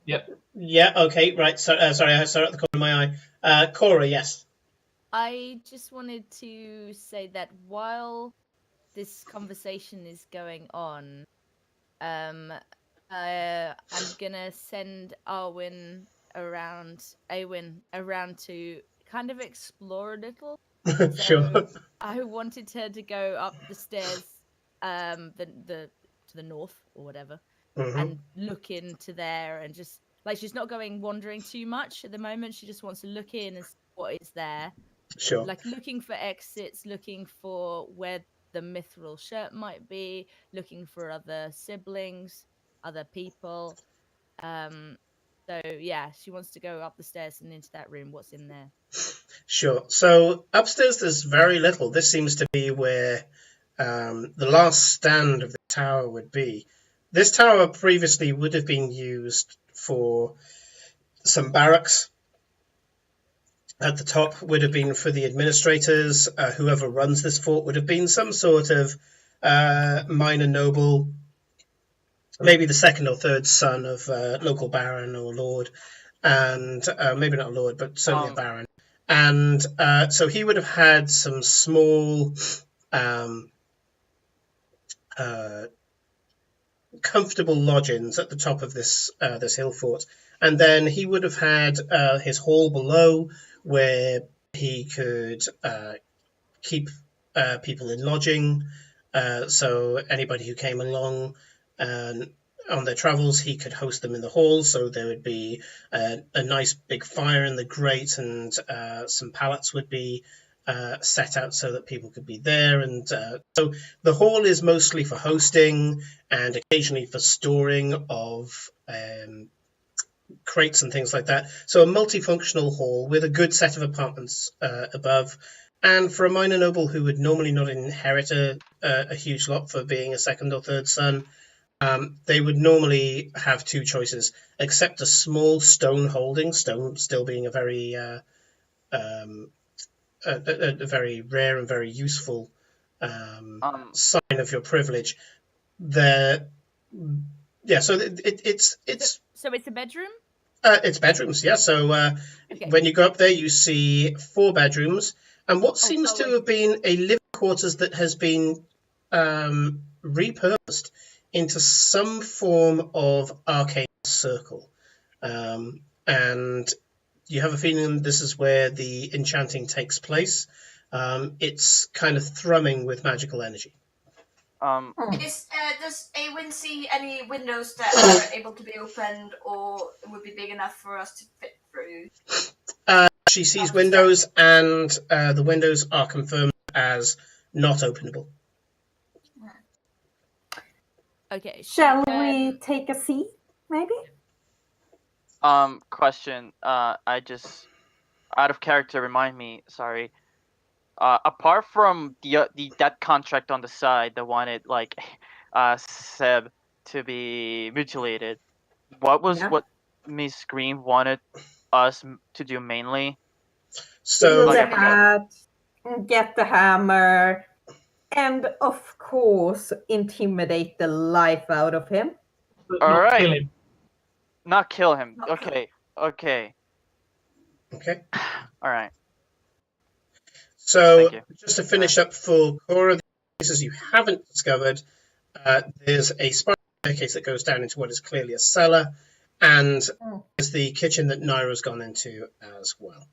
Yep. Yeah. Okay. Right. Sorry, I saw it at the corner of my eye. Cora, yes. I just wanted to say that while this conversation is going on, I'm gonna send Awen around to kind of explore a little. Sure. I wanted her to go up the stairs, to the north or whatever, and look into there, and just like she's not going wandering too much at the moment. She just wants to look in and see what is there. Sure. Like looking for exits, looking for where the mithril shirt might be, looking for other siblings, other people. So yeah, she wants to go up the stairs and into that room. What's in there? Sure. So upstairs there's very little. This seems to be where the last stand of the tower would be. This tower previously would have been used for some barracks. At the top would have been for the administrators. Whoever runs this fort would have been some sort of minor noble, maybe the second or third son of a local baron or lord, and maybe not a lord, but certainly a baron. And so he would have had some small, comfortable lodgings at the top of this hill fort, and then he would have had his hall below, where he could keep people in lodging. So anybody who came along on their travels, he could host them in the hall. So there would be a nice big fire in the grate, and some pallets would be set out so that people could be there. And so the hall is mostly for hosting and occasionally for storing of crates and things like that. So a multifunctional hall with a good set of apartments above. And for a minor noble who would normally not inherit a huge lot for being a second or third son, they would normally have two choices, except a small stone holding, stone still being a very very rare and very useful sign of your privilege. So it's So it's a bedroom? It's bedrooms, yeah. So Okay. when you go up there, you see 4 bedrooms, and what seems to have been a living quarters that has been repurposed into some form of arcane circle. And you have a feeling this is where the enchanting takes place. It's kind of thrumming with magical energy. Does Awen see any windows that are able to be opened or would be big enough for us to fit through? She sees windows, and the windows are confirmed as not openable. Okay. Shall we take a seat, maybe? Question. I just out of character. Remind me. Sorry. Apart from the that contract on the side that wanted like Seb to be mutilated, what was what Miss Green wanted us to do mainly? So Steal the hat, get the hammer, and of course intimidate the life out of him. But All not right. kill him. Not kill him. Not kill Okay. Okay. All right. So, Thank you. just to finish up for Cora, the places you haven't discovered, there's a spiral staircase that goes down into what is clearly a cellar, and there's the kitchen that Naira's gone into as well.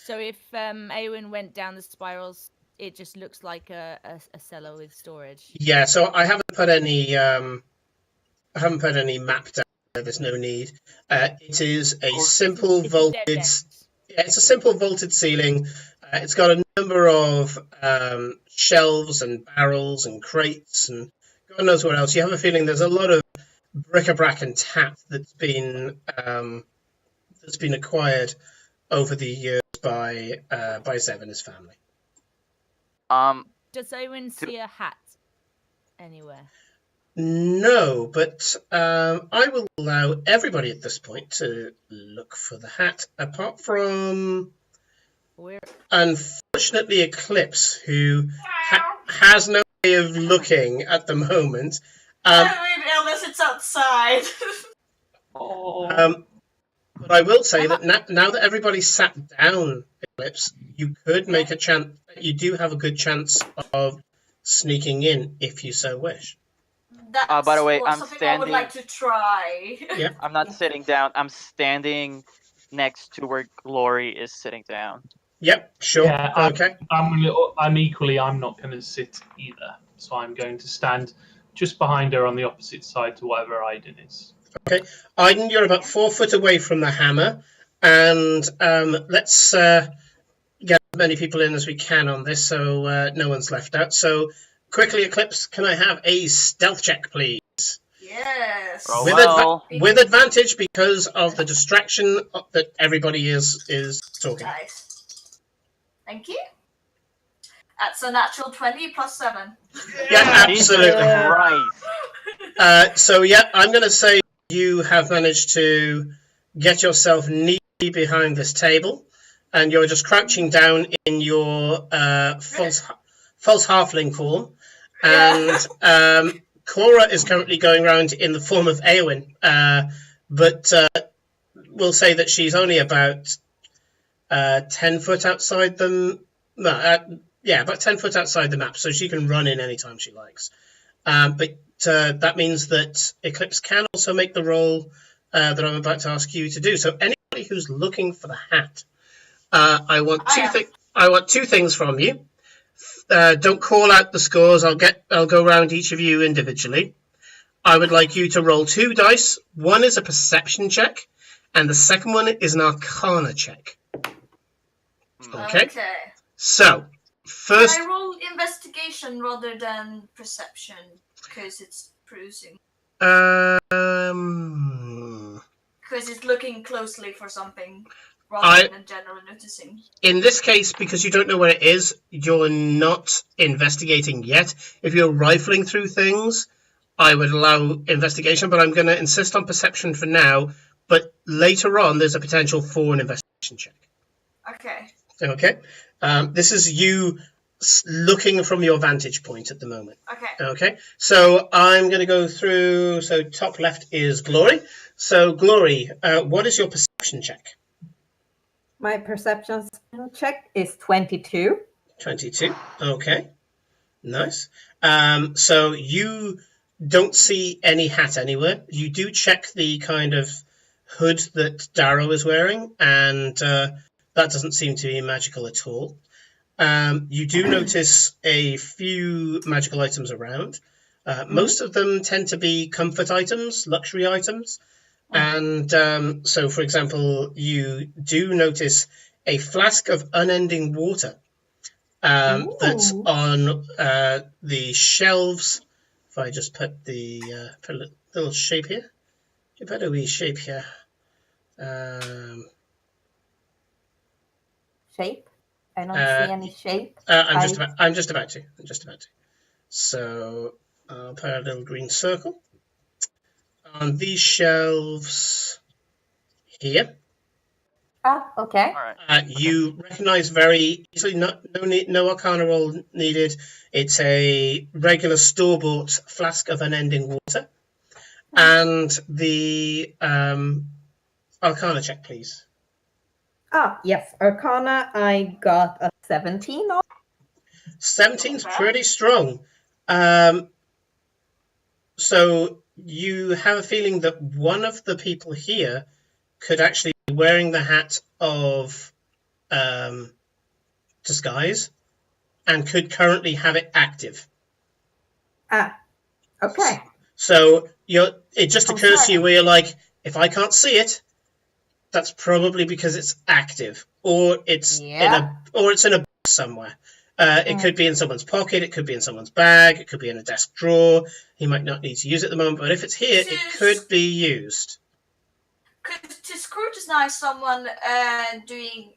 So if Eowyn went down the spirals, it just looks like a cellar with storage. Yeah, so I haven't put any map down there. There's no need. It is a simple It's a dead vaulted. end. Yeah, it's a simple vaulted ceiling. It's got a number of shelves and barrels and crates and God knows what else. You have a feeling there's a lot of bric-a-brac and tap that's been acquired over the years by Zev and his family. Does Eowyn see a hat anywhere? No, but I will allow everybody at this point to look for the hat, apart from, unfortunately, Eclipse, who has no way of looking at the moment. Unless it's outside. But I will say that now that everybody's sat down, Eclipse, you could make a chance. You do have a good chance of sneaking in if you so wish. That's by the way, I'm something I would standing- like to try. Yeah. I'm not sitting down. I'm standing next to where Glory is sitting down. Yep, sure. Yeah, Okay. I'm not going to sit either, so I'm going to stand just behind her on the opposite side to whatever Aiden is. Okay. Aiden, you're about 4 foot away from the hammer, and let's get as many people in as we can on this, so no one's left out. So, quickly, Eclipse, can I have a stealth check, please? Yes. Oh, With, well. with advantage because of the distraction that everybody is talking. Nice. Thank you. That's a natural 20 plus 7. Yeah, Jesus absolutely. Christ. So, yeah, I'm going to say you have managed to get yourself neatly behind this table, and you're just crouching down in your false halfling form. And Cora is currently going around in the form of Eowyn, but we'll say that she's only about 10 foot outside them. About 10 foot outside the map, so she can run in anytime she likes. But that means that Eclipse can also make the roll that I'm about to ask you to do. So anybody who's looking for the hat, I want two things from you. Don't call out the scores. I'll go around each of you individually. I would like you to roll 2 dice. One is a perception check, and the second one is an arcana check. Okay. So, first. Can I roll investigation rather than perception? Because it's cruising. Because it's looking closely for something rather than generally noticing. In this case, because you don't know where it is, you're not investigating yet. If you're rifling through things, I would allow investigation, but I'm going to insist on perception for now. But later on, there's a potential for an investigation check. Okay. This is you looking from your vantage point at the moment. Okay. So I'm going to go through. So top left is Glory. So Glory, what is your perception check? My perception check is 22. 22. Okay. Nice. So you don't see any hat anywhere. You do check the kind of hood that Darrow is wearing, and that doesn't seem to be magical at all. You do notice a few magical items around. Most of them tend to be comfort items, luxury items. And so, for example, you do notice a flask of unending water that's on the shelves. If I just put a little shape here. You put a wee shape here. Shape? I don't see any shape. I'm just about to. So I'll put a little green circle on these shelves here. Okay. All right. You recognize very easily. No arcana roll needed. It's a regular store-bought flask of unending water, and the arcana check, please. Yes, Arcana, I got a 17 on. 17's Okay. pretty strong. So you have a feeling that one of the people here could actually be wearing the hat of disguise and could currently have it active. Okay. So it just I'm occurs to you sorry. where you're like, if I can't see it, that's probably because it's active, or it's in a box somewhere. It could be in someone's pocket, it could be in someone's bag, it could be in a desk drawer. He might not need to use it at the moment, but if it's here, it could be used. To scrutinize someone doing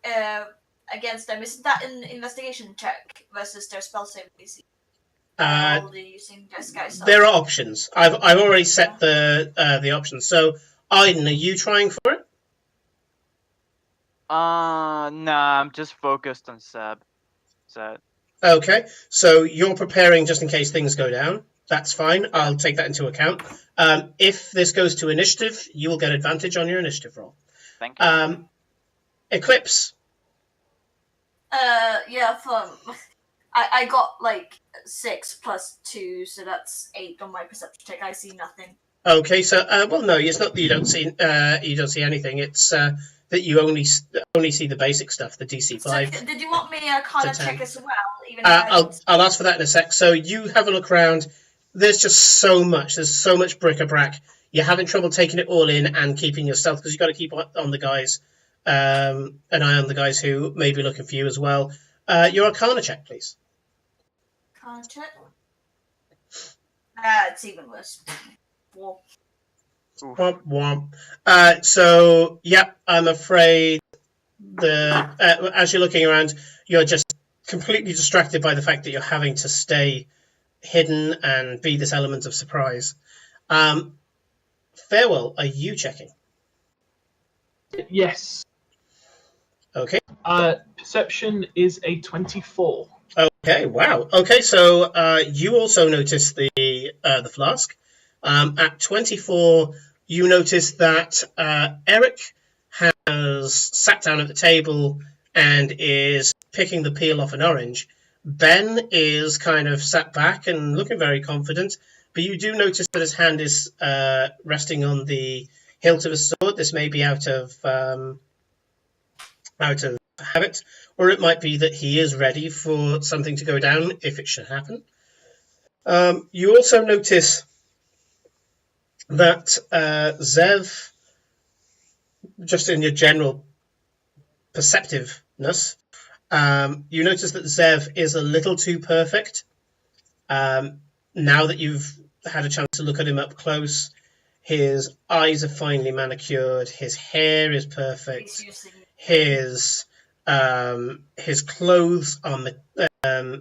against them, isn't that an investigation check versus their spell save DC? Only using disguise. There are options. I've already set the options. So, Aiden, are you trying for it? Nah, I'm just focused on Seb. Okay, so you're preparing just in case things go down. That's fine. I'll take that into account. If this goes to initiative, you will get advantage on your initiative roll. Thank you. Eclipse. Yeah, I got like 6 plus 2, so that's 8 on my perception check. I see nothing. Okay, so well, no, it's not that you don't see anything. It's that you only see the basic stuff, the DC 5. So, did you want me a Arcana check as well? Even I'll ask for that in a sec. So you have a look around. There's just so much. There's so much bric-a-brac. You're having trouble taking it all in and keeping your stealth because you've got to keep on the guys, an eye on the guys who may be looking for you as well. Your Arcana check, please. Arcana check. It's even worse. Whoa. Womp womp. So, yep, I'm afraid as you're looking around, you're just completely distracted by the fact that you're having to stay hidden and be this element of surprise. Farewell, are you checking? Yes. Okay. Perception is a 24. Okay, wow. Okay, so you also notice the flask. At 24, you notice that Eric has sat down at the table and is picking the peel off an orange. Ben is kind of sat back and looking very confident, but you do notice that his hand is resting on the hilt of his sword. This may be out of habit, or it might be that he is ready for something to go down if it should happen. You also notice that Zev, just in your general perceptiveness, you notice that Zev is a little too perfect. Now that you've had a chance to look at him up close, his eyes are finely manicured, his hair is perfect, his clothes are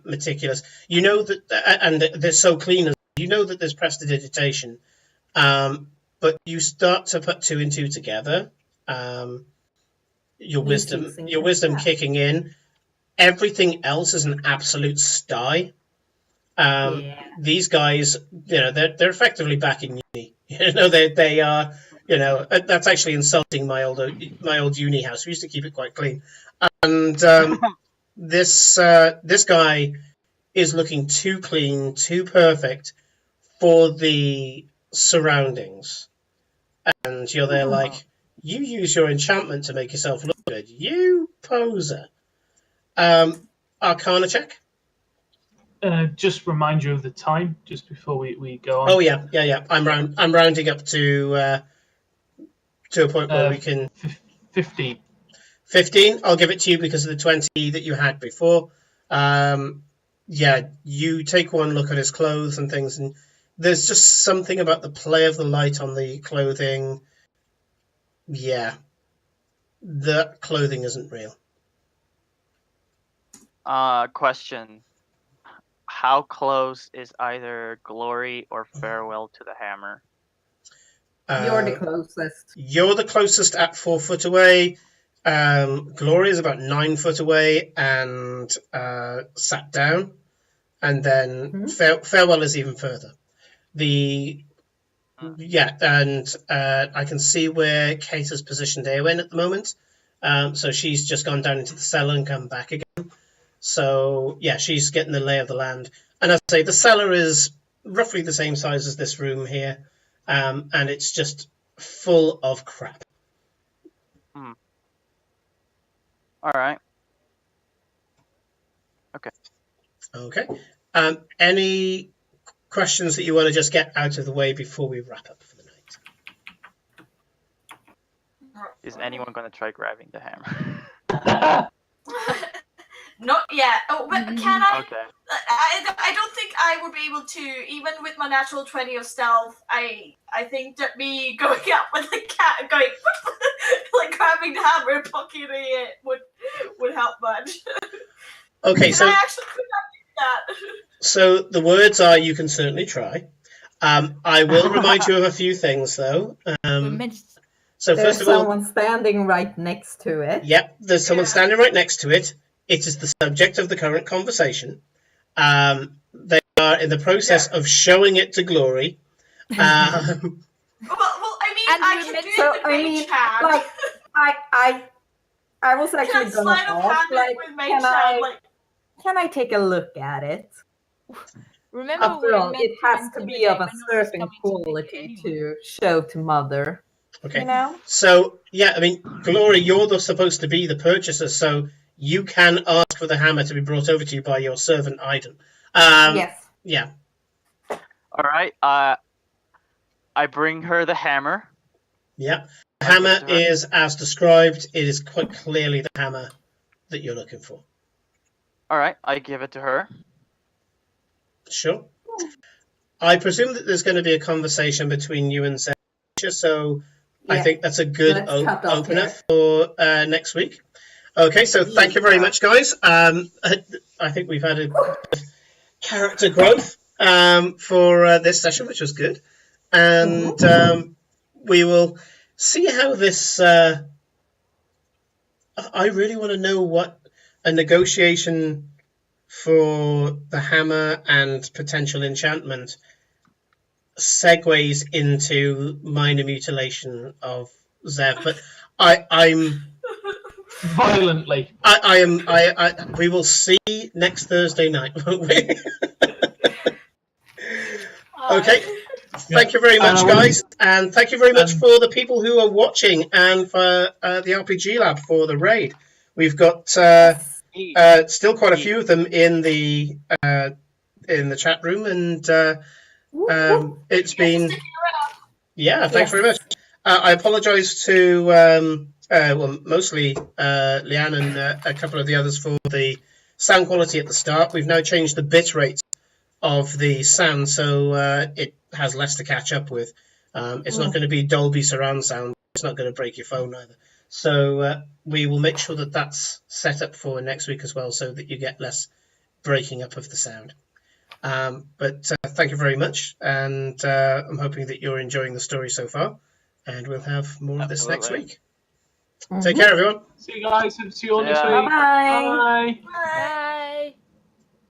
meticulous. You know that, and they're so clean. You know that there's prestidigitation, but you start to put two and two together. Your wisdom kicking in. Everything else is an absolute sty. These guys, they're effectively back in uni. They are. That's actually insulting my old uni house. We used to keep it quite clean, and this guy is looking too clean, too perfect for the surroundings. And you're there like, you use your enchantment to make yourself look good. You poser. Arcana check. Just remind you of the time just before we go on. Oh yeah. I'm rounding up to a point where we can 15. 15. I'll give it to you because of the 20 that you had before. You take one look at his clothes and things, and there's just something about the play of the light on the clothing. Yeah, the clothing isn't real. Question. How close is either Glory or Farewell to the hammer? You're the closest. You're the closest at 4 foot away. Glory is about 9 foot away and sat down. And then Farewell is even further. I can see where Kate has positioned Eowyn at the moment. So she's just gone down into the cellar and come back again. So yeah, she's getting the lay of the land. And as I say, the cellar is roughly the same size as this room here, and it's just full of crap. All right. Okay. Any questions that you want to just get out of the way before we wrap up for the night? Is anyone gonna try grabbing the hammer? Not yet. Oh, but can I? Okay. I don't think I would be able to, even with my natural 20 of stealth. I think that me going up with the cat, going like grabbing the hammer and pocketing it would help much. Okay, Can so I actually do that? so the words are you can certainly try. I will remind you of a few things though. So There's first of all, someone standing right next to it. yep, there's someone standing right next to it. It is the subject of the current conversation. They are in the process of showing it to Glory. Well, I mean, I can do it with mage hand. Like, I was actually Can gonna sleight of ask, hand it like, with mage hand, like. can I take a look at it? Remember, After all, it has to be of a certain quality to show to Mother. Okay. You know? So yeah, I mean, Glory, you're supposed to be the purchaser, so you can ask for the hammer to be brought over to you by your servant Aiden. Yes. Yeah. All right. I bring her the hammer. Yeah. The hammer is as described. It is quite clearly the hammer that you're looking for. All right. I give it to her. Sure. I presume that there's going to be a conversation between you and Zed, so I think that's a good opener for next week. Okay, so thank you very much, guys. I think we've had a character growth for this session, which was good. And we will see how this... I really want to know what a negotiation for the hammer and potential enchantment segues into minor mutilation of Zev. But I'm... Violently. We will see next Thursday night, won't we? Okay. Thank you very much, guys, and thank you very much for the people who are watching and for the RPG Lab for the raid. We've got still quite a few of them in the chat room, and it's been thanks very much. I apologise to mostly Leanne and a couple of the others for the sound quality at the start. We've now changed the bit rate of the sound, so it has less to catch up with. It's not going to be Dolby surround sound. It's not going to break your phone either. So we will make sure that that's set up for next week as well, so that you get less breaking up of the sound. But thank you very much, and I'm hoping that you're enjoying the story so far, and we'll have more of this next week. Take care, everyone. See you guys. See you all next week. Bye-bye. Bye. Bye.